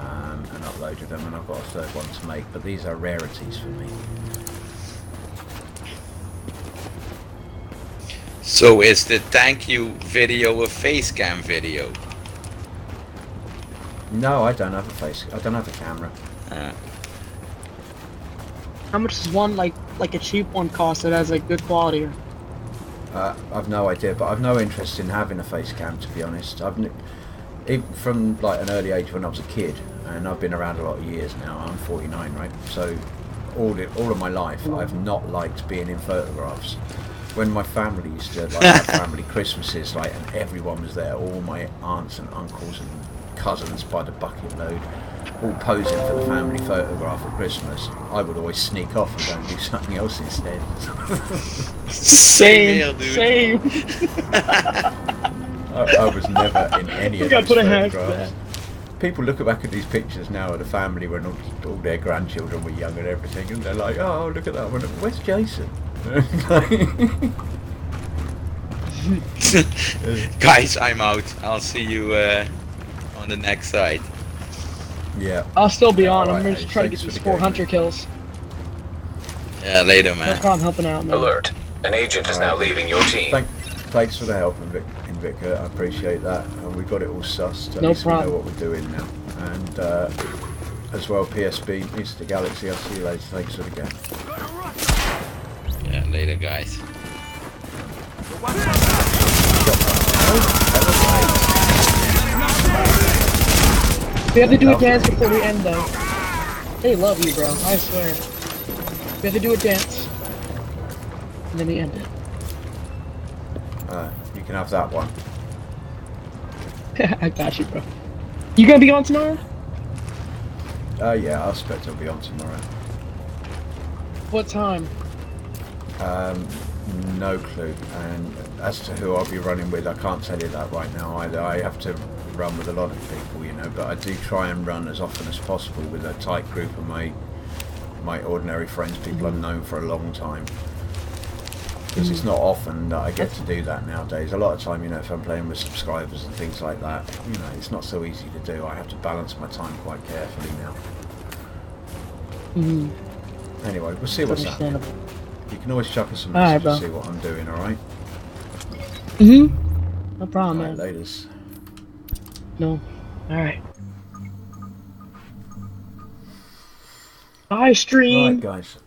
and uploaded them, and I've got a 3rd one to make, but these are rarities for me. So is the thank you video a face cam video? No, I don't have a I don't have a camera. How much does one like a cheap one cost that has like good quality? I've no idea, but I've no interest in having a face cam, to be honest. Even from like an early age when I was a kid, and I've been around a lot of years now. I'm 49, right? So all of my life, I've not liked being in photographs. When my family used to like have family Christmases, like, and everyone was there, all my aunts and uncles and cousins by the bucket load, all posing for the family photograph at Christmas, I would always sneak off and go and do something else instead. Same. I was never in any of those photographs. People look back at these pictures now of the family when all their grandchildren were young and everything, and they're like, oh, look at that one. Where's Jason? Guys, I'm out. I'll see you on the next side. Yeah. I'll still be on. Right, I'm just trying to get these 4 hunter kills. Yeah, later, man. No problem helping out, man. Alert. An agent is now leaving your team. Thanks for the help, Invicta. I appreciate that. And we got it all sussed. At No least problem. we know what we're doing now. And as well, PSB, Mr. Galaxy, I'll see you later. Thanks for the game. Yeah, later, guys. We have to do a dance before we end, though. They love you, bro. I swear. We have to do a dance. And then we end it. You can have that one. I got you, bro. You gonna be on tomorrow? Yeah, I expect I'll be on tomorrow. What time? No clue. And as to who I'll be running with, I can't tell you that right now either. I have to run with a lot of people, you know, but I do try and run as often as possible with a tight group of my ordinary friends, people I've known for a long time. Because it's not often that I get to do that nowadays. A lot of time, you know, if I'm playing with subscribers and things like that, you know, it's not so easy to do. I have to balance my time quite carefully now. Anyway, we'll see what's happening. You can always chuck us some messages to see what I'm doing, alright? No problem, man. Laters. No. Alright. Bye, stream! Right, guys.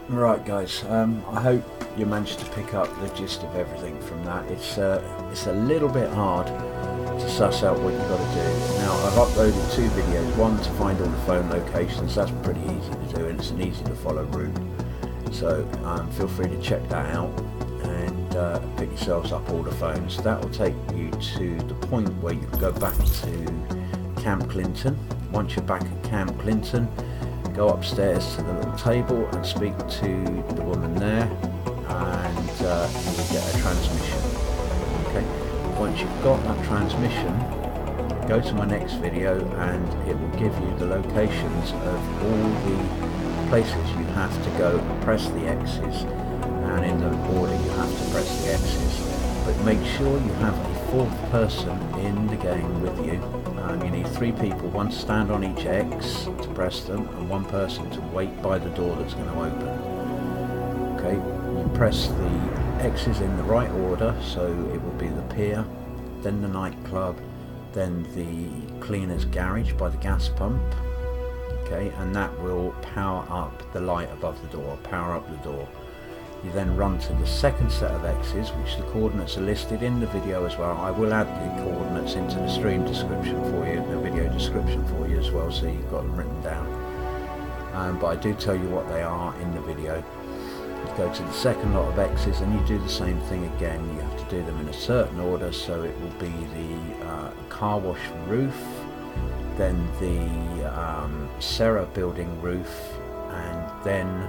Right, guys. I hope you managed to pick up the gist of everything from that. It's a little bit hard to suss out what you've got to do. Now, I've uploaded 2 videos. One to find all the phone locations. That's pretty easy to do, and it's an easy to follow route. So feel free to check that out and pick yourselves up all the phones. That will take you to the point where you can go back to Camp Clinton. Once you're back at Camp Clinton, go upstairs to the little table and speak to the woman there, and you will get a transmission. Okay. Once you've got that transmission, go to my next video and it will give you the locations of all the places you have to go and press the X's, and in the order you have to press the X's. But make sure you have a 4th person in the game with you. You need 3 people, 1 to stand on each X to press them, and 1 person to wait by the door that's going to open. Okay, you press the X's in the right order, so it will be the pier, then the nightclub, then the cleaner's garage by the gas pump. Okay, and that will power up the light above the door, power up the door. You then run to the 2nd set of X's, which the coordinates are listed in the video as well. I will add the coordinates into the stream description for you, the video description for you as well, so you've got them written down. But I do tell you what they are in the video. You go to the 2nd lot of X's and you do the same thing again. You have to do them in a certain order, so it will be the car wash roof, then the Serra building roof, and then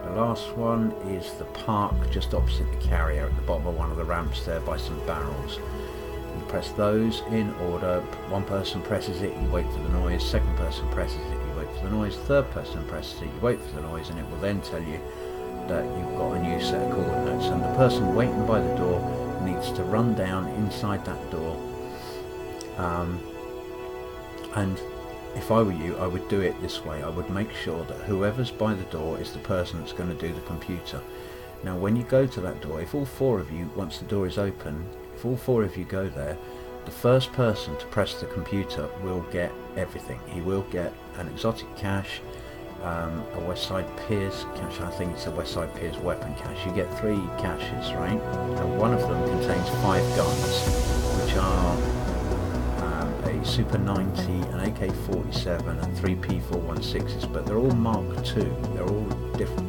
the last one is the park just opposite the carrier at the bottom of one of the ramps there by some barrels. You press those in order. 1 person presses it, you wait for the noise. 2nd person presses it, you wait for the noise. 3rd person presses it, you wait for the noise, and it will then tell you that you've got a new set of coordinates. And the person waiting by the door needs to run down inside that door. And if I were you, I would do it this way. I would make sure that whoever's by the door is the person that's going to do the computer. Now when you go to that door, if all 4 of you, once the door is open, if all 4 of you go there, the first person to press the computer will get everything. He will get an exotic cache, a West Side Piers cache. I think it's a West Side Piers weapon cache. You get 3 caches, right? And one of them contains 5 guns, which are a Super 90, an AK-47 and 3 P416s, but they're all Mark II. They're all different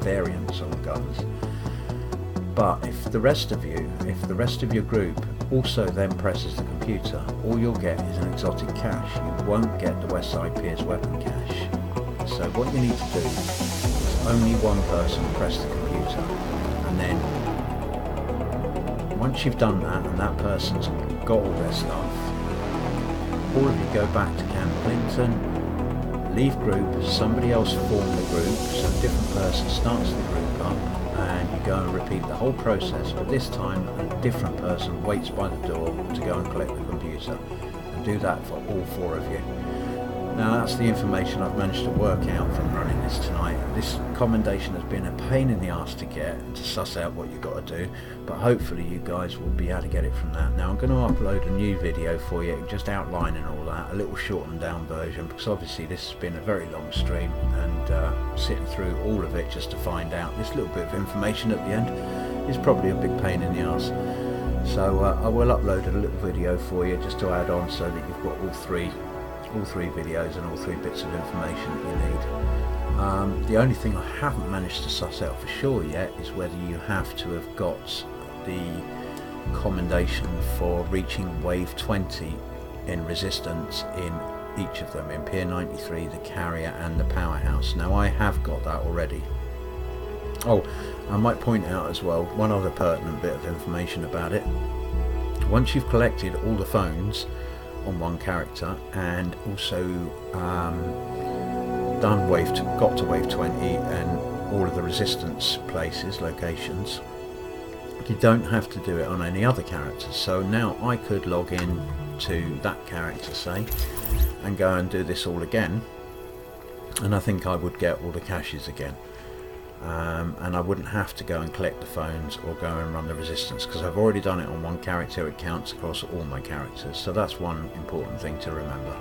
variants of guns. But if the rest of your group also then presses the computer, all you'll get is an exotic cache. You won't get the West Side Piers weapon cache. So what you need to do is only one person press the computer, and then once you've done that and that person's got all their stuff, all of you go back to Camp Clinton, leave group, somebody else form the group, so a different person starts the group up, and you go and repeat the whole process, but this time a different person waits by the door to go and collect the computer, and do that for all 4 of you. Now that's the information I've managed to work out from running this tonight. This commendation has been a pain in the arse to get and to suss out what you've got to do, but hopefully you guys will be able to get it from that. Now I'm going to upload a new video for you, just outlining all that, a little shortened down version, because obviously this has been a very long stream, and sitting through all of it just to find out this little bit of information at the end is probably a big pain in the arse. So I will upload a little video for you just to add on, so that you've got all three videos and all 3 bits of information that you need. The only thing I haven't managed to suss out for sure yet is whether you have to have got the commendation for reaching wave 20 in resistance in each of them, in Pier 93, the carrier and the powerhouse. Now I have got that already. Oh, I might point out as well one other pertinent bit of information about it. Once you've collected all the phones on one character, and also got to wave 20 and all of the resistance places, locations, you don't have to do it on any other characters. So now I could log in to that character, say, and go and do this all again, and I think I would get all the caches again. And I wouldn't have to go and collect the phones or go and run the resistance, because I've already done it on one character. It counts across all my characters, so that's one important thing to remember.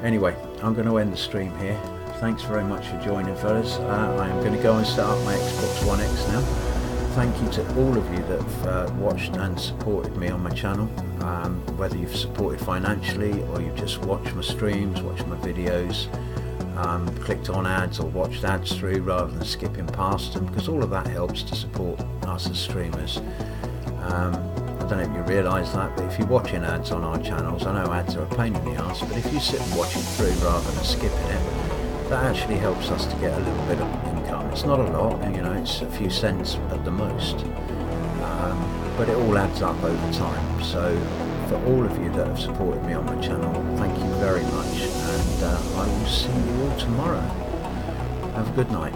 Anyway, I'm going to end the stream here. Thanks very much for joining, fellas. I am going to go and set up my Xbox One X now. Thank you to all of you that have watched and supported me on my channel, whether you've supported financially or you've just watched my streams, watched my videos, clicked on ads or watched ads through rather than skipping past them, because all of that helps to support us as streamers. I don't know if you realise that, but if you're watching ads on our channels, I know ads are a pain in the arse, but if you sit and watch it through rather than skipping it, that actually helps us to get a little bit of income. It's not a lot, you know, it's a few cents at the most, but it all adds up over time. So for all of you that have supported me on my channel, thank you very much, and I will see you all tomorrow. Have a good night.